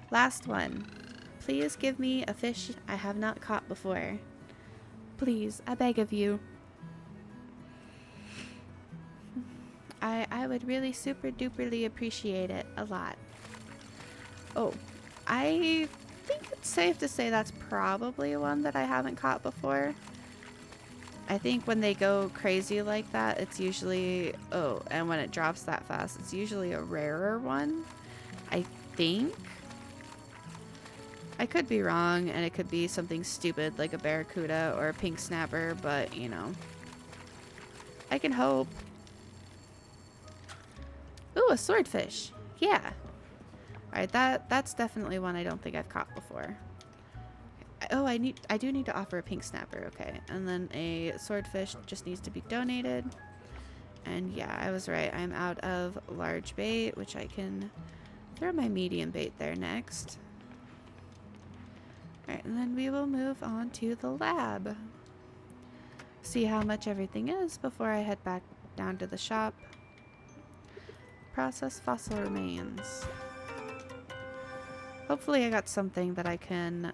last one. Please give me a fish I have not caught before. Please, I beg of you. I would really super duperly appreciate it a lot. Oh, I think it's safe to say that's probably one that I haven't caught before. I think when they go crazy like that, it's usually... Oh, and when it drops that fast, it's usually a rarer one. I think. I could be wrong, and it could be something stupid like a barracuda or a pink snapper, but, you know. I can hope. Ooh, a swordfish. Yeah. Alright, that's definitely one I don't think I've caught before. Oh, I do need to offer a pink snapper, okay. And then a swordfish just needs to be donated. And yeah, I was right. I'm out of large bait, which I can throw my medium bait there next. Alright, and then we will move on to the lab. See how much everything is before I head back down to the shop. Process fossil remains. Hopefully I got something that I can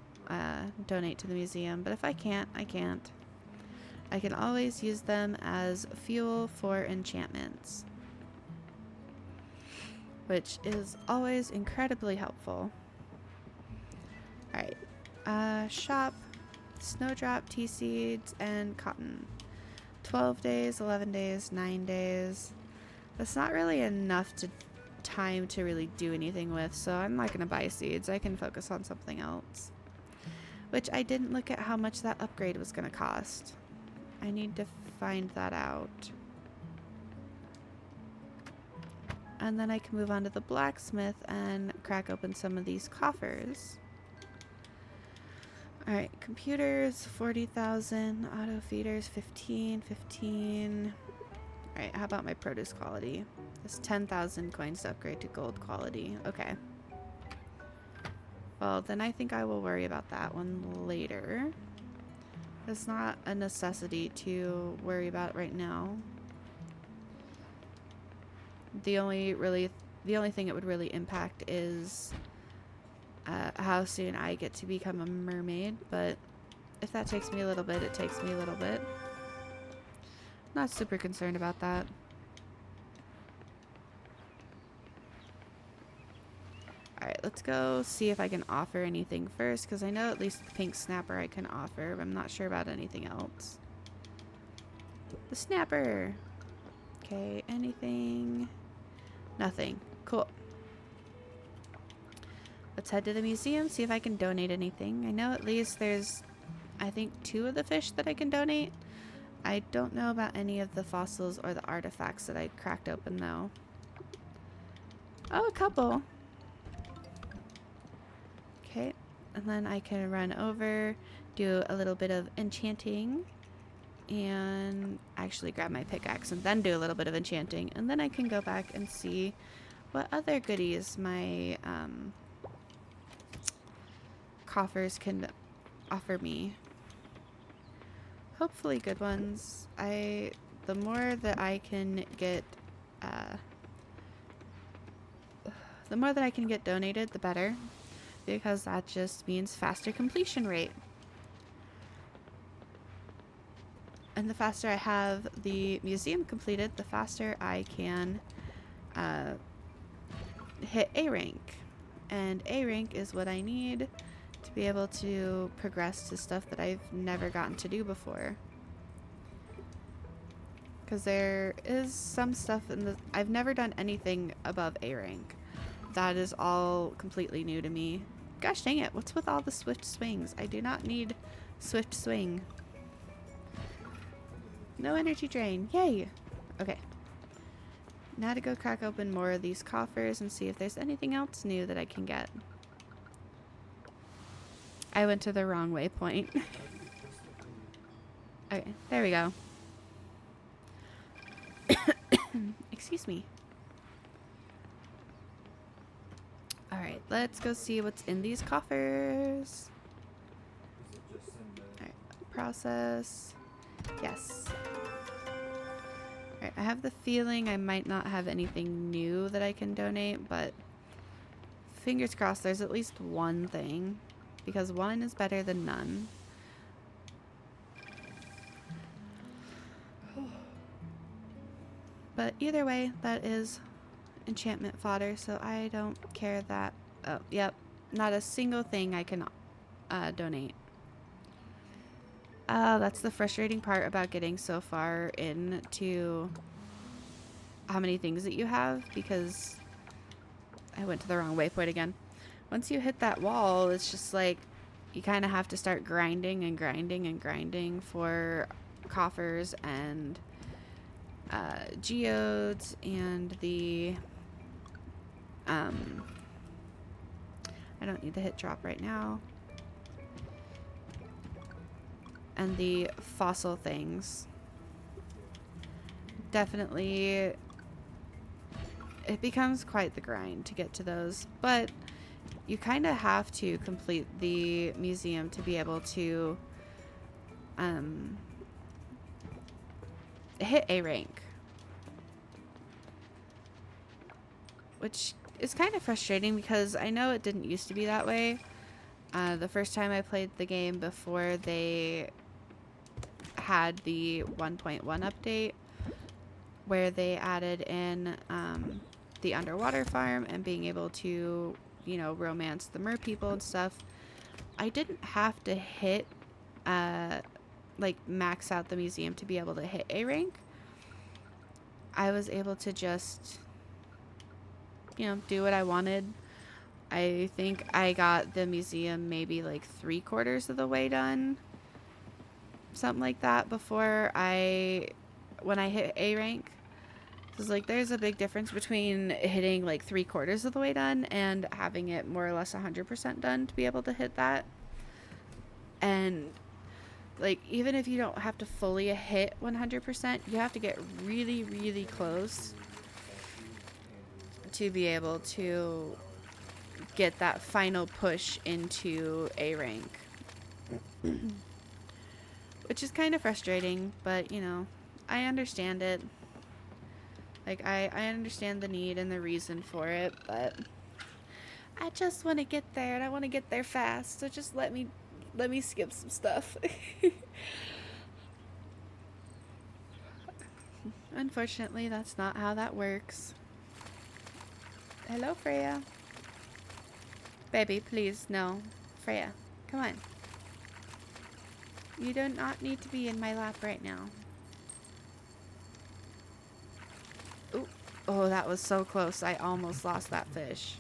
donate to the museum, but if I can't, I can't. I can always use them as fuel for enchantments, which is always incredibly helpful. Alright, shop, snowdrop, tea seeds, and cotton. 12 days, 11 days, 9 days. That's not really enough time to really do anything with, so I'm not going to buy seeds. I can focus on something else. Which I didn't look at how much that upgrade was going to cost. I need to find that out. And then I can move on to the blacksmith and crack open some of these coffers. Alright, computers, 40,000. Auto feeders, 15. Alright, how about my produce quality? It's 10,000 coins to upgrade to gold quality. Okay. Well, then I think I will worry about that one later. It's not a necessity to worry about right now. The only thing it would really impact is how soon I get to become a mermaid, but if that takes me a little bit, it takes me a little bit. Not super concerned about that. Alright, let's go see if I can offer anything first, because I know at least the pink snapper I can offer, but I'm not sure about anything else. The snapper! Okay, anything? Nothing. Cool. Let's head to the museum, see if I can donate anything. I know at least there's, I think, 2 of the fish that I can donate. I don't know about any of the fossils or the artifacts that I cracked open, though. Oh, a couple. Okay, and then I can run over, do a little bit of enchanting, and actually grab my pickaxe and then do a little bit of enchanting, and then I can go back and see what other goodies my coffers can offer me. Hopefully good ones. The more that I can get donated, the better, because that just means faster completion rate. And the faster I have the museum completed, the faster I can hit A rank. And A rank is what I need to be able to progress to stuff that I've never gotten to do before. Because there is some stuff in the... I've never done anything above A rank. That is all completely new to me. Gosh dang it, what's with all the swift swings? I do not need swift swing. No energy drain. Yay! Okay. Now to go crack open more of these coffers and see if there's anything else new that I can get. I went to the wrong waypoint. Okay, there we go. Excuse me. Alright, let's go see what's in these coffers. Is it just in the... Alright, process. Yes. Alright, I have the feeling I might not have anything new that I can donate, but fingers crossed there's at least one thing, because one is better than none. But either way, that is enchantment fodder, so I don't care that... Oh, yep. Not a single thing I can donate. That's the frustrating part about getting so far into how many things that you have, because I went to the wrong waypoint again. Once you hit that wall, it's just like you kind of have to start grinding and grinding and grinding for coffers and geodes and the I don't need the hit drop right now, and the fossil things. Definitely it becomes quite the grind to get to those, but you kind of have to complete the museum to be able to hit A rank, which is kind of frustrating because I know it didn't used to be that way. The first time I played the game before they had the 1.1 update, where they added in the underwater farm and being able to, you know, romance the mer people and stuff, I didn't have to hit like max out the museum to be able to hit A rank. I was able to just, you know, do what I wanted. I think I got the museum maybe like 3/4 of the way done, something like that, before when I hit A rank. It's like there's a big difference between hitting like 3/4 of the way done and having it more or less 100% done to be able to hit that. And like, even if you don't have to fully hit 100%, you have to get really, really close to be able to get that final push into A rank. Which is kind of frustrating, but, you know, I understand it. Like, I understand the need and the reason for it, but I just want to get there, and I want to get there fast, so just let me skip some stuff. Unfortunately, that's not how that works. Hello, Freya. Baby, please, no. Freya, come on. You do not need to be in my lap right now. Ooh. Oh, that was so close. I almost lost that fish.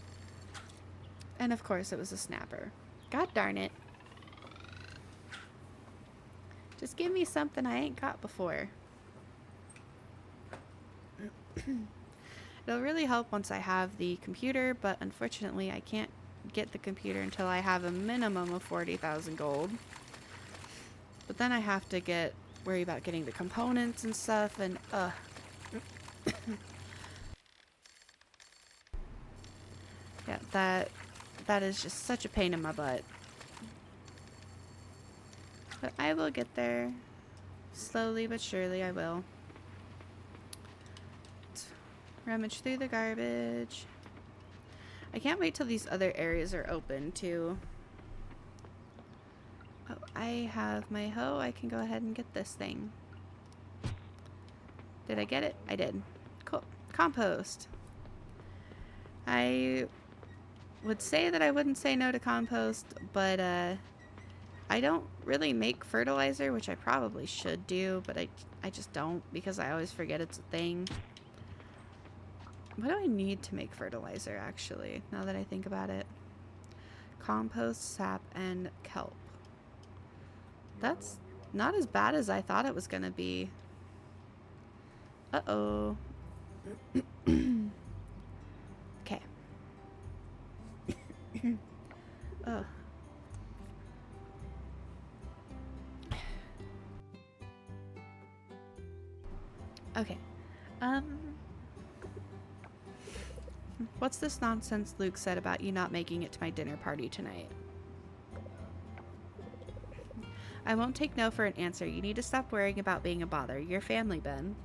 And of course, it was a snapper. God darn it. Just give me something I ain't got before. It'll really help once I have the computer, but unfortunately I can't get the computer until I have a minimum of 40,000 gold. But then I have to worry about getting the components and stuff, and yeah, that is just such a pain in my butt. But I will get there. Slowly but surely I will. Rummage through the garbage. I can't wait till these other areas are open too. Oh, I have my hoe. I can go ahead and get this thing. Did I get it? I did. Cool. Compost. I would say that I wouldn't say no to compost, but I don't really make fertilizer, which I probably should do, but I just don't because I always forget it's a thing. What do I need to make fertilizer, actually, now that I think about it? Compost, sap, and kelp. That's not as bad as I thought it was going to be. Uh-oh. Okay. Oh. Okay. What's this nonsense Luke said about you not making it to my dinner party tonight? I won't take no for an answer. You need to stop worrying about being a bother. You're family, Ben.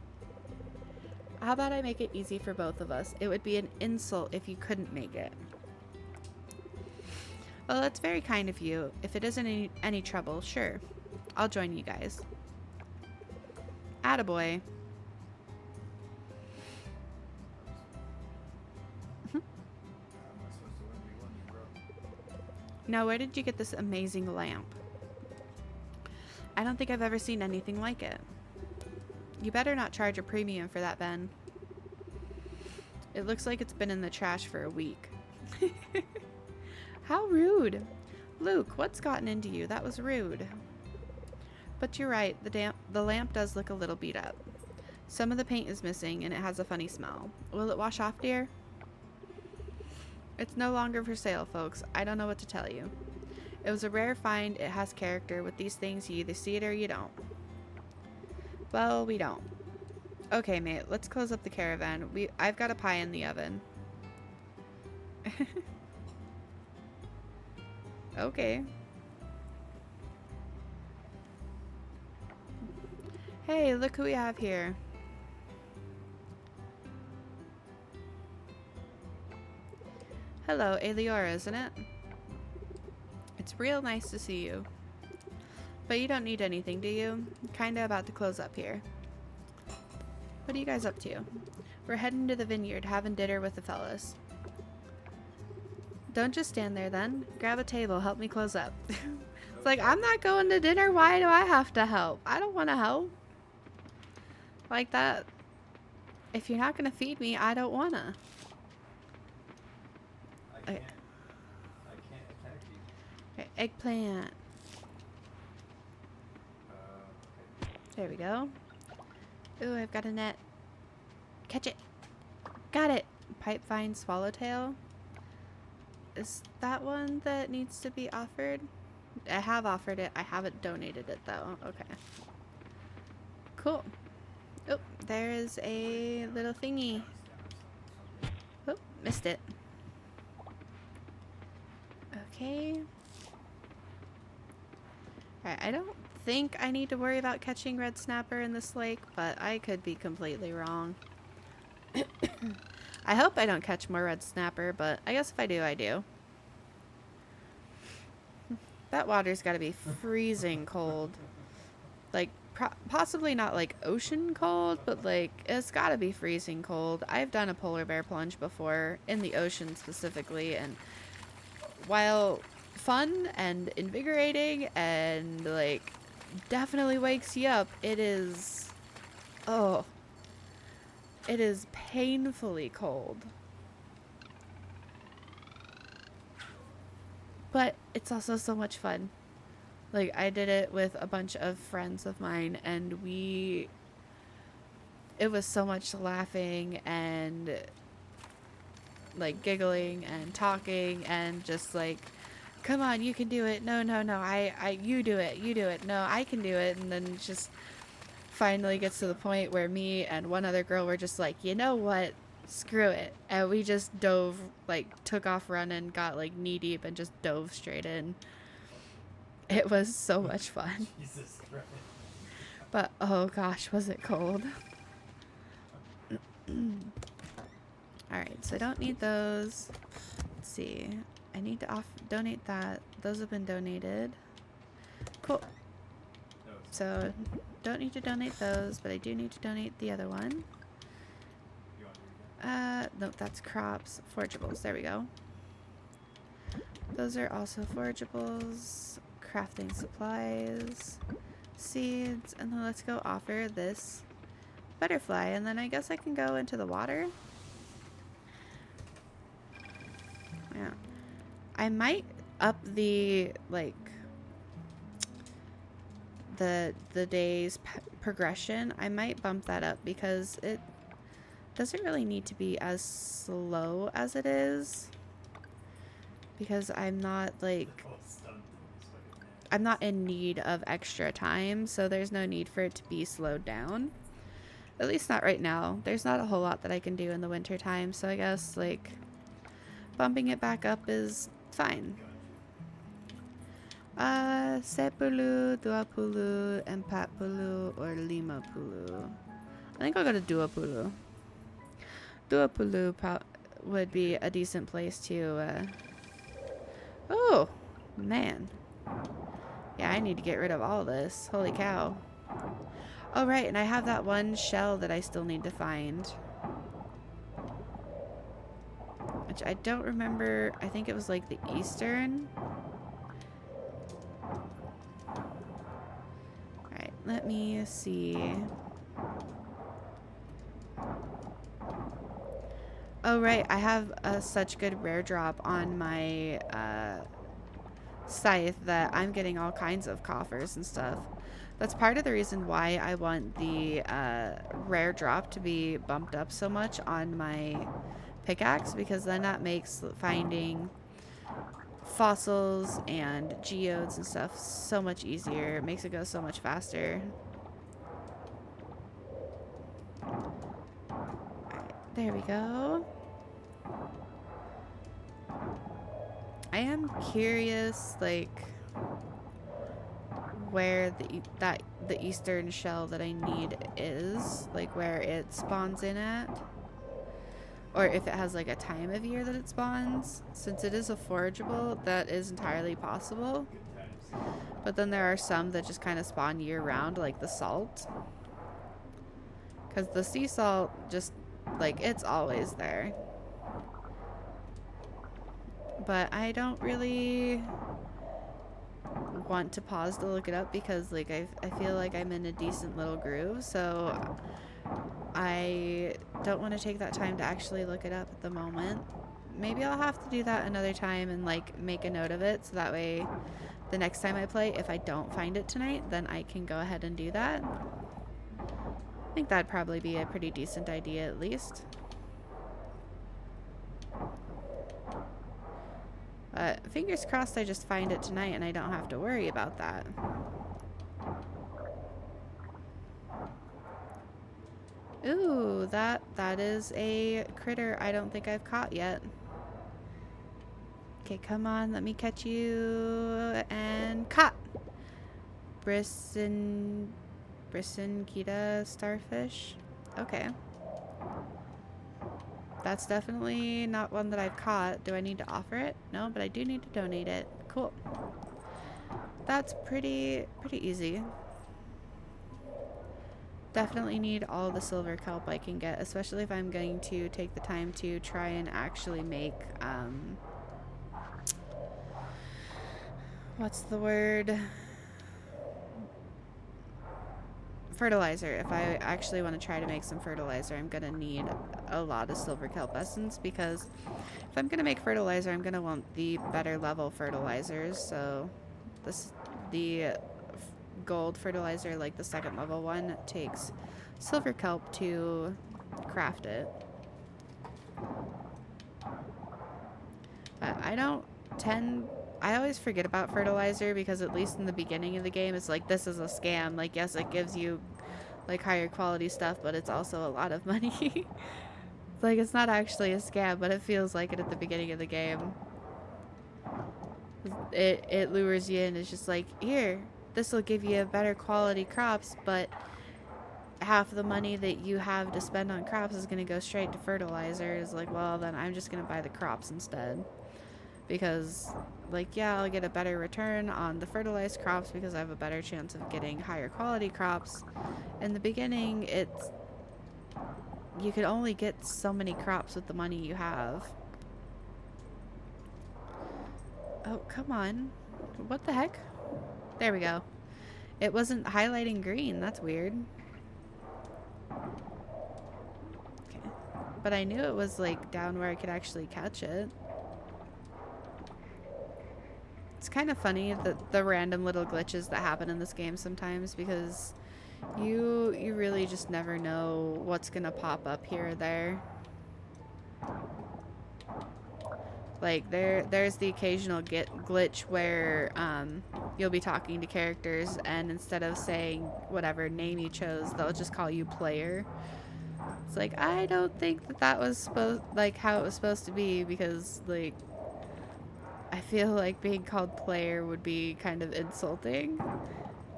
How about I make it easy for both of us? It would be an insult if you couldn't make it. Well, that's very kind of you. If it isn't any trouble, sure. I'll join you guys. Attaboy. Now, where did you get this amazing lamp? I don't think I've ever seen anything like it. You better not charge a premium for that, Ben. It looks like it's been in the trash for a week. How rude. Luke, what's gotten into you? That was rude. But you're right, the lamp does look a little beat up. Some of the paint is missing and it has a funny smell. Will it wash off, dear? It's no longer for sale, folks. I don't know what to tell you. It was a rare find. It has character. With these things, you either see it or you don't. Well, we don't. Okay, mate, let's close up the caravan. I've got a pie in the oven. Okay. Hey, look who we have here. Hello, Eliora, isn't it? It's real nice to see you. But you don't need anything, do you? Kinda about to close up here. What are you guys up to? We're heading to the vineyard, having dinner with the fellas. Don't just stand there then. Grab a table, help me close up. It's like, I'm not going to dinner, why do I have to help? I don't want to help. Like that. If you're not going to feed me, I don't want to. I can't attack you. Okay, eggplant. Okay. There we go. Ooh, I've got a net. Catch it. Got it. Pipevine swallowtail. Is that one that needs to be offered? I have offered it. I haven't donated it though. Okay. Cool. Oh, there is a little thingy. Oh, missed it. Okay. Alright, I don't think I need to worry about catching red snapper in this lake, but I could be completely wrong. I hope I don't catch more red snapper, but I guess if I do, I do. That water's gotta be freezing cold. Like, possibly not like ocean cold, but like, it's gotta be freezing cold. I've done a polar bear plunge before, in the ocean specifically, and while fun and invigorating and like definitely wakes you up, it is, oh, it is painfully cold. But it's also so much fun. Like, I did it with a bunch of friends of mine, and it was so much laughing and like giggling and talking and just like, come on, you can do it. No, you do it. No, I can do it. And then it just finally gets to the point where me and one other girl were just like, you know what? Screw it. And we just dove, like, took off running, got like knee deep and just dove straight in. It was so much fun. Jesus Christ. But oh gosh, was it cold. Alright, so I don't need those. Let's see. I need to donate that. Those have been donated. Cool. No, So don't need to donate those, but I do need to donate the other one. You want to read Nope, that's crops. Forageables, there we go. Those are also forageables, crafting supplies, seeds, and then let's go offer this butterfly, and then I guess I can go into the water. Yeah. I might up the, like, the day's progression. I might bump that up because it doesn't really need to be as slow as it is. Because I'm not, like, that? Oh, stunned them. It's fucking nasty. I'm not in need of extra time, so there's no need for it to be slowed down. At least not right now. There's not a whole lot that I can do in the winter time, so I guess, like, bumping it back up is fine. Sepulu, Duapulu, Empatpulu, or Limapulu. I think I'll go to Duapulu. Duapulu would be a decent place to, Oh, man. Yeah, I need to get rid of all this. Holy cow. Oh, right, and I have that one shell that I still need to find. Which I don't remember. I think it was like the Eastern. Alright, let me see. Oh, right, I have such good rare drop on my scythe that I'm getting all kinds of coffers and stuff. That's part of the reason why I want the rare drop to be bumped up so much on my pickaxe, because then that makes finding fossils and geodes and stuff so much easier. It makes it go so much faster. Alright, there we go. I am curious, like, where the eastern shell that I need is, like where it spawns in at, or if it has like a time of year that it spawns. Since it is a forageable, that is entirely possible. Good times. But then there are some that just kind of spawn year round, like the salt, because the sea salt just, like, it's always there. But I don't really want to pause to look it up because, like, I feel like I'm in a decent little groove, so I don't want to take that time to actually look it up at the moment. Maybe I'll have to do that another time and, like, make a note of it, so that way the next time I play, if I don't find it tonight, then I can go ahead and do that. I think that'd probably be a pretty decent idea, at least. Fingers crossed I just find it tonight and I don't have to worry about that. Ooh, that is a critter I don't think I've caught yet. Okay, come on, let me catch you. And caught! Brisson Kita starfish. Okay. That's definitely not one that I've caught. Do I need to offer it? No, but I do need to donate it. Cool. That's pretty easy. Definitely need all the silver kelp I can get, especially if I'm going to take the time to try and actually make, what's the word? Fertilizer. If I actually want to try to make some fertilizer, I'm going to need a lot of silver kelp essence, because if I'm going to make fertilizer, I'm going to want the better level fertilizers. So the gold fertilizer, like the second level one, takes silver kelp to craft it. But I always forget about fertilizer, because at least in the beginning of the game, it's like, this is a scam. Like, yes, it gives you, like, higher quality stuff, but it's also a lot of money. Like, it's not actually a scam, but it feels like it at the beginning of the game. It lures you in. It's just like, here, this will give you better quality crops, but half the money that you have to spend on crops is going to go straight to fertilizer. It's like, well, then I'm just going to buy the crops instead. because, like, yeah, I'll get a better return on the fertilized crops because I have a better chance of getting higher quality crops. In the beginning, you could only get so many crops with the money you have. Oh, come on. What the heck? There we go. It wasn't highlighting green. That's weird. Okay. But I knew it was, like, down where I could actually catch it. It's kind of funny that the random little glitches that happen in this game sometimes, because you really just never know what's gonna pop up here or there. Like, there's the occasional glitch where you'll be talking to characters, and instead of saying whatever name you chose, they'll just call you player. It's like, I don't think that was how it was supposed to be, because, like, I feel like being called player would be kind of insulting.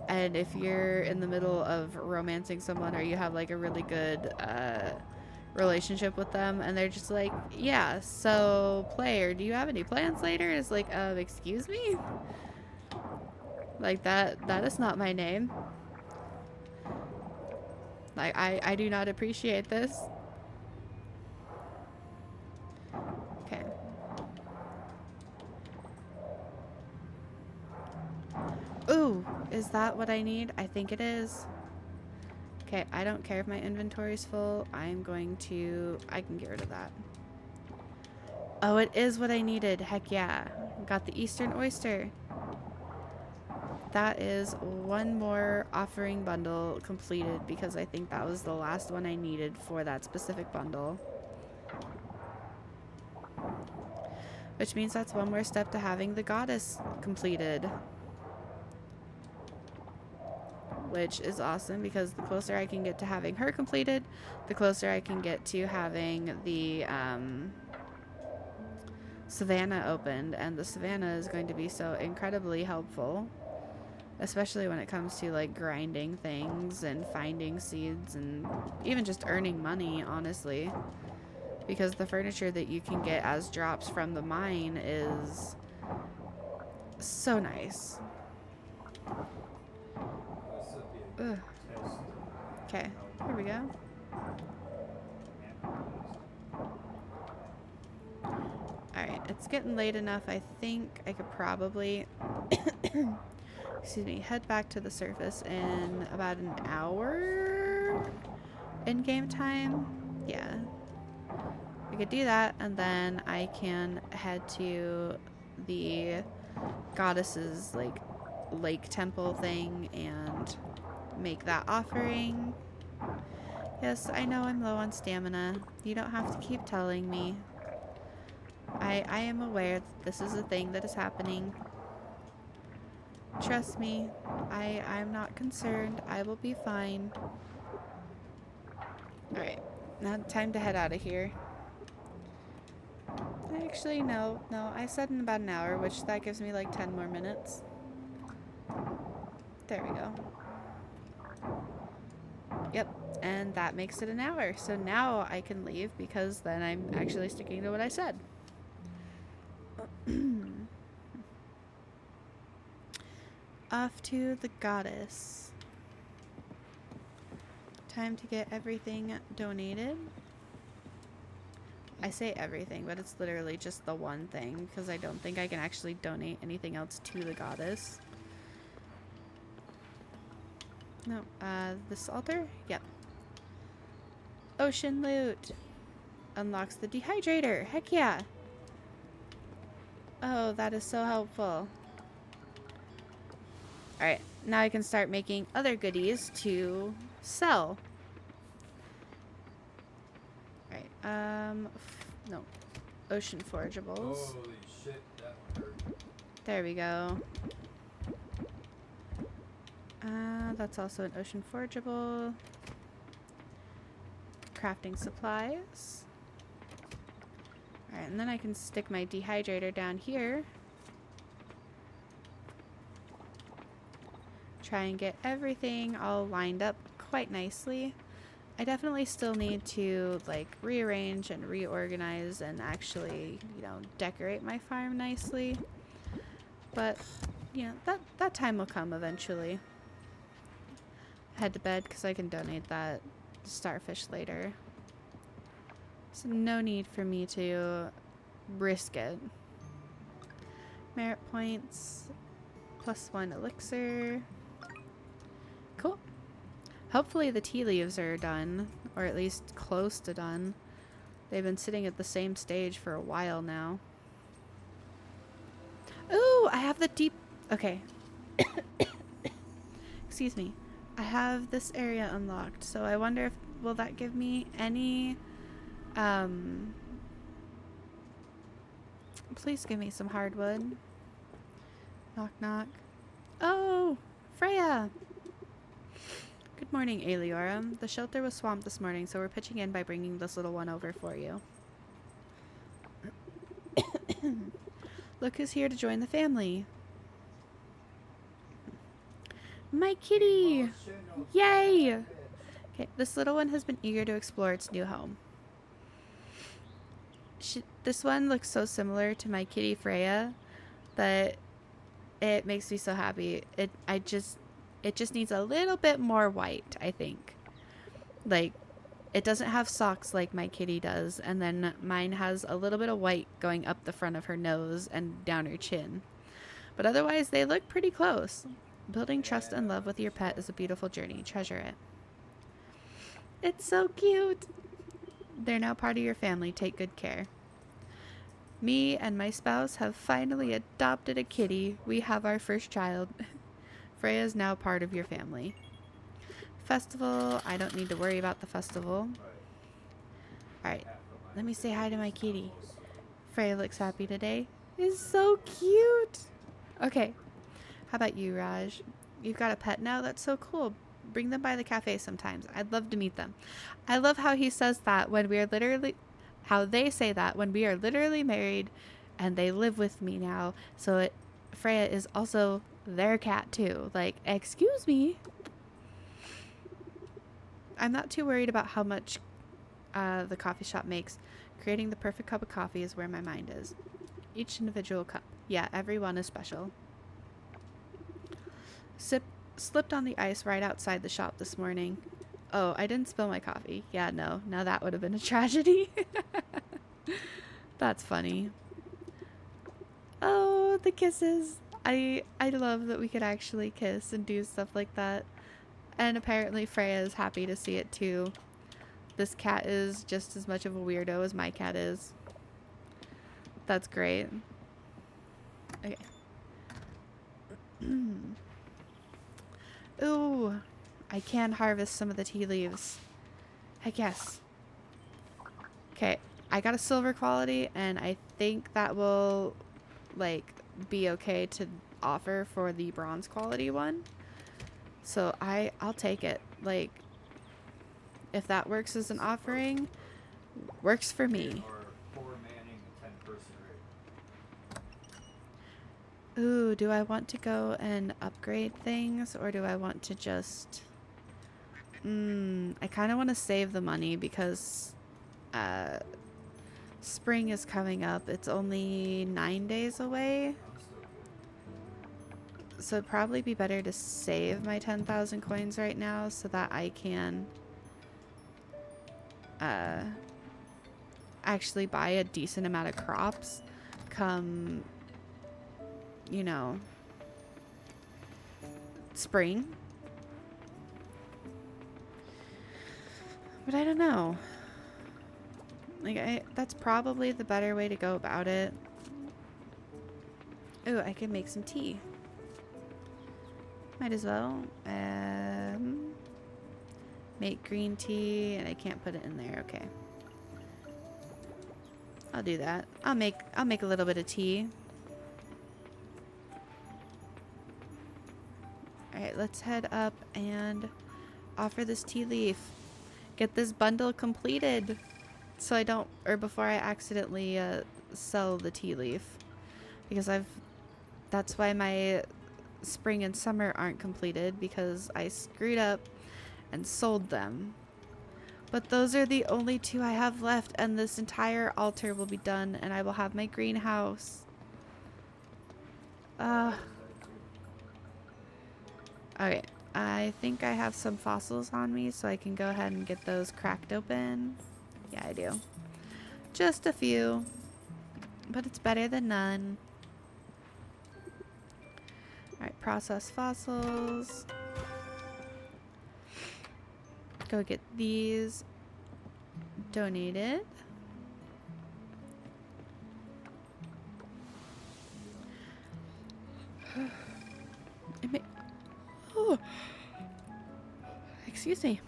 And if you're in the middle of romancing someone, or you have, like, a really good relationship with them, and they're just like, yeah, so player, do you have any plans later? It's like, excuse me? Like, that is not my name. Like, I do not appreciate this. Okay. Ooh, is that what I need? I think it is. Okay, I don't care if my inventory's full. I can get rid of that. Oh, it is what I needed. Heck yeah. Got the Eastern Oyster. That is one more offering bundle completed, because I think that was the last one I needed for that specific bundle. Which means that's one more step to having the goddess completed. Which is awesome, because the closer I can get to having her completed, the closer I can get to having the savannah opened. And the savannah is going to be so incredibly helpful. Especially when it comes to, like, grinding things and finding seeds and even just earning money, honestly. Because the furniture that you can get as drops from the mine is so nice. Ugh. Okay, here we go. Alright, it's getting late enough. I think I could probably excuse me, head back to the surface in about an hour in game time. Yeah. I could do that, and then I can head to the goddess's, like, lake temple thing and make that offering. Yes, I know I'm low on stamina. You don't have to keep telling me. I am aware that this is a thing that is happening. Trust me, I'm not concerned. I will be fine. Alright, now time to head out of here. Actually, no, I said in about an hour, which that gives me like 10 more minutes. There we go. Yep, and that makes it an hour. So now I can leave, because then I'm actually sticking to what I said. Off to the goddess. Time to get everything donated. I say everything, but it's literally just the one thing, because I don't think I can actually donate anything else to the goddess. No, this altar? Yep. Ocean loot. Unlocks the dehydrator. Heck yeah. Oh, that is so helpful. Alright, now I can start making other goodies to sell. Alright, no. Ocean forageables. Holy shit, that one hurt. There we go. That's also an ocean forageable. Crafting supplies. Alright, and then I can stick my dehydrator down here. Try and get everything all lined up quite nicely. I definitely still need to like rearrange and reorganize and actually, decorate my farm nicely. But, that time will come eventually. Head to bed because I can donate that starfish later. So no need for me to risk it. Merit points, +1 elixir. Cool. Hopefully the tea leaves are done, or at least close to done. They've been sitting at the same stage for a while now. Ooh, I have the deep... Okay. Excuse me. I have this area unlocked, so I wonder if... Will that give me any... Please give me some hardwood. Knock, knock. Oh! Freya! Good morning, Aeliora. The shelter was swamped this morning, so we're pitching in by bringing this little one over for you. Look who's here to join the family. My kitty! Yay! Okay, this little one has been eager to explore its new home. This one looks so similar to my kitty Freya that it makes me so happy. It just needs a little bit more white, I think. Like, it doesn't have socks like my kitty does, and then mine has a little bit of white going up the front of her nose and down her chin. But otherwise, they look pretty close. Building trust and love with your pet is a beautiful journey. Treasure it. It's so cute. They're now part of your family. Take good care. Me and my spouse have finally adopted a kitty. We have our first child. Freya is now part of your family. Festival. I don't need to worry about the festival. Alright. Let me say hi to my kitty. Freya looks happy today. It's so cute. Okay. How about you, Raj? You've got a pet now? That's so cool. Bring them by the cafe sometimes. I'd love to meet them. I love how he says that when we are literally... How they say that when we are literally married and they live with me now. So Freya is also their cat too. Like, excuse me. I'm not too worried about how much the coffee shop makes. Creating the perfect cup of coffee is where my mind is. Each individual cup. Yeah, every one is special. Slipped on the ice right outside the shop this morning. Oh, I didn't spill my coffee. Yeah, no. Now that would have been a tragedy. That's funny. Oh, the kisses. I love that we could actually kiss and do stuff like that. And apparently Freya is happy to see it too. This cat is just as much of a weirdo as my cat is. That's great. Okay. Ooh, I can harvest some of the tea leaves. Heck yes. Okay, I got a silver quality, and I think that will, like, be okay to offer for the bronze quality one. So I'll take it. Like, if that works as an offering, works for me. Ooh, do I want to go and upgrade things, or do I want to just... I kind of want to save the money because spring is coming up. It's only 9 days away. So it'd probably be better to save my 10,000 coins right now so that I can actually buy a decent amount of crops come, you know, spring. But I don't know. Like, that's probably the better way to go about it. Ooh, I could make some tea. Might as well. Make green tea, and I can't put it in there. Okay. I'll do that. I'll make a little bit of tea. Alright, let's head up and offer this tea leaf. Get this bundle completed so I don't, or before I accidentally sell the tea leaf, because that's why my spring and summer aren't completed, because I screwed up and sold them. But those are the only 2 I have left, and this entire altar will be done, and I will have my greenhouse. Okay, I think I have some fossils on me, so I can go ahead and get those cracked open. Yeah, I do. Just a few, but it's better than none. Alright, process fossils. Go get these donated. Oh, excuse me.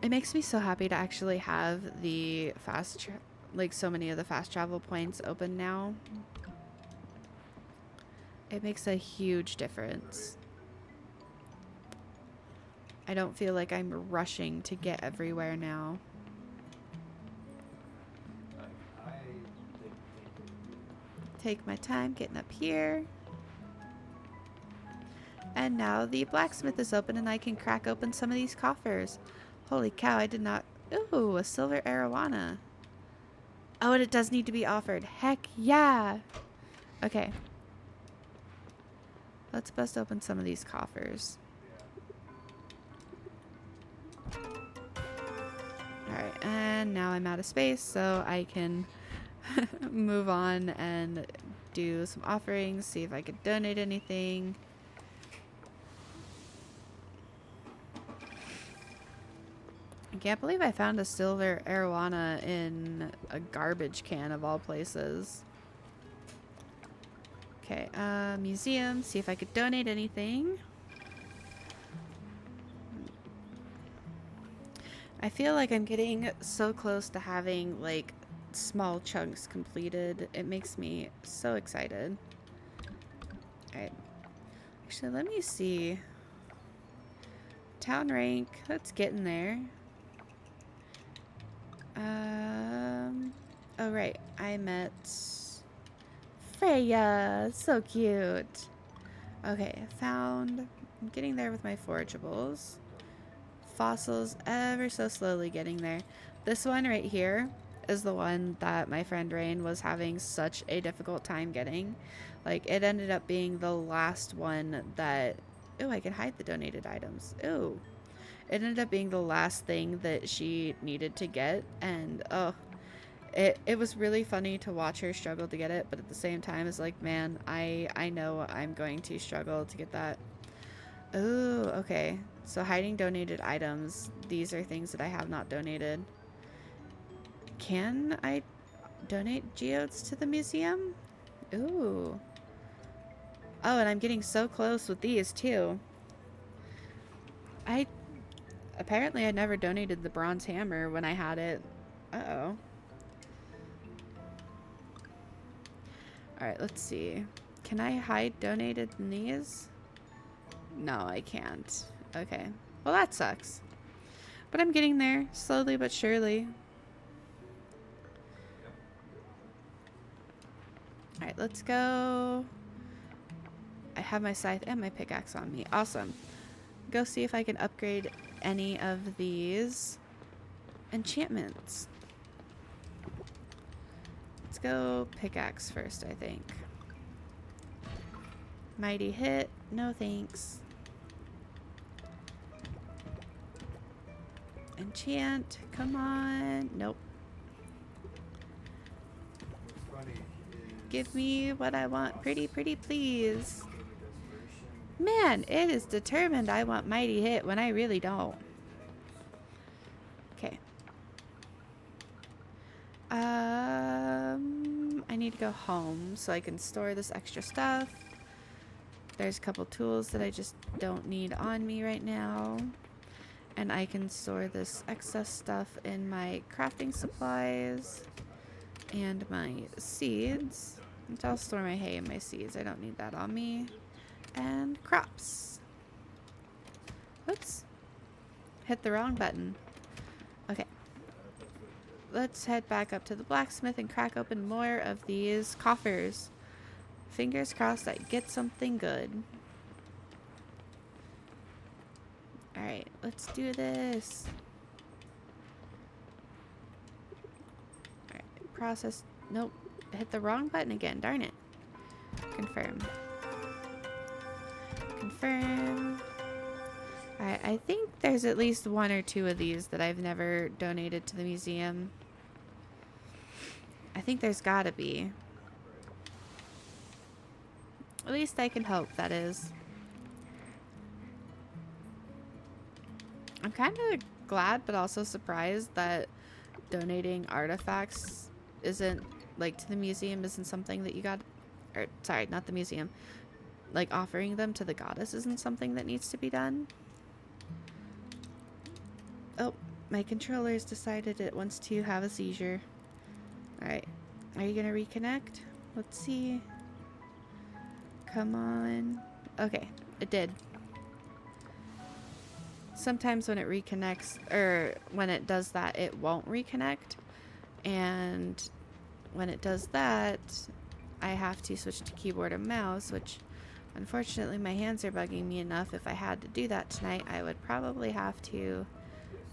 It makes me so happy to actually have the like so many of the fast travel points open now. It makes a huge difference. I don't feel like I'm rushing to get everywhere now. Take my time getting up here. And now the blacksmith is open and I can crack open some of these coffers. Holy cow, I did not... Ooh, a silver arowana. Oh, and it does need to be offered. Heck yeah! Okay. Let's bust open some of these coffers. Alright, and now I'm out of space, so I can move on and do some offerings, see if I could donate anything. I can't believe I found a silver arowana in a garbage can of all places. Okay, museum, see if I could donate anything. I feel like I'm getting so close to having, like, small chunks completed. It makes me so excited. Alright. Actually, let me see. Town rank, that's getting there. Oh right, I met Freya, so cute. Okay, I'm getting there with my forageables. Fossils, ever so slowly getting there. This one right here is the one that my friend Rain was having such a difficult time getting. Like, it ended up being the last one that... Ooh, I can hide the donated items. Ooh. It ended up being the last thing that she needed to get, and oh, it was really funny to watch her struggle to get it, but at the same time it's like, man, I know I'm going to struggle to get that. Ooh, okay. So hiding donated items, these are things that I have not donated. Can I donate geodes to the museum? Ooh. Oh, and I'm getting so close with these too. Apparently I never donated the bronze hammer when I had it. Uh-oh. Alright, let's see. Can I hide donated in these? No, I can't. Okay. Well, that sucks. But I'm getting there, slowly but surely. Alright, let's go. I have my scythe and my pickaxe on me. Awesome. Go see if I can upgrade any of these enchantments. Let's go pickaxe first, I think. Mighty hit. No thanks. Enchant. Come on. Nope. Give me what I want. Pretty, pretty, please. Man, it is determined I want mighty hit when I really don't. Okay. I need to go home so I can store this extra stuff. There's a couple tools that I just don't need on me right now. And I can store this excess stuff in my crafting supplies and my seeds. And I'll store my hay and my seeds. I don't need that on me. And crops. Oops. Hit the wrong button. Okay. Let's head back up to the blacksmith and crack open more of these coffers. Fingers crossed I get something good. Alright, let's do this. process. Nope. Hit the wrong button again. Darn it. Confirm. Confirm. Alright, I think there's at least 1 or 2 of these that I've never donated to the museum. I think there's gotta be. At least I can hope, that is. I'm kind of glad, but also surprised that donating artifacts isn't, like, to the museum isn't something that you got, or, sorry, not the museum. Like, offering them to the goddess isn't something that needs to be done. Oh, my controller's decided it wants to have a seizure. Alright, are you gonna reconnect? Let's see. Come on. Okay, it did. Sometimes when it reconnects, or when it does that, it won't reconnect. And when it does that, I have to switch to keyboard and mouse, which unfortunately my hands are bugging me enough. If I had to do that tonight, I would probably have to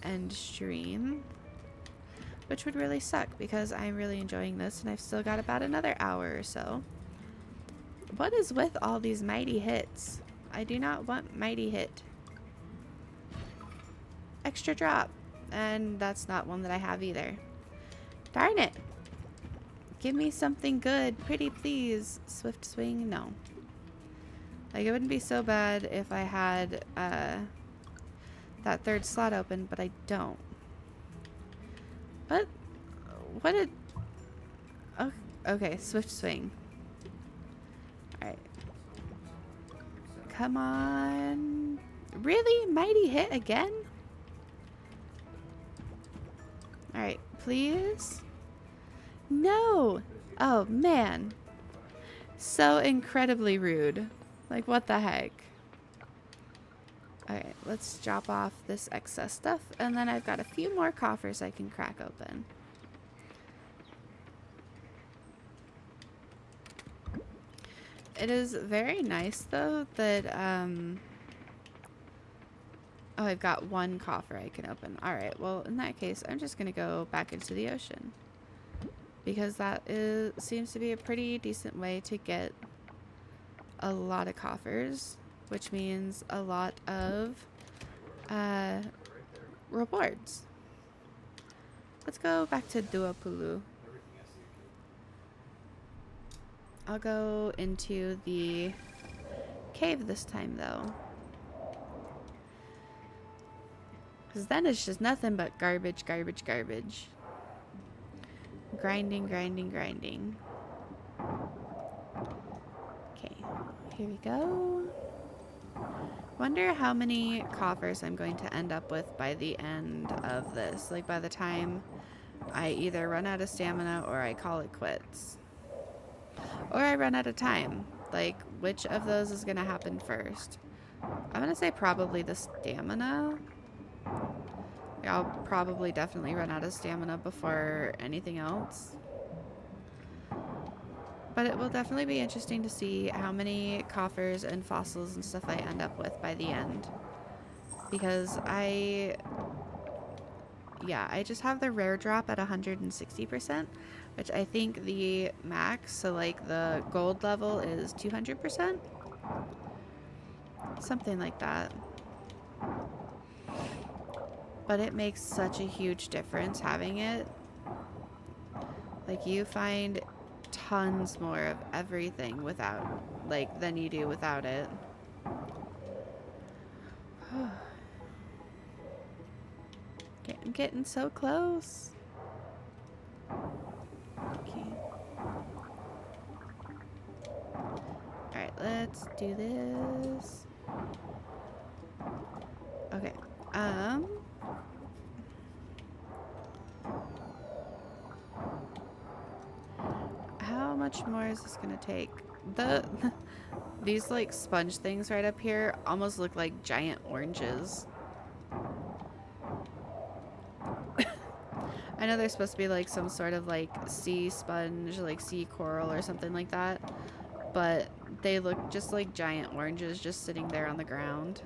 end stream, which would really suck because I'm really enjoying this and I've still got about another hour or so. What is with all these mighty hits? I do not want mighty hit. Extra drop. And that's not one that I have either. Darn it. Give me something good. Pretty please. Swift swing? No. Like, it wouldn't be so bad if I had that 3rd slot open, but I don't. What did... Oh, okay, swift swing. Alright. Come on. Really? Mighty hit again? Alright, please? No! Oh, man. So incredibly rude. Like, what the heck? Alright, let's drop off this excess stuff, and then I've got a few more coffers I can crack open. It is very nice, though, that, oh, I've got 1 coffer I can open. Alright, well, in that case, I'm just gonna go back into the ocean. Because that seems to be a pretty decent way to get a lot of coffers, which means a lot of rewards. Let's go back to Duapulu. I'll go into the cave this time, though. Because then it's just nothing but garbage, garbage, garbage. Grinding, grinding, grinding. Okay, here we go. Wonder how many coffers I'm going to end up with by the end of this. Like, by the time I either run out of stamina or I call it quits. Or I run out of time. Like, which of those is going to happen first? I'm going to say probably the stamina. I'll probably definitely run out of stamina before anything else. But it will definitely be interesting to see how many coffers and fossils and stuff I end up with by the end. Because I just have the rare drop at 160%, which I think the max, so like the gold level, is 200%. Something like that. But it makes such a huge difference having it. Like, you find tons more of everything without, like, than you do without it. Okay, I'm getting so close. Okay. Alright, let's do this. Okay. How much more is this gonna take? These like sponge things right up here almost look like giant oranges. I know they're supposed to be like some sort of like sea sponge, like sea coral or something like that, but they look just like giant oranges just sitting there on the ground.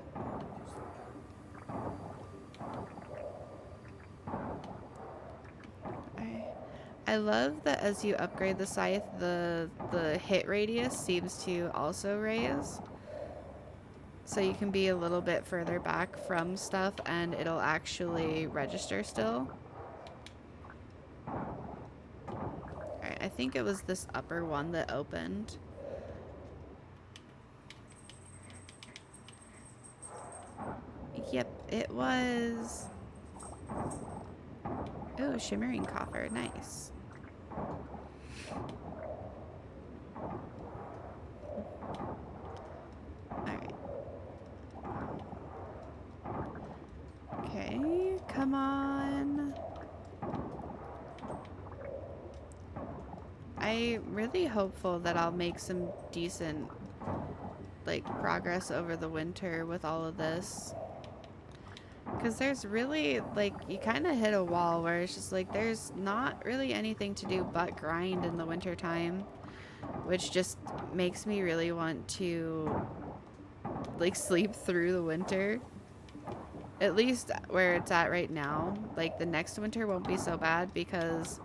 I love that as you upgrade the scythe, the hit radius seems to also raise. So you can be a little bit further back from stuff and it'll actually register still. Alright, I think it was this upper one that opened. Yep, it was. Oh, shimmering copper. Nice. Alright. Okay, come on. I'm really hopeful that I'll make some decent, like, progress over the winter with all of this. Because there's really, like, you kind of hit a wall where it's just like there's not really anything to do but grind in the winter time, which just makes me really want to, like, sleep through the winter. At least where it's at right now. Like, the next winter won't be so bad because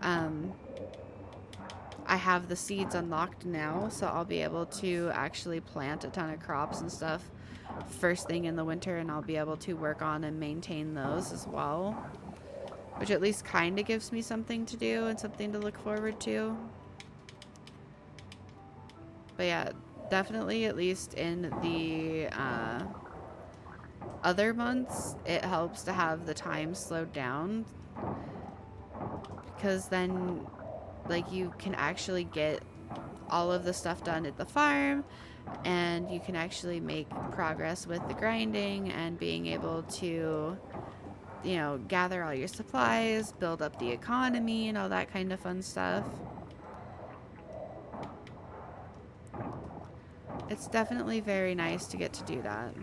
I have the seeds unlocked now, so I'll be able to actually plant a ton of crops and stuff first thing in the winter, and I'll be able to work on and maintain those as well, which at least kind of gives me something to do and something to look forward to. But yeah, definitely at least in the other months it helps to have the time slowed down, because then, like, you can actually get all of the stuff done at the farm, and you can actually make progress with the grinding and being able to, you know, gather all your supplies, build up the economy, and all that kind of fun stuff. It's definitely very nice to get to do that.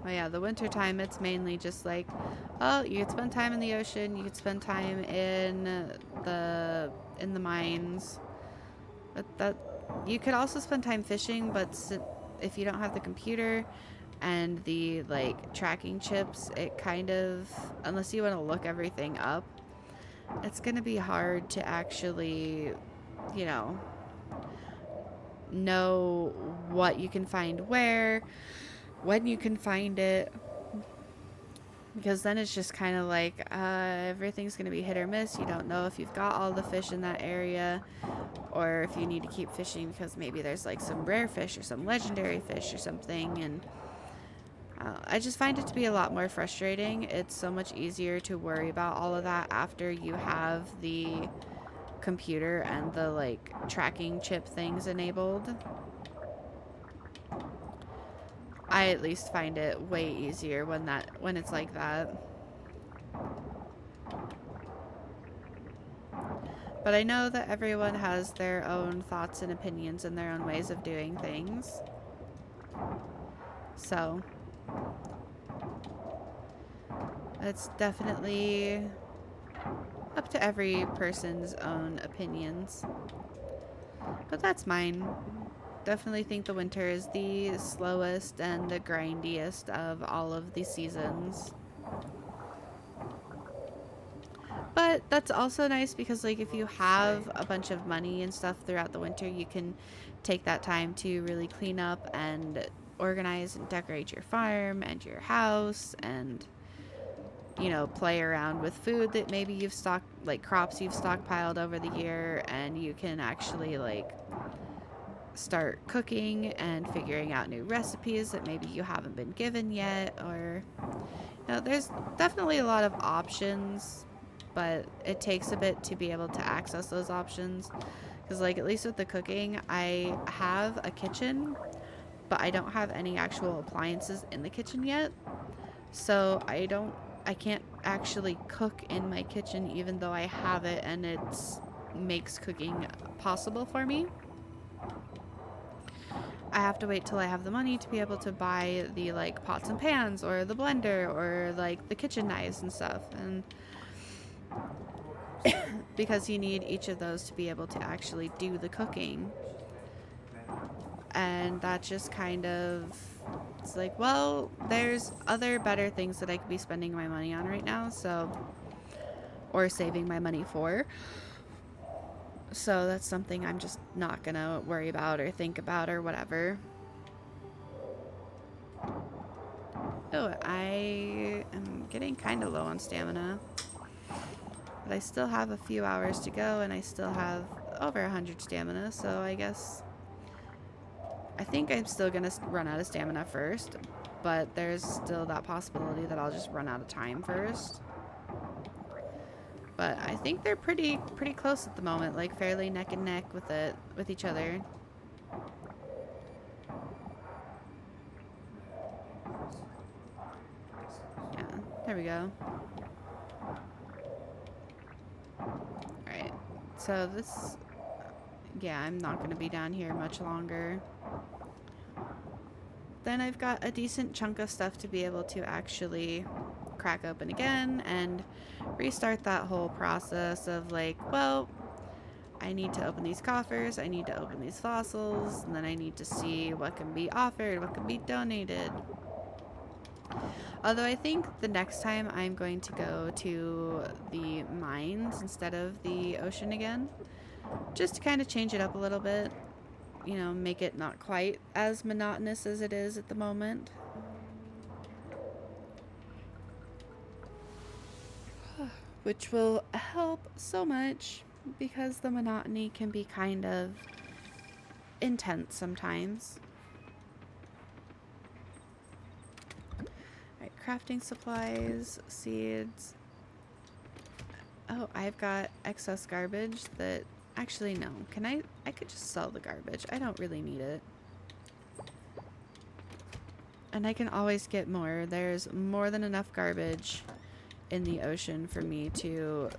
Oh yeah, the winter time, it's mainly just like, oh, you could spend time in the ocean, you could spend time in the mines, but that you could also spend time fishing. But if you don't have the computer and the, like, tracking chips, it kind of, unless you want to look everything up, it's gonna be hard to actually, you know what you can find where, when you can find it, because then it's just kind of like everything's gonna be hit or miss. You don't know if you've got all the fish in that area, or if you need to keep fishing because maybe there's, like, some rare fish or some legendary fish or something. And I just find it to be a lot more frustrating. It's so much easier to worry about all of that after you have the computer and the, like, tracking chip things enabled. I at least find it way easier when it's like that. But I know that everyone has their own thoughts and opinions and their own ways of doing things. So it's definitely up to every person's own opinions. But that's mine. Definitely think the winter is the slowest and the grindiest of all of the seasons. But that's also nice because, like, if you have a bunch of money and stuff throughout the winter, you can take that time to really clean up and organize and decorate your farm and your house, and, you know, play around with food that maybe you've stocked, like crops you've stockpiled over the year, and you can actually, like, start cooking and figuring out new recipes that maybe you haven't been given yet. Or, you know, there's definitely a lot of options, but it takes a bit to be able to access those options. Because, like, at least with the cooking, I have a kitchen, but I don't have any actual appliances in the kitchen yet. So I can't actually cook in my kitchen even though I have it, and it makes cooking possible for me. I have to wait till I have the money to be able to buy the, like, pots and pans or the blender or, like, the kitchen knives and stuff. And because you need each of those to be able to actually do the cooking. And that just kind of it's like, well, there's other better things that I could be spending my money on right now, so, or saving my money for. So that's something I'm just not gonna worry about or think about or whatever. Oh, I am getting kind of low on stamina. But I still have a few hours to go, and I still have over 100 stamina, so I think I'm still gonna run out of stamina first, but there's still that possibility that I'll just run out of time first. But I think they're pretty close at the moment, like fairly neck and neck with each other. Yeah, there we go. Alright, so this, yeah, I'm not going to be down here much longer. Then I've got a decent chunk of stuff to be able to actually crack open again and restart that whole process of like, well, I need to open these coffers, I need to open these fossils, and then I need to see what can be offered, what can be donated. Although I think the next time I'm going to go to the mines instead of the ocean again, just to kind of change it up a little bit, you know, make it not quite as monotonous as it is at the moment. Which will help so much because the monotony can be kind of intense sometimes. Alright, crafting supplies, seeds. Oh, I've got excess garbage that, actually no, I could just sell the garbage. I don't really need it. And I can always get more. There's more than enough garbage in the ocean for me to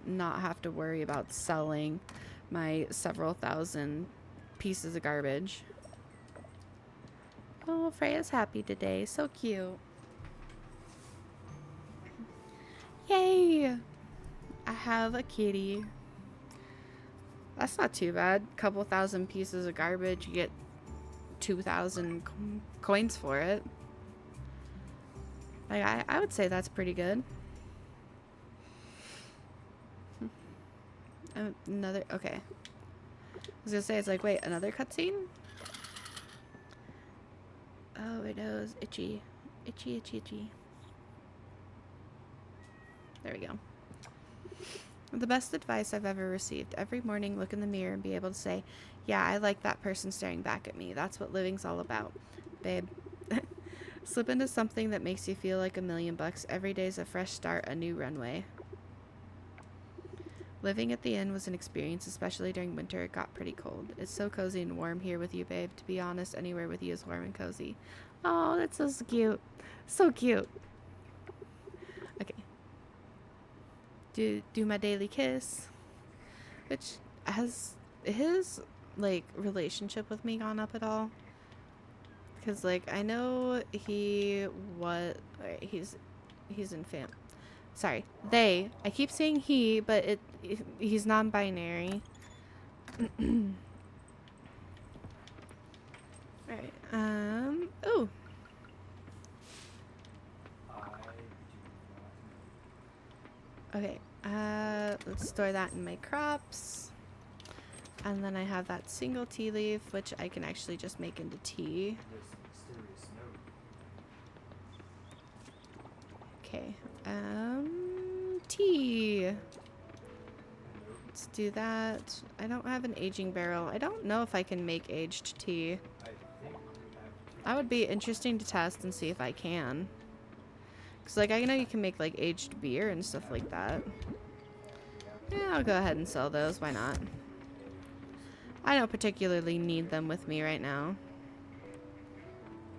not have to worry about selling my several thousand pieces of garbage. Oh, Freya's happy today. So cute. Yay! I have a kitty. That's not too bad. Couple thousand pieces of garbage, you get 2,000 coins for it. Like, I would say that's pretty good. Another, okay. I was gonna say, it's like, wait, another cutscene? Oh, it is itchy. Itchy, itchy, itchy. There we go. The best advice I've ever received. Every morning, look in the mirror and be able to say, yeah, I like that person staring back at me. That's what living's all about. Babe. Slip into something that makes you feel like $1,000,000. Every day's a fresh start, a new runway. Living at the inn was an experience, especially during winter. It got pretty cold. It's so cozy and warm here with you, babe. To be honest, anywhere with you is warm and cozy. Oh, that's so cute. So cute. Okay. Do my daily kiss. Which, has his, like, relationship with me gone up at all? Because, like, I know he's in sorry, they. I keep saying he, but he's non-binary. Alright, ooh. Okay, let's store that in my crops. And then I have that single tea leaf, which I can actually just make into tea. Okay, tea. Let's do that. I don't have an aging barrel. I don't know if I can make aged tea. That would be interesting to test and see if I can. Because, like, I know you can make, like, aged beer and stuff like that. Yeah, I'll go ahead and sell those. Why not? I don't particularly need them with me right now.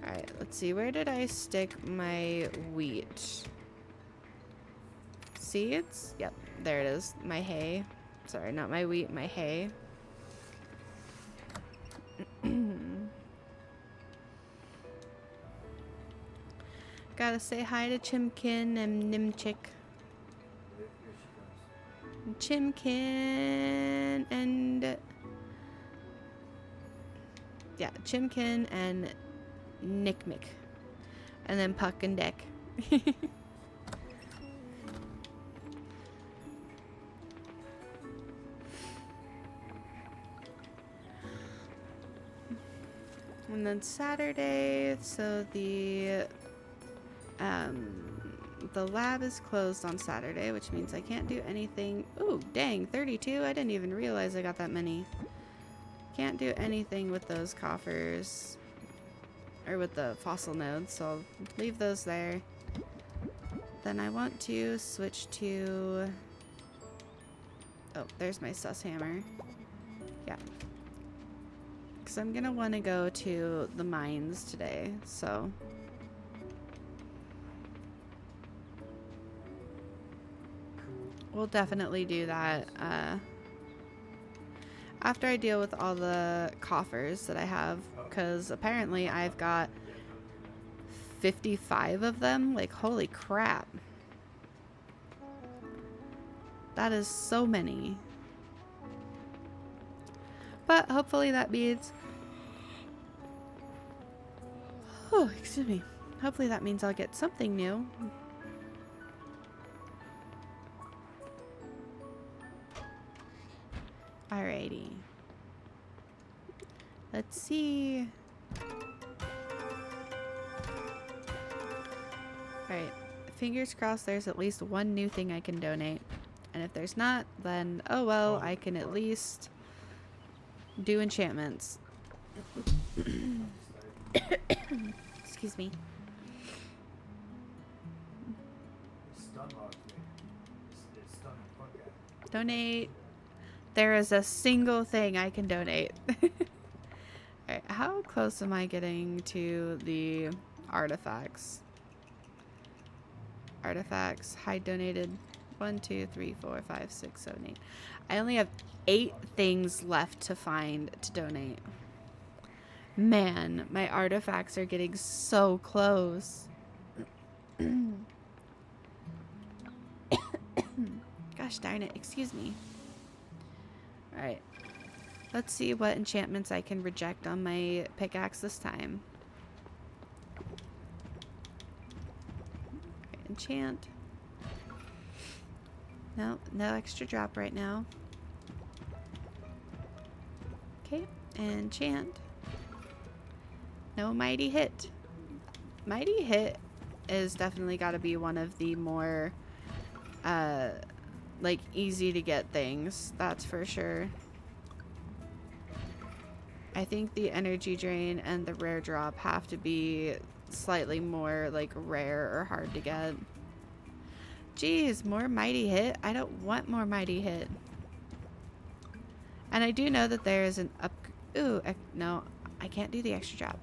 Alright, let's see. Where did I stick my wheat? Seeds? Yep, there it is. My hay. Sorry, not my wheat, my hay. Gotta say hi to Chimkin and Nimchick. Chimkin and... yeah, Chimkin and Nick Mick. And then Puck and Dick. And then Saturday, so the lab is closed on Saturday, which means I can't do anything. Ooh, dang, 32. I didn't even realize I got that many. Can't do anything with those coffers or with the fossil nodes, so I'll leave those there. Then I want to switch to, oh, there's my sus hammer. Yeah. Because I'm going to want to go to the mines today, so. We'll definitely do that after I deal with all the coffers that I have, because apparently I've got 55 of them. Like, holy crap. That is so many. But hopefully that means... Oh, excuse me. Hopefully that means I'll get something new. Alrighty. Let's see. Alright. Fingers crossed there's at least one new thing I can donate. And if there's not, then oh well, I can at least do enchantments. Excuse me. Donate. There is a single thing I can donate. Alright, how close am I getting to the artifacts? Artifacts, hide donated. 1, 2, 3, 4, 5, 6, 7, 8. I only have 8 things left to find to donate. Man, my artifacts are getting so close. Gosh darn it, excuse me. Alright. Let's see what enchantments I can reject on my pickaxe this time. Okay, enchant. No, no extra drop right now. Okay, enchant. No mighty hit. Mighty hit is definitely got to be one of the more like easy to get things, that's for sure. I think the energy drain and the rare drop have to be slightly more like rare or hard to get. Jeez, more mighty hit? I don't want more mighty hit. And I do know that there is an up... Ooh, no, I can't do the extra drop.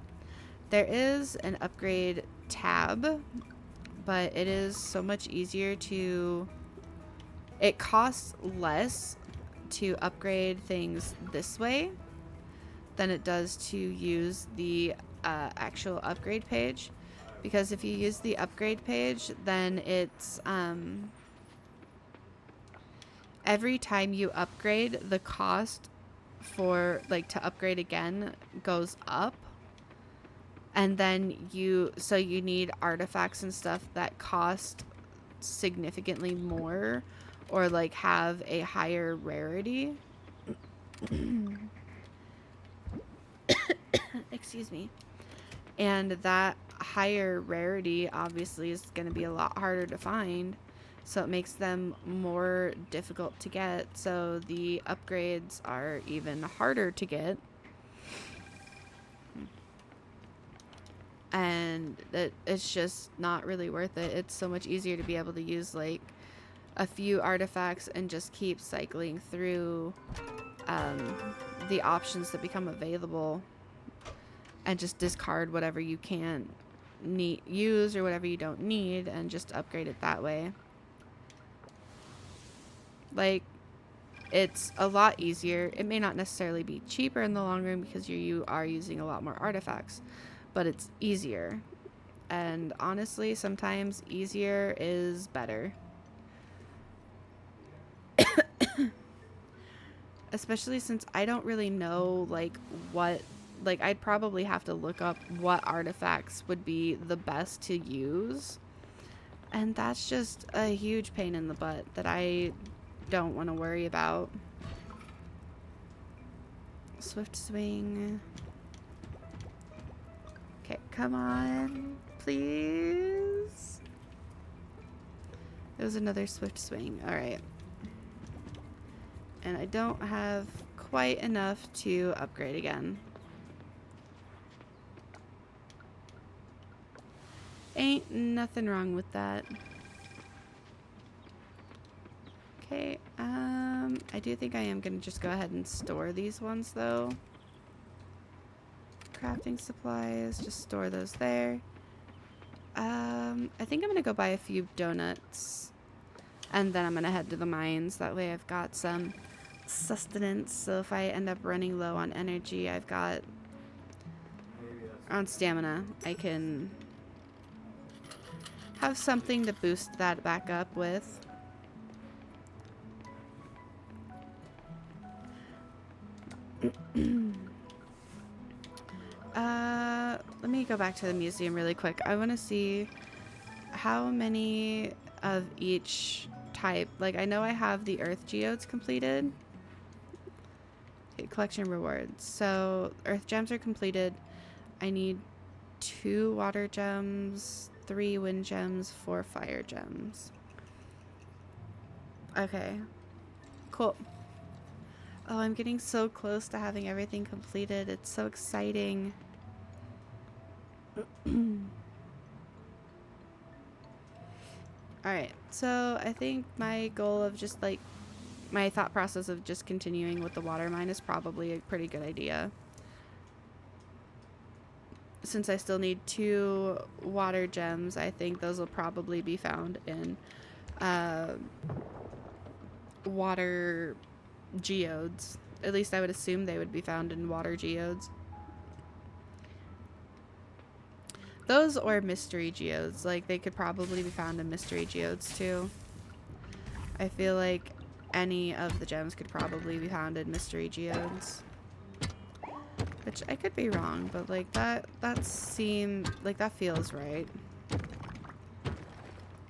There is an upgrade tab, but it is so much easier to... It costs less to upgrade things this way than it does to use the actual upgrade page. Because if you use the upgrade page, then it's every time you upgrade, the cost for like to upgrade again goes up. And then you need artifacts and stuff that cost significantly more or like have a higher rarity. Excuse me. And that higher rarity obviously is going to be a lot harder to find, so it makes them more difficult to get, so the upgrades are even harder to get. And it's just not really worth it. It's so much easier to be able to use like a few artifacts and just keep cycling through the options that become available and just discard whatever you can't use or whatever you don't need and just upgrade it that way. Like, it's a lot easier. It may not necessarily be cheaper in the long run because you are using a lot more artifacts, but it's easier. And honestly, sometimes easier is better. Especially since I don't really know like what like, I'd probably have to look up what artifacts would be the best to use. And that's just a huge pain in the butt that I don't want to worry about. Swift swing. Okay, come on, please. It was another swift swing. All right. And I don't have quite enough to upgrade again. Ain't nothing wrong with that. Okay, I do think I am gonna just go ahead and store these ones though. Crafting supplies, just store those there. I think I'm gonna go buy a few donuts and then I'm gonna head to the mines. That way I've got some sustenance, so if I end up running low on energy, I've got on stamina, I can have something to boost that back up with. Let me go back to the museum really quick. I want to see how many of each type. Like, I know I have the earth geodes completed. Okay, collection rewards. So, earth gems are completed. I need 2 water gems, 3 wind gems, 4 fire gems. Okay. Cool. Oh, I'm getting so close to having everything completed. It's so exciting. Alright, so I think my goal of just like, my thought process of just continuing with the water mine is probably a pretty good idea. Since I still need 2 water gems, I think those will probably be found in water geodes. At least I would assume they would be found in water geodes. Those or mystery geodes. Like, they could probably be found in mystery geodes too. I feel like any of the gems could probably be found in mystery geodes. Which I could be wrong, but like that seems like that feels right.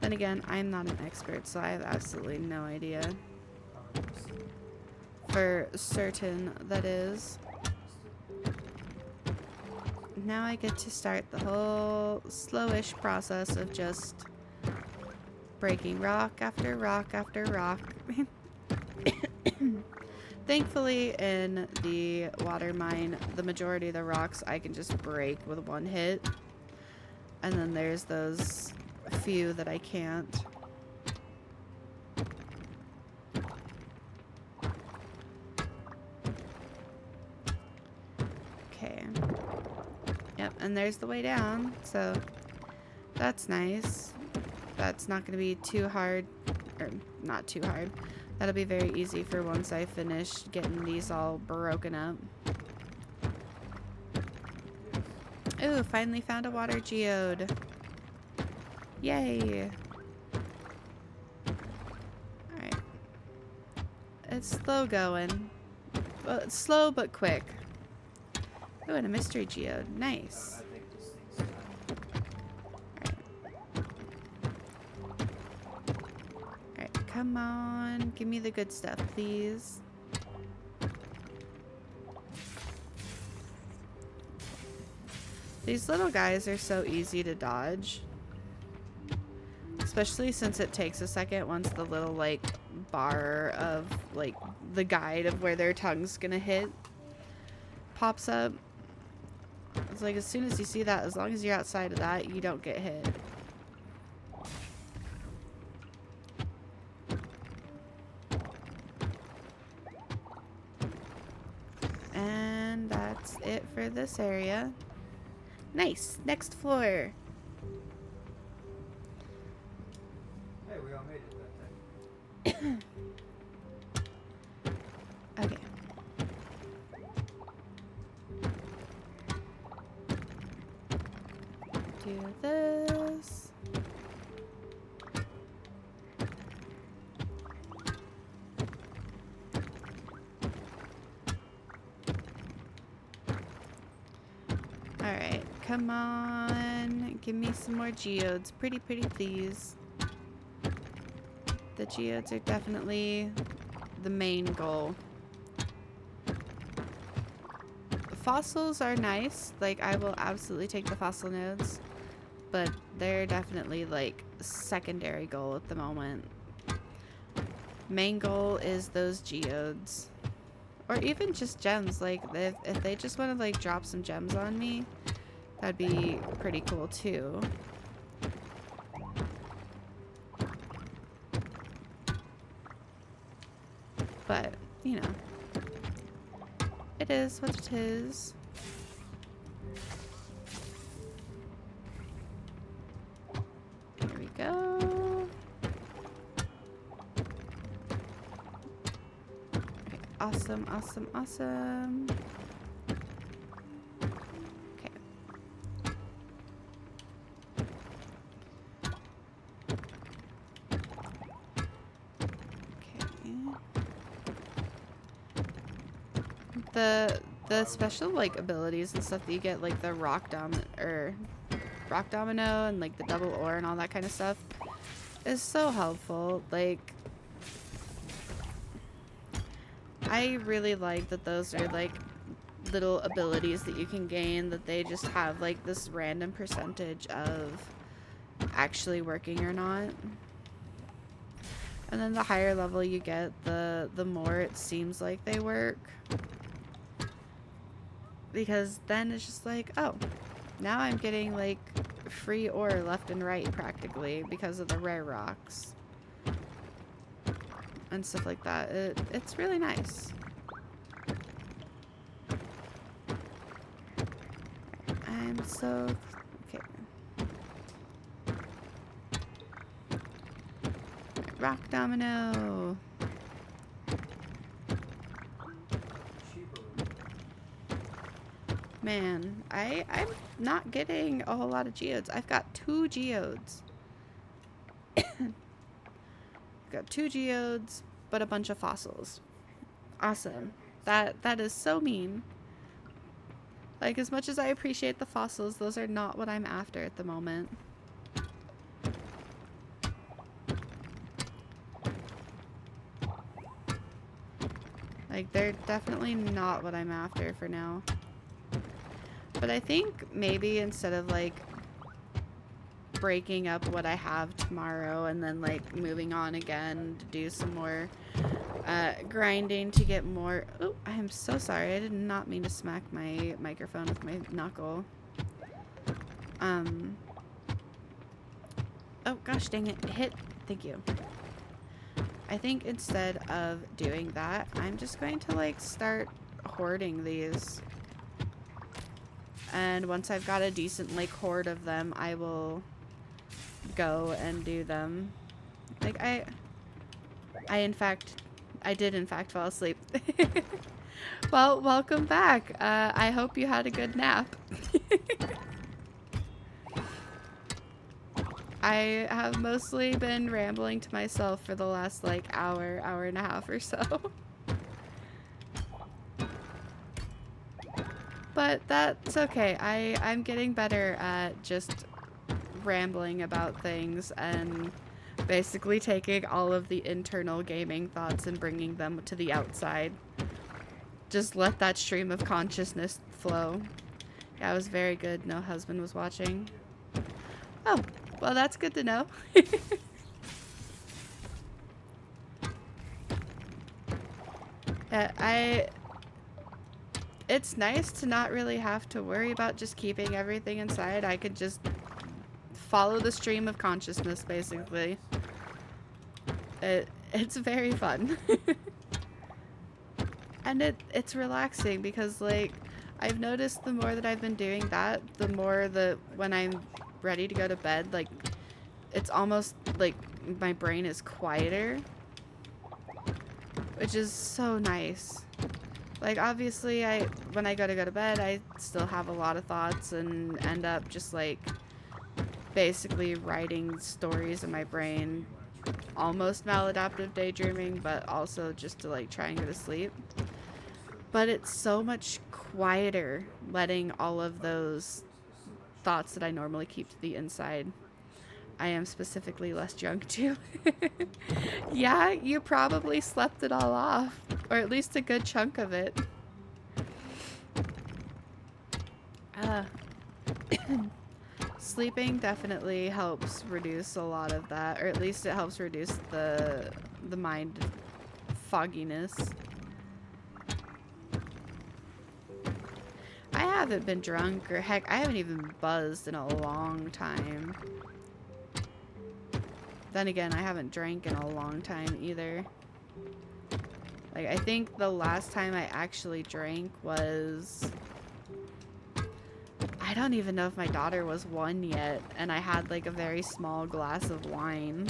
Then again, I'm not an expert, so I have absolutely no idea. For certain, that is. Now I get to start the whole slowish process of just breaking rock after rock after rock. Thankfully, in the water mine, the majority of the rocks I can just break with 1 hit. And then there's those few that I can't. Okay. Yep, and there's the way down, so that's nice. That's not going to be too hard, or not too hard. That'll be very easy for once I finish getting these all broken up. Ooh, finally found a water geode. Yay. Alright. It's slow going. Well, it's slow but quick. Ooh, and a mystery geode. Nice. Alright, come on. Give me the good stuff, please. These little guys are so easy to dodge. Especially since it takes a second once the little, like, bar of, like, the guide of where their tongue's gonna hit pops up. It's like, as soon as you see that, as long as you're outside of that, you don't get hit. And that's it for this area. Nice. Next floor. Hey, we all made it that time. Okay. Do this. Alright, come on. Give me some more geodes. Pretty, please. The geodes are definitely the main goal. Fossils are nice. Like, I will absolutely take the fossil nodes. But they're definitely, like, secondary goal at the moment. Main goal is those geodes. Or even just gems. Like, if they just want to, like, drop some gems on me, that'd be pretty cool, too. But, you know. It is what it is. Here we go. Okay, awesome, awesome, awesome. Okay. Okay. The special like abilities and stuff that you get, like the rock domino and like the double ore and all that kind of stuff, is so helpful. Like, I really like that those are like little abilities that you can gain that they just have like this random percentage of actually working or not. And then the higher level you get, the more it seems like they work. Because then it's just like, oh, now I'm getting like free ore left and right practically because of the rare rocks and stuff like that. It's really nice. I'm so okay. Rock domino. Man, I'm not getting a whole lot of geodes. I've got 2 geodes. Got 2 geodes, but a bunch of fossils. Awesome. That is so mean. Like, as much as I appreciate the fossils, those are not what I'm after at the moment. Like, they're definitely not what I'm after for now. But I think maybe instead of like breaking up what I have tomorrow and then like moving on again to do some more grinding to get more. Oh, I am so sorry. I did not mean to smack my microphone with my knuckle. Oh gosh, dang it. Hit. Thank you. I think instead of doing that, I'm just going to like start hoarding these. And once I've got a decent like horde of them, I will go and do them. Like I did in fact fall asleep. Well, welcome back. I hope you had a good nap. I have mostly been rambling to myself for the last like hour and a half or so. But that's okay. I'm getting better at just rambling about things and basically taking all of the internal gaming thoughts and bringing them to the outside. Just let that stream of consciousness flow. Yeah, it was very good. No husband was watching. Oh, well, that's good to know. It's nice to not really have to worry about just keeping everything inside. I could just follow the stream of consciousness, basically. It's very fun. And it's relaxing because, like, I've noticed the more that I've been doing that, the more that when I'm ready to go to bed, like, it's almost like my brain is quieter, which is so nice. Like, obviously, when I go to bed, I still have a lot of thoughts and end up just, like, basically writing stories in my brain. Almost maladaptive daydreaming, but also just to, like, try and go to sleep. But it's so much quieter letting all of those thoughts that I normally keep to the inside. I am specifically less drunk too. Yeah, you probably slept it all off, or at least a good chunk of it. Sleeping definitely helps reduce a lot of that, or at least it helps reduce the mind fogginess. I haven't been drunk, or heck, I haven't even buzzed in a long time. Then again, I haven't drank in a long time either. Like, I think the last time I actually drank was... I don't even know if my daughter was 1 yet, and I had like a very small glass of wine.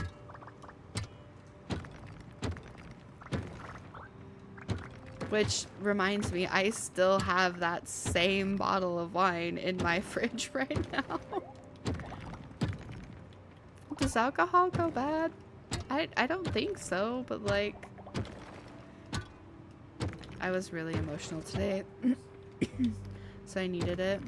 Which reminds me, I still have that same bottle of wine in my fridge right now. Does alcohol go bad? I don't think so, but like... I was really emotional today. So I needed it.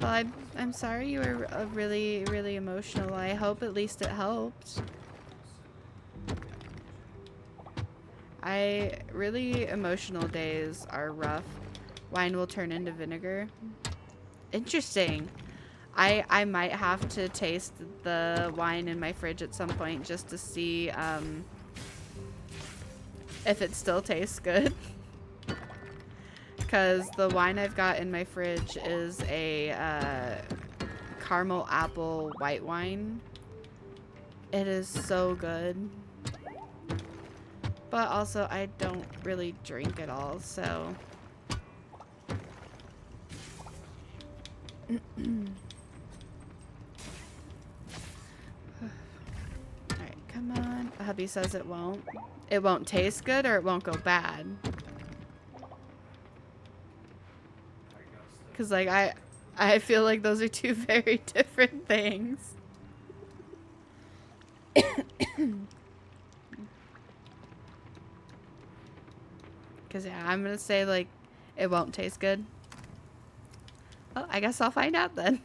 Well, I'm sorry you were really, really emotional. I hope at least it helped. Really emotional days are rough. Wine will turn into vinegar. Interesting. I might have to taste the wine in my fridge at some point just to see if it still tastes good. Because the wine I've got in my fridge is a caramel apple white wine. It is so good. But also, I don't really drink at all, so... Alright, come on. Hubby says it won't. It won't taste good or it won't go bad. Because, like, I feel like those are two very different things. Because, yeah, I'm going to say, like, it won't taste good. Well, I guess I'll find out then.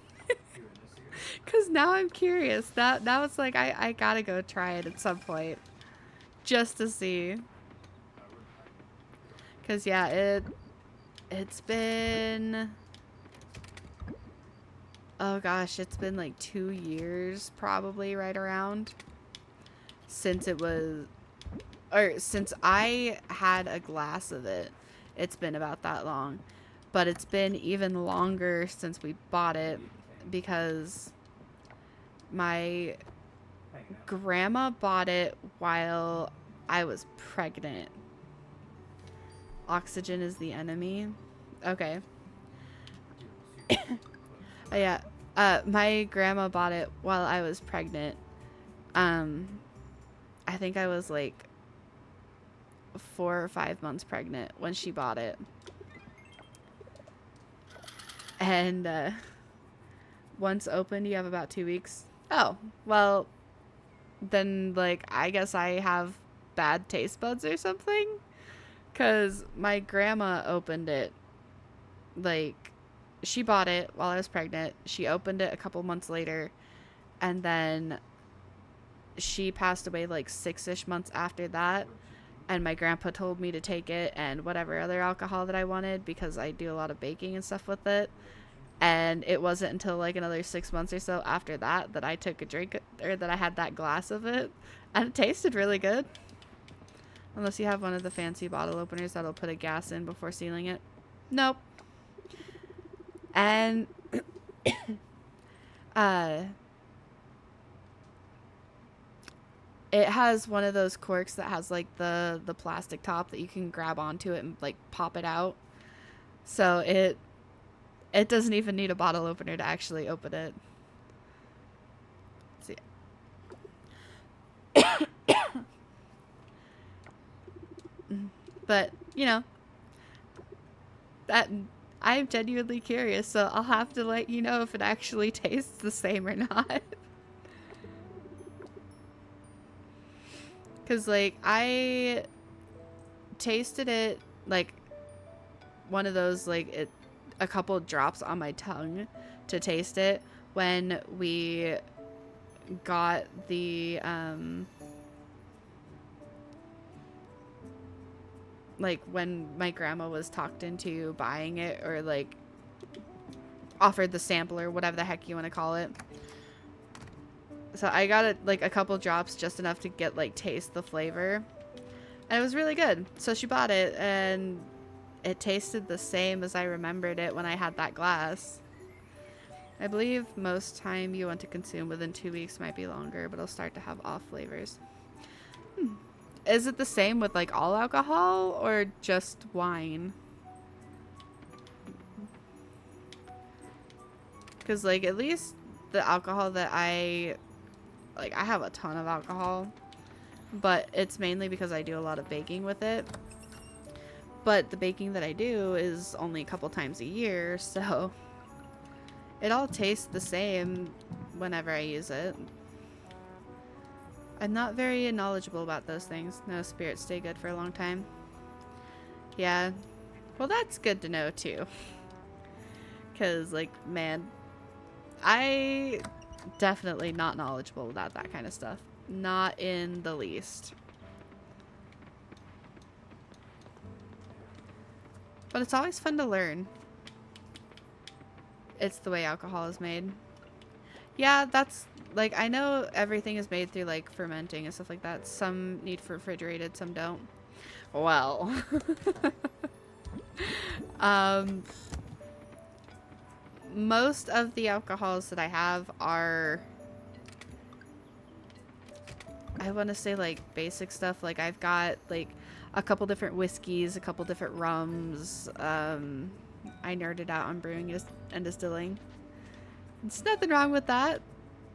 Because now I'm curious. Now it's like, I gotta go try it at some point. Just to see. Because, yeah, it's been... Oh, gosh, it's been like 2 years, probably, right around. Since it was... Or since I had a glass of it. It's been about that long. But it's been even longer since we bought it. Because my grandma bought it while I was pregnant. Oxygen is the enemy. Okay. Oh, yeah. My grandma bought it while I was pregnant. I think I was like 4 or 5 months pregnant when she bought it. And once opened, you have about 2 weeks. Oh, well, then, like, I guess I have bad taste buds or something. Because my grandma opened it, like, she bought it while I was pregnant. She opened it a couple months later. And then she passed away, like, 6-ish months after that. And my grandpa told me to take it and whatever other alcohol that I wanted because I do a lot of baking and stuff with it. And it wasn't until like another 6 months or so after that that I took a drink, or that I had that glass of it. And it tasted really good. Unless you have one of the fancy bottle openers that'll put a gas in before sealing it. Nope. And it has one of those corks that has like the plastic top that you can grab onto it and like pop it out. So it doesn't even need a bottle opener to actually open it. Let's see. But, you know, that I'm genuinely curious, so I'll have to let you know if it actually tastes the same or not. Because, like, tasted it like one of those, like, a couple drops on my tongue to taste it when we got the like when my grandma was talked into buying it, or like offered the sample, or whatever the heck you want to call it. So I got it like a couple drops, just enough to get like taste the flavor, and it was really good. So she bought it, and it tasted the same as I remembered it when I had that glass. I believe most time you want to consume within 2 weeks, might be longer, but it'll start to have off flavors. Is it the same with like all alcohol or just wine? Because like at least the alcohol that I have a ton of alcohol, but it's mainly because I do a lot of baking with it. But the baking that I do is only a couple times a year, so it all tastes the same whenever I use it. I'm not very knowledgeable about those things. No, spirits stay good for a long time. Yeah. Well, that's good to know, too. Because, like, man, I definitely not knowledgeable about that kind of stuff. Not in the least. But it's always fun to learn. It's the way alcohol is made. Yeah, that's, like, I know everything is made through, like, fermenting and stuff like that. Some need refrigerated, some don't. Well. Most of the alcohols that I have are, I want to say, like, basic stuff. Like, I've got, like, a couple different whiskeys, a couple different rums. I nerded out on brewing and distilling. There's nothing wrong with that.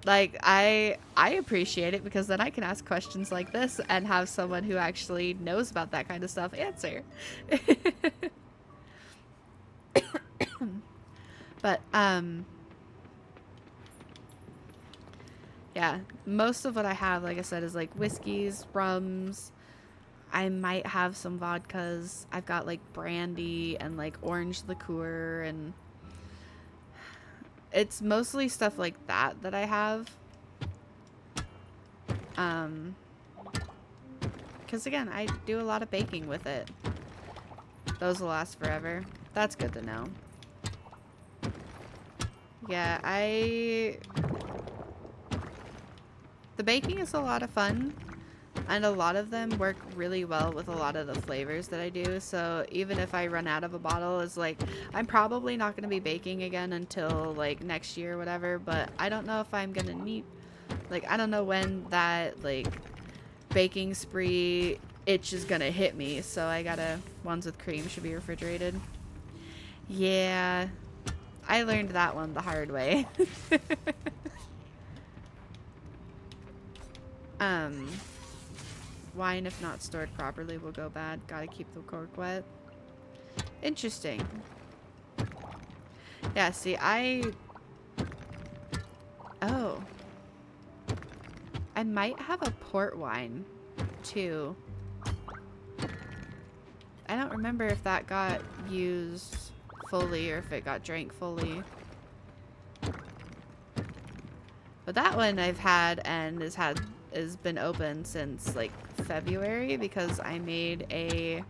Like, I appreciate it, because then I can ask questions like this and have someone who actually knows about that kind of stuff answer. But, yeah, most of what I have, like I said, is like whiskeys, rums. I might have some vodkas. I've got like brandy and like orange liqueur, and it's mostly stuff like that I have. Because again, I do a lot of baking with it. Those will last forever. That's good to know. Yeah, the baking is a lot of fun, and a lot of them work really well with a lot of the flavors that I do. So even if I run out of a bottle, it's like, I'm probably not going to be baking again until like next year or whatever, but I don't know if I'm going to need, like, I don't know when that like baking spree itch is going to hit me. So I gotta, ones with cream should be refrigerated. Yeah, I learned that one the hard way. Wine, if not stored properly, will go bad. Gotta keep the cork wet. Interesting. Yeah, see, oh. I might have a port wine, too. I don't remember if that got used fully or if it got drank fully. But that one I've had and has been open since like February, because I made a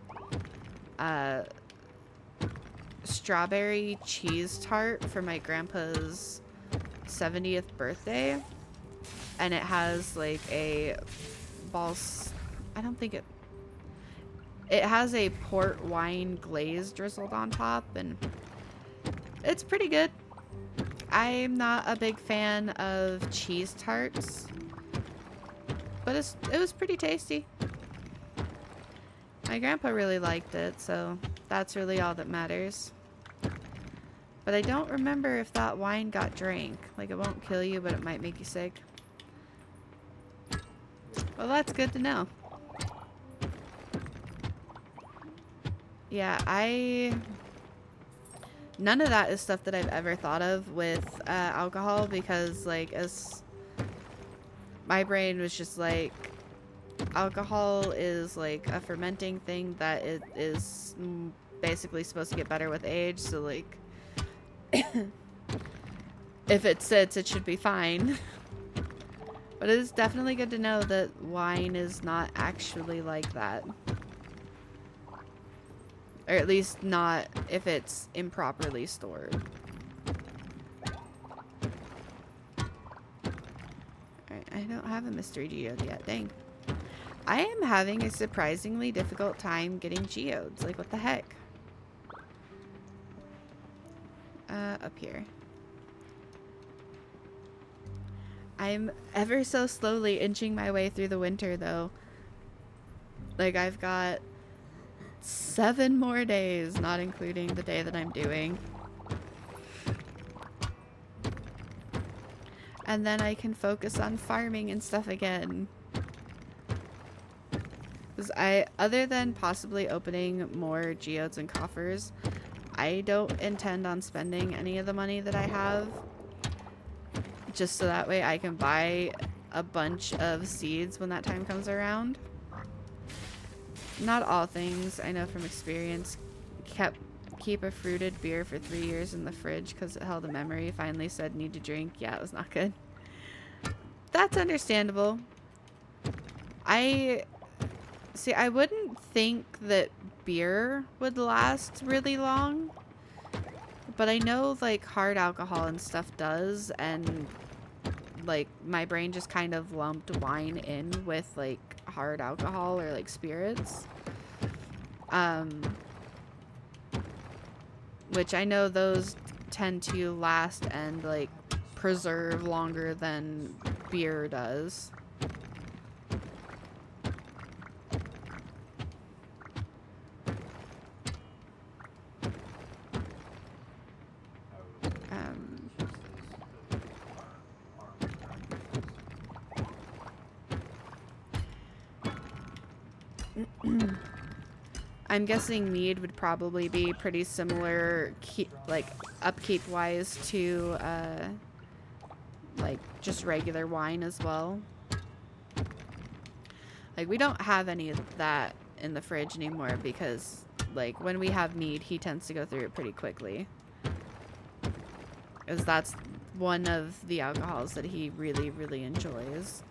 strawberry cheese tart for my grandpa's 70th birthday, and it has like a I don't think it has a port wine glaze drizzled on top, and it's pretty good. I'm not a big fan of cheese tarts, but it was pretty tasty. My grandpa really liked it, so that's really all that matters. But I don't remember if that wine got drank. Like, it won't kill you, but it might make you sick. Well, that's good to know. Yeah, none of that is stuff that I've ever thought of with alcohol, because, like, as my brain was just like, alcohol is like a fermenting thing that it is basically supposed to get better with age. So like, if it sits, it should be fine. But it is definitely good to know that wine is not actually like that. Or at least not if it's improperly stored. Alright, I don't have a mystery geode yet. Dang. I am having a surprisingly difficult time getting geodes. Like, what the heck? Up here. I'm ever so slowly inching my way through the winter, though. Like, I've got 7 more days, not including the day that I'm doing. And then I can focus on farming and stuff again. Because other than possibly opening more geodes and coffers, I don't intend on spending any of the money that I have. Just so that way I can buy a bunch of seeds when that time comes around. Not all things, I know from experience. Keep a fruited beer for 3 years in the fridge because it held a memory. Finally said need to drink. Yeah, it was not good. That's understandable. I wouldn't think that beer would last really long. But I know like hard alcohol and stuff does, and like my brain just kind of lumped wine in with like hard alcohol or like spirits. Which I know those tend to last and like preserve longer than beer does. I'm guessing mead would probably be pretty similar, like upkeep wise to like just regular wine as well. Like we don't have any of that in the fridge anymore because like when we have mead, he tends to go through it pretty quickly. Because that's one of the alcohols that he really, really enjoys.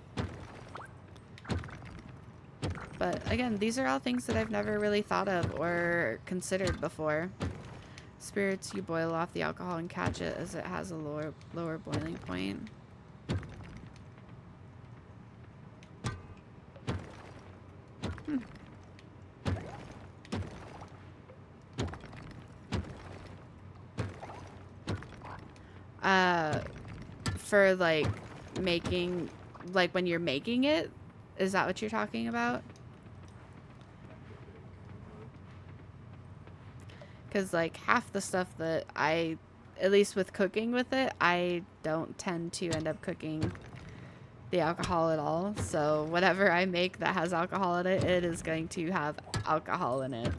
But again, these are all things that I've never really thought of or considered before. Spirits, you boil off the alcohol and catch it as it has a lower boiling point. For like making, like when you're making it, is that what you're talking about? Because like half the stuff that at least with cooking with it, I don't tend to end up cooking the alcohol at all. So whatever I make that has alcohol in it, it is going to have alcohol in it.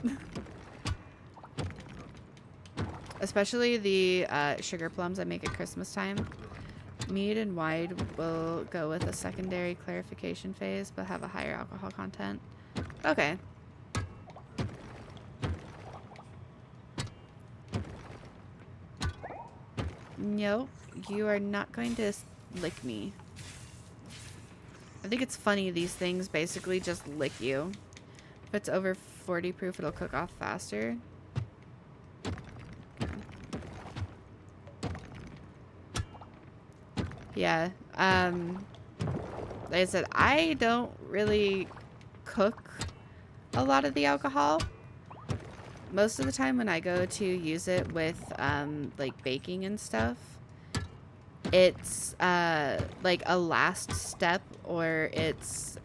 Especially the sugar plums I make at Christmas time. Mead and wine will go with a secondary clarification phase, but have a higher alcohol content. Okay. No, you are not going to lick me. I think it's funny these things basically just lick you. If it's over 40 proof, it'll cook off faster. Okay. Yeah. Like I said, I don't really cook a lot of the alcohol. Most of the time when I go to use it with like baking and stuff, it's like a last step, or it's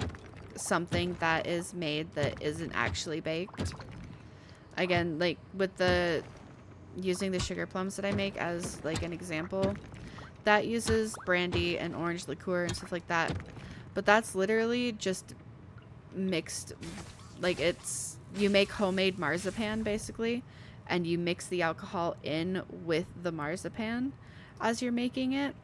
something that is made that isn't actually baked. Again, like with using the sugar plums that I make as like an example, that uses brandy and orange liqueur and stuff like that. But that's literally just mixed, like you make homemade marzipan basically, and you mix the alcohol in with the marzipan as you're making it,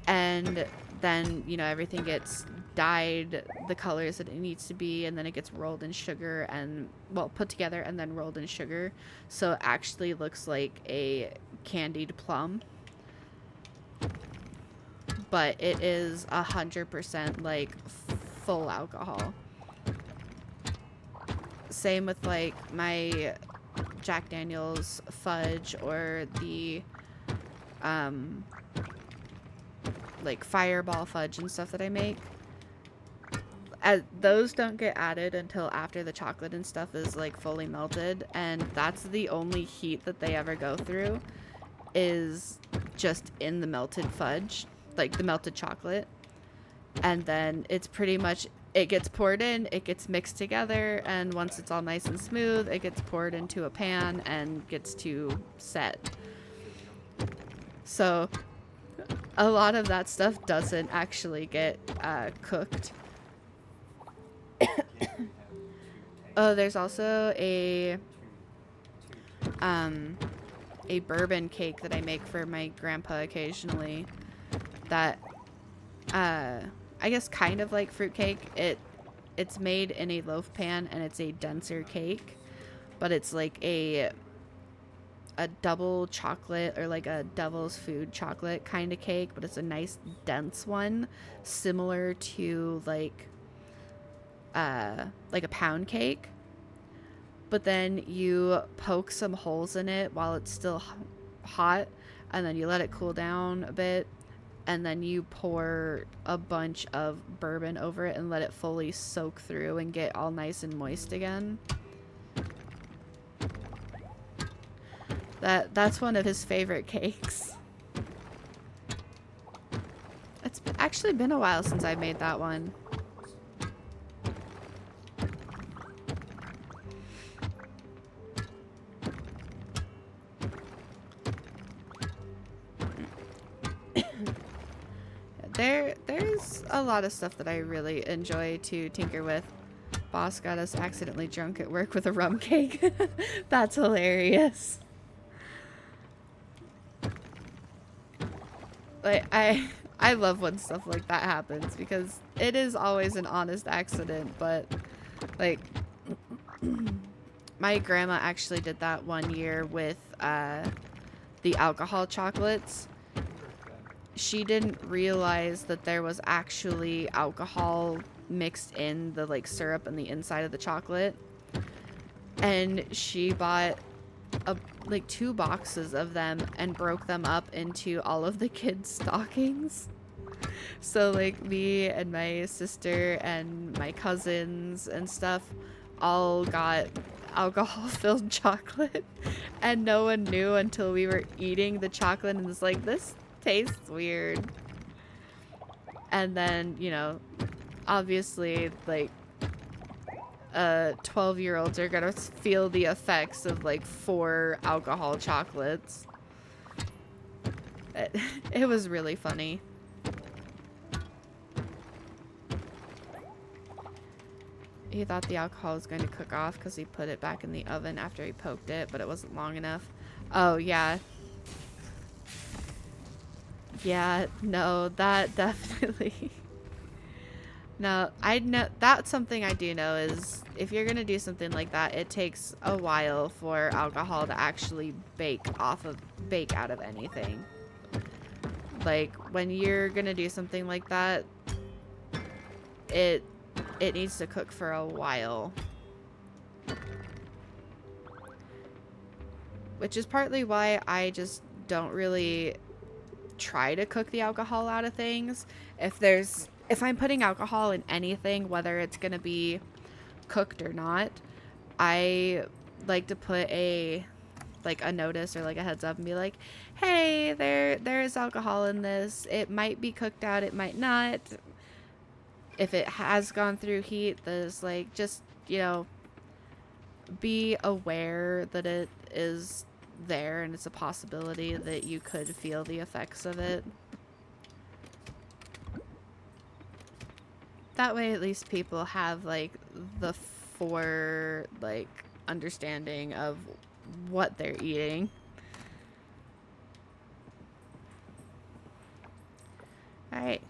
and then everything gets dyed the colors that it needs to be, and then it gets rolled in sugar and, well, put together and then rolled in sugar, so it actually looks like a candied plum. But it is 100% like full alcohol. Same with like my Jack Daniel's fudge or the like Fireball fudge and stuff that I make. Those don't get added until after the chocolate and stuff is like fully melted, and that's the only heat that they ever go through, is just in the melted fudge, like the melted chocolate. And then it's pretty much, it gets poured in, it gets mixed together, and once it's all nice and smooth, it gets poured into a pan and gets to set. So a lot of that stuff doesn't actually get cooked. Oh, there's also a bourbon cake that I make for my grandpa occasionally that I guess kind of like fruitcake. It's made in a loaf pan, and it's a denser cake, but it's like a double chocolate, or like a devil's food chocolate kind of cake, but it's a nice dense one, similar to like a pound cake. But then you poke some holes in it while it's still hot, and then you let it cool down a bit, and then you pour a bunch of bourbon over it and let it fully soak through and get all nice and moist again. That's one of his favorite cakes. It's actually been a while since I made that one. There's a lot of stuff that I really enjoy to tinker with. Boss got us accidentally drunk at work with a rum cake. That's hilarious. Like, I love when stuff like that happens, because it is always an honest accident. But like, my grandma actually did that one year with the alcohol chocolates. She didn't realize that there was actually alcohol mixed in the like syrup and the inside of the chocolate, and she bought like 2 boxes of them and broke them up into all of the kids' stockings. So like me and my sister and my cousins and stuff all got alcohol filled chocolate, and no one knew until we were eating the chocolate and was like, this tastes weird. And then, you know, obviously like 12-year-olds are gonna feel the effects of like 4 alcohol chocolates. It was really funny. He thought the alcohol was going to cook off because he put it back in the oven after he poked it, but it wasn't long enough. Oh yeah. Yeah, no, that definitely. No, I know that's something I do know is if you're gonna do something like that, it takes a while for alcohol to actually bake out of anything. Like when you're gonna do something like that, it needs to cook for a while. Which is partly why I just don't really try to cook the alcohol out of things. If I'm putting alcohol in anything, whether it's gonna be cooked or not, I like to put a notice or like a heads up and be like, hey, there is alcohol in this. It might be cooked out, it might not. If it has gone through heat, there's like, just, you know, be aware that it is there and it's a possibility that you could feel the effects of it. That way at least people have like the like understanding of what they're eating. All right.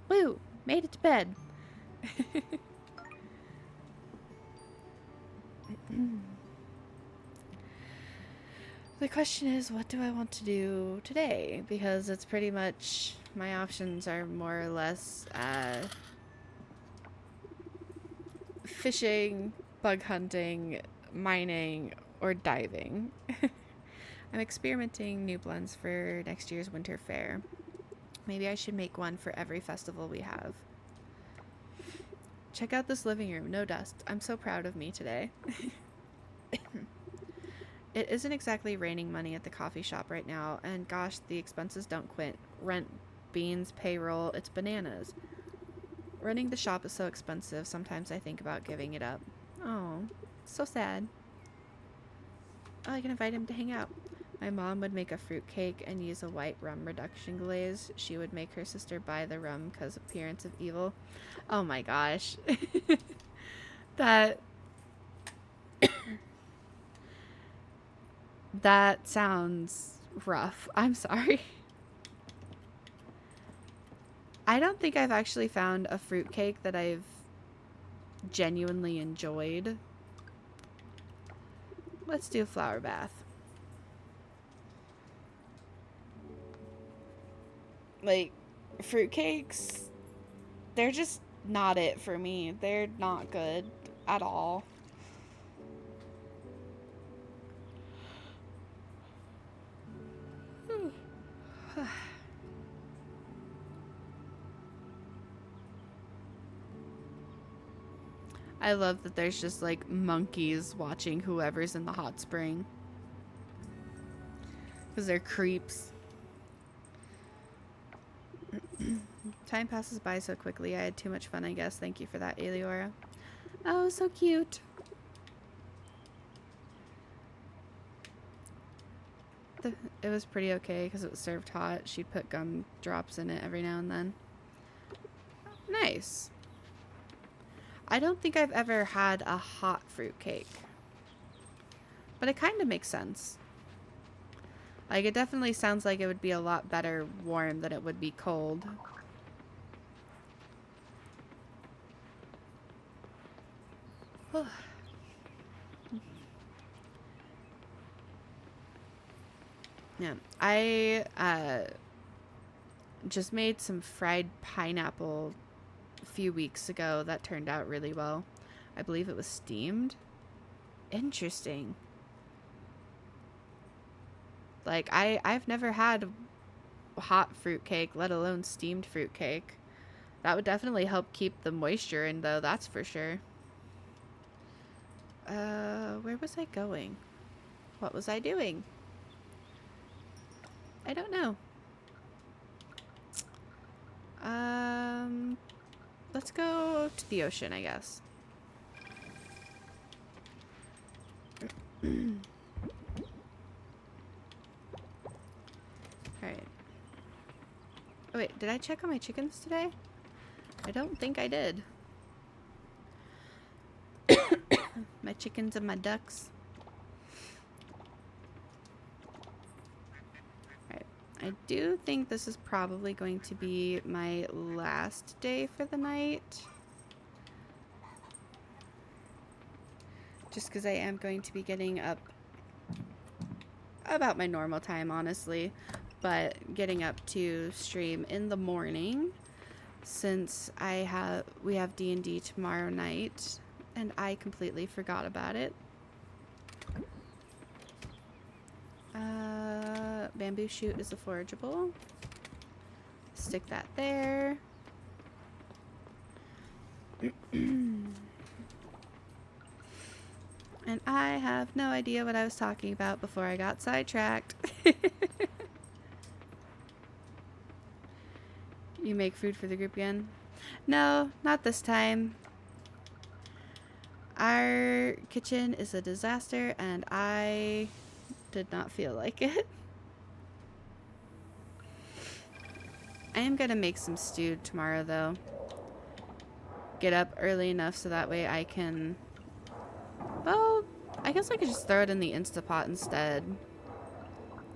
Woo! Made it to bed. The question is, what do I want to do today? Because it's pretty much, my options are more or less fishing, bug hunting, mining, or diving. I'm experimenting new blends for next year's winter fair. Maybe I should make one for every festival we have. Check out this living room, no dust. I'm so proud of me today. It isn't exactly raining money at the coffee shop right now, and gosh, the expenses don't quit. Rent, beans, payroll, it's bananas. Running the shop is so expensive, sometimes I think about giving it up. Oh, so sad. Oh, I can invite him to hang out. My mom would make a fruit cake and use a white rum reduction glaze. She would make her sister buy the rum because appearance of evil. Oh my gosh. that that sounds rough. I'm sorry. I don't think I've actually found a fruit cake that I've genuinely enjoyed. Let's do a flower bath. Like, fruitcakes, they're just not it for me. They're not good at all. I love that there's just like monkeys watching whoever's in the hot spring. Because they're creeps. Time passes by so quickly. I had too much fun, I guess. Thank you for that, Eliora. Oh, so cute. It was pretty okay because it was served hot. She'd put gum drops in it every now and then. Nice. I don't think I've ever had a hot fruit cake. But it kind of makes sense. Like, it definitely sounds like it would be a lot better warm than it would be cold. Yeah, I just made some fried pineapple a few weeks ago that turned out really well. I believe it was steamed. Interesting. Like, I've never had hot fruit cake, let alone steamed fruit cake. That would definitely help keep the moisture in, though, that's for sure. Where was I going? What was I doing? I don't know. Let's go to the ocean, I guess. Alright. Oh wait, did I check on my chickens today? I don't think I did. My chickens and my ducks. Alright. I do think this is probably going to be my last day for the night. Just because I am going to be getting up about my normal time, honestly. But getting up to stream in the morning since we have D&D tomorrow night and I completely forgot about it. Bamboo shoot is a forageable. Stick that there. And I have no idea what I was talking about before I got sidetracked. You make food for the group again? No, not this time. Our kitchen is a disaster and I did not feel like it. I am gonna make some stew tomorrow though. Get up early enough so that way I can... Well, I guess I could just throw it in the Instapot instead.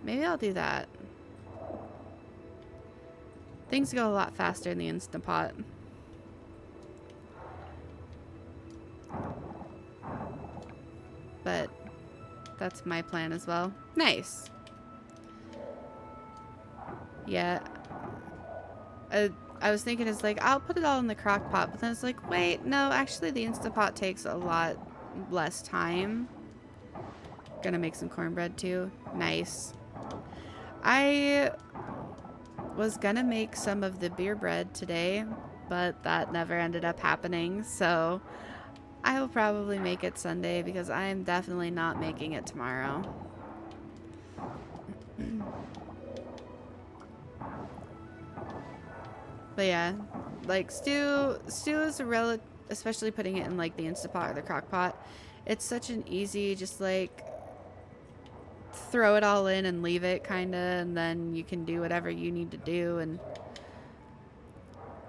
Maybe I'll do that. Things go a lot faster in the Instant Pot. but that's my plan as well. Nice. Yeah. I was thinking it's like, I'll put it all in the crock pot, but then it's like, wait, no, actually the Instant Pot takes a lot less time. Gonna make some cornbread too. Nice. I was gonna make some of the beer bread today, but that never ended up happening, so I will probably make it Sunday because I'm definitely not making it tomorrow. But yeah, like stew is a especially putting it in like the Instant Pot or the crock pot. It's such an easy, just like throw it all in and leave it kind of, and then you can do whatever you need to do and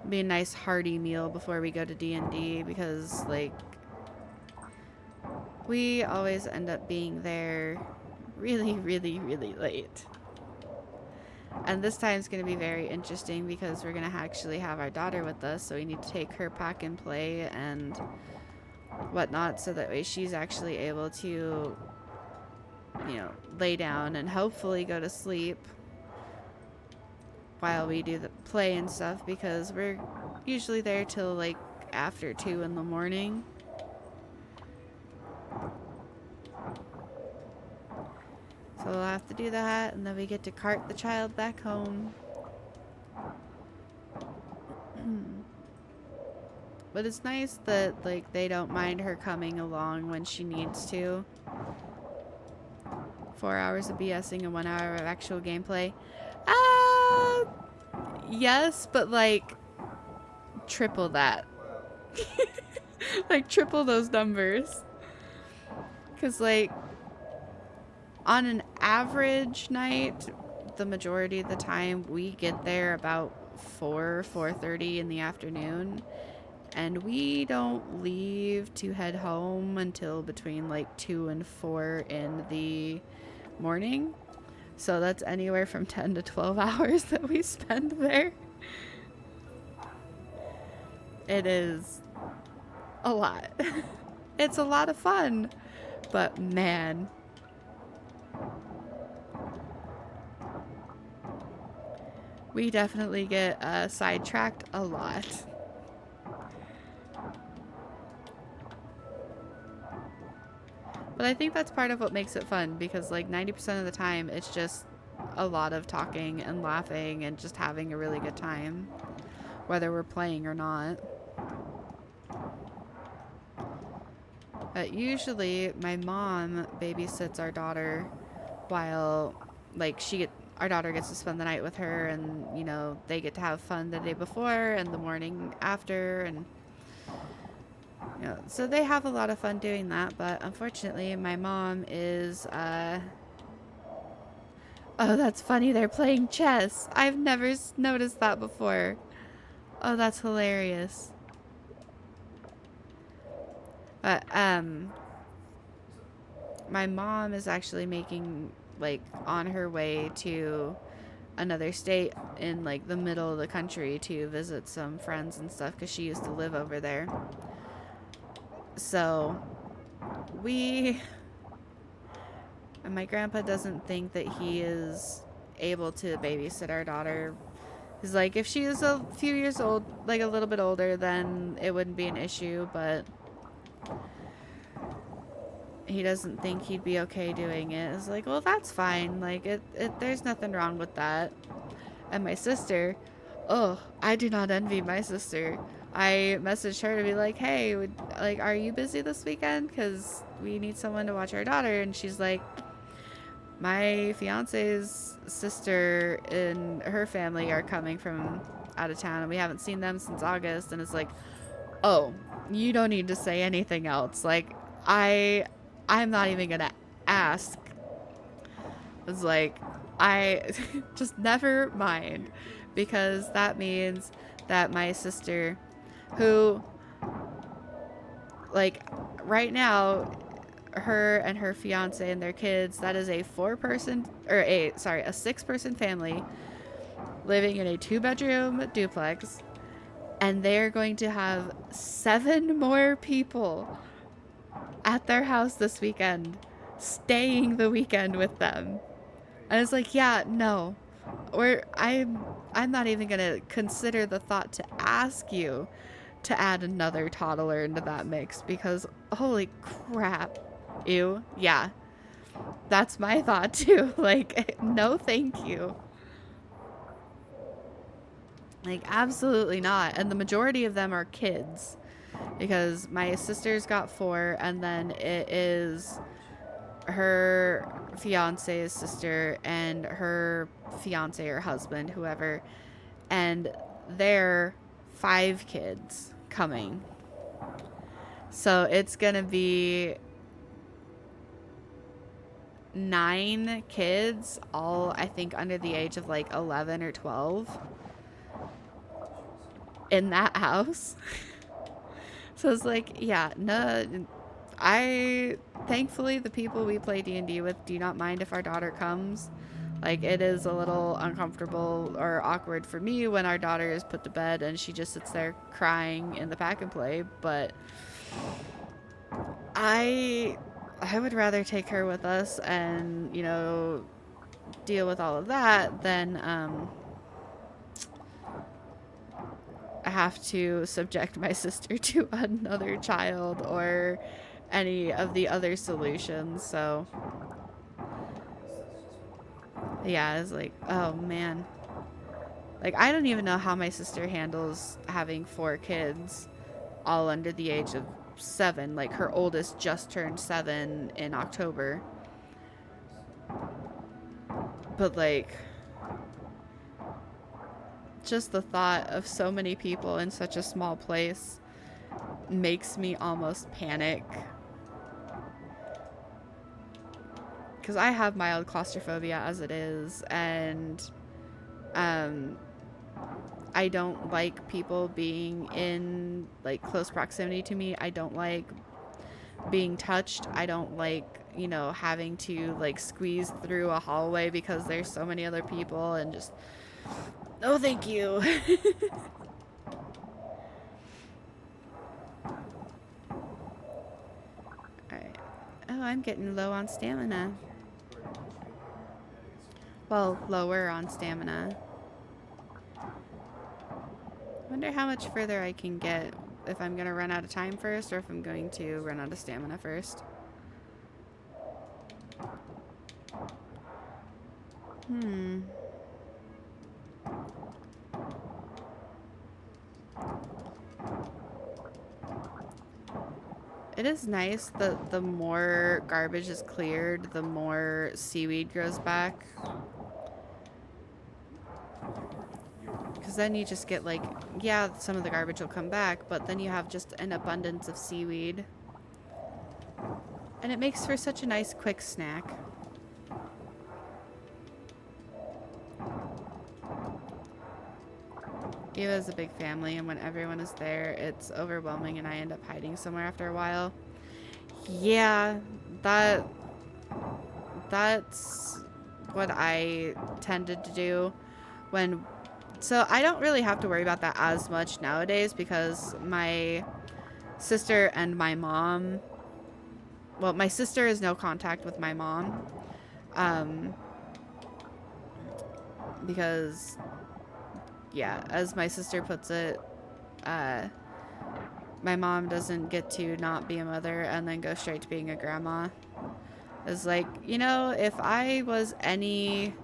be a nice hearty meal before we go to D&D, because like we always end up being there really, really, really late. And this time is going to be very interesting because we're going to actually have our daughter with us, so we need to take her pack and play and whatnot, so that way she's actually able to, you know, lay down and hopefully go to sleep while we do the play and stuff, because we're usually there till like after 2 in the morning. So we'll have to do that, and then we get to cart the child back home. But it's nice that like they don't mind her coming along when she needs to. 4 hours of BSing and 1 hour of actual gameplay. Yes, but like triple that. Like triple those numbers. 'Cause like on an average night, the majority of the time we get there about 4:30 in the afternoon, and we don't leave to head home until between like 2 and 4 in the morning. So that's anywhere from 10 to 12 hours that we spend there. It is a lot. It's a lot of fun, but man, we definitely get sidetracked a lot. But I think that's part of what makes it fun, because like 90% of the time it's just a lot of talking and laughing and just having a really good time, whether we're playing or not. But usually my mom babysits our daughter while like our daughter gets to spend the night with her, and you know, they get to have fun the day before and the morning after, and you know, so they have a lot of fun doing that. But unfortunately my mom is oh, that's funny, they're playing chess. I've never noticed that before. Oh, that's hilarious. But my mom is actually making like on her way to another state in like the middle of the country to visit some friends and stuff, because she used to live over there. So and my grandpa doesn't think that he is able to babysit our daughter. He's like, if she is a few years old, like a little bit older, then it wouldn't be an issue, but he doesn't think he'd be okay doing it. It's like, well, that's fine. Like, there's nothing wrong with that. And my sister, oh, I do not envy my sister. I messaged her to be like, hey, are you busy this weekend? Because we need someone to watch our daughter. And she's like, my fiance's sister and her family are coming from out of town, and we haven't seen them since August. And it's like, oh, you don't need to say anything else. Like, I'm not even gonna ask. It's like, I just never mind, because that means that my sister, who like right now, her and her fiance and their kids, that is a 6-person family living in a 2-bedroom duplex, and they're going to have 7 more people at their house this weekend, staying the weekend with them. And I was like, yeah, no. I'm not even going to consider the thought to ask you to add another toddler into that mix because holy crap. Ew. Yeah. That's my thought too. Like, no, thank you. Like, absolutely not. And the majority of them are kids because my sister's got 4, and then it is her fiance's sister and her fiance or husband, whoever, and they're 5 kids coming. So it's gonna be 9 kids, all I think under the age of like 11 or 12 in that house. So it's like, yeah, no, I thankfully the people we play D&D with do not mind if our daughter comes. Like, it is a little uncomfortable or awkward for me when our daughter is put to bed and she just sits there crying in the pack and play, but I would rather take her with us and, you know, deal with all of that than have to subject my sister to another child or any of the other solutions. So yeah, it's like, oh man. Like, I don't even know how my sister handles having 4 kids all under the age of 7. Like, her oldest just turned 7 in October. But like, just the thought of so many people in such a small place makes me almost panic. Because I have mild claustrophobia as it is, and I don't like people being in like close proximity to me. I don't like being touched. I don't like, you know, having to like squeeze through a hallway because there's so many other people, and just, no thank you. Alright. Oh, I'm getting low on stamina. Well, lower on stamina. Wonder how much further I can get if I'm gonna run out of time first or if I'm going to run out of stamina first. It is nice that the more garbage is cleared, the more seaweed grows back. Because then you just get like, yeah, some of the garbage will come back, but then you have just an abundance of seaweed. And it makes for such a nice quick snack. Eva is a big family, and when everyone is there, it's overwhelming, and I end up hiding somewhere after a while. Yeah, that's what I tended to do when... So I don't really have to worry about that as much nowadays because my sister and my mom... Well, my sister has no contact with my mom. Because... Yeah, as my sister puts it, my mom doesn't get to not be a mother and then go straight to being a grandma. It's like, you know, if I was any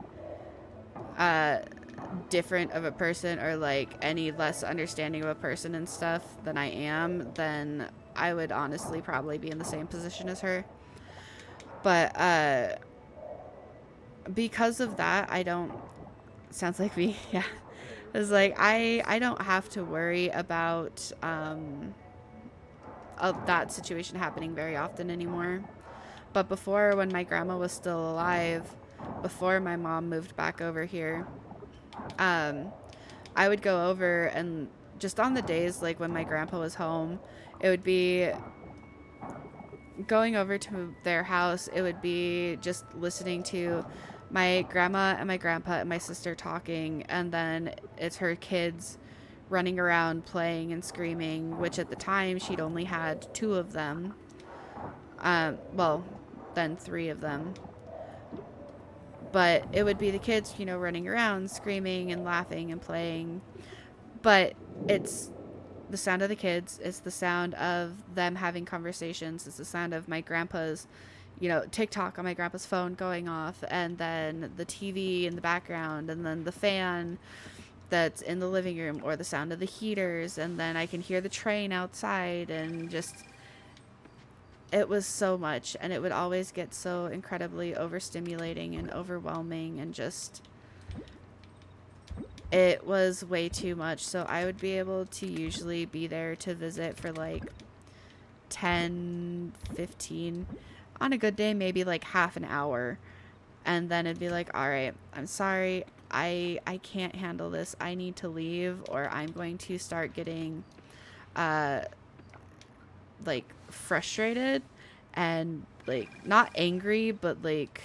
different of a person or like any less understanding of a person and stuff than I am, then I would honestly probably be in the same position as her. But because of that, I don't... Sounds like me, yeah. It's like, I don't have to worry about that situation happening very often anymore. But before, when my grandma was still alive, before my mom moved back over here, I would go over, and just on the days like when my grandpa was home, it would be going over to their house. It would be just listening to my grandma and my grandpa and my sister talking, and then it's her kids running around playing and screaming, which at the time she'd only had 2 of them. Well, then 3 of them. But it would be the kids, running around, screaming and laughing and playing. But it's the sound of the kids, it's the sound of them having conversations, it's the sound of my grandpa's, TikTok on my grandpa's phone going off, and then the TV in the background, and then the fan that's in the living room, or the sound of the heaters, and then I can hear the train outside, and just it was so much, and it would always get so incredibly overstimulating and overwhelming, and just it was way too much. So I would be able to usually be there to visit for like 10, 15, on a good day maybe like half an hour, and then it'd be like, all right, I'm sorry, I can't handle this, I need to leave, or I'm going to start getting uh like frustrated, and like not angry, but like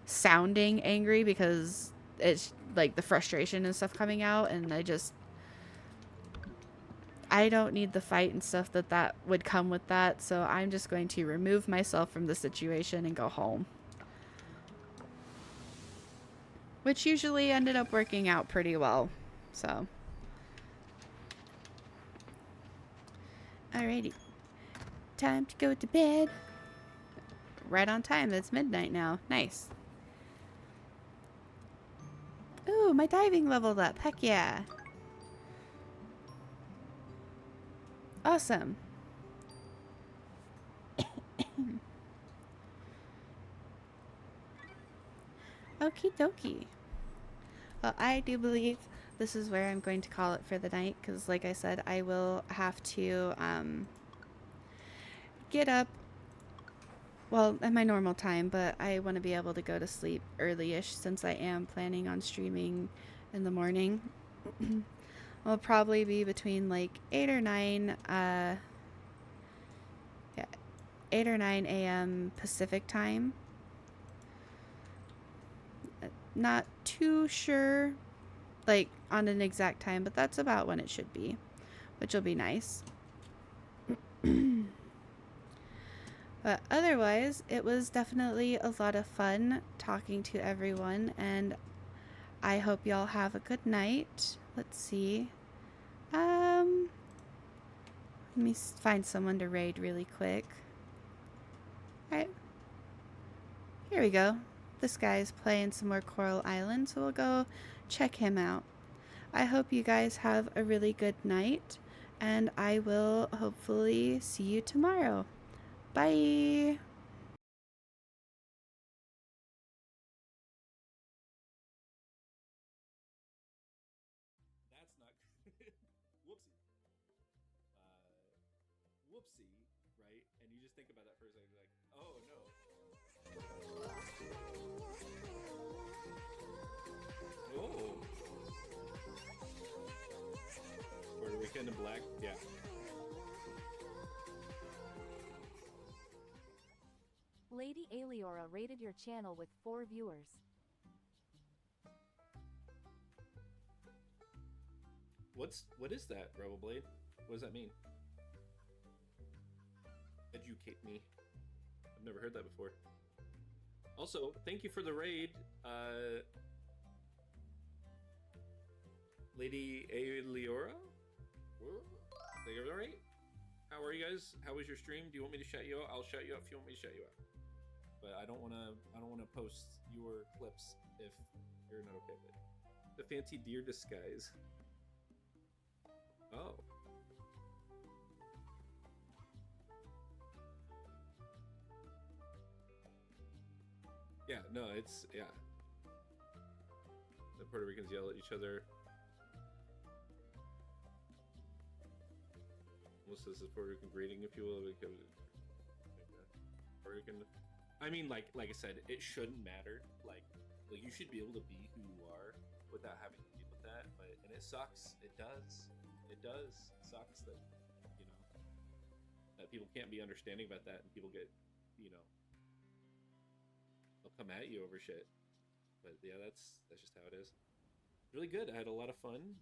sounding angry, because it's like the frustration and stuff coming out, and I don't need the fight and stuff that would come with that, so I'm just going to remove myself from the situation and go home, which usually ended up working out pretty well. So alrighty, time to go to bed. Right on time, it's midnight now. Nice. Ooh, my diving leveled up. Heck yeah. Awesome. Okie dokie. Well, I do believe this is where I'm going to call it for the night, because like I said, I will have to get up, well, at my normal time, but I want to be able to go to sleep early-ish, since I am planning on streaming in the morning. I'll probably be between like 8 or 9 yeah, 8 or 9 a.m. Pacific time. Not too sure like on an exact time, but that's about when it should be, which will be nice. But otherwise, it was definitely a lot of fun talking to everyone, and I hope y'all have a good night. Let's see. Let me find someone to raid really quick. Alright, here we go. This guy's playing some more Coral Island, so we'll go check him out. I hope you guys have a really good night, and I will hopefully see you tomorrow. Bye! That's not whoopsie. Whoopsie, right? And you just think about that for a second, like, oh no. Oh, Puerto Rican and black, yeah. Lady Aliora rated your channel with 4 viewers. What is that, Rebel Blade? What does that mean? Educate me. I've never heard that before. Also, thank you for the raid, Lady Aliora. Did I get it right? How are you guys? How was your stream? Do you want me to shout you out? I'll shout you out if you want me to shout you out. But I don't wanna post your clips if you're not okay with it. The fancy deer disguise. Oh. Yeah, no, it's, yeah. The Puerto Ricans yell at each other. Almost as a Puerto Rican greeting, if you will. Puerto Rican. I mean, like I said, it shouldn't matter. Like you should be able to be who you are without having to deal with that. But and it sucks. It does. It does. It sucks that that people can't be understanding about that, and people get they'll come at you over shit. But yeah, that's just how it is. Really good. I had a lot of fun.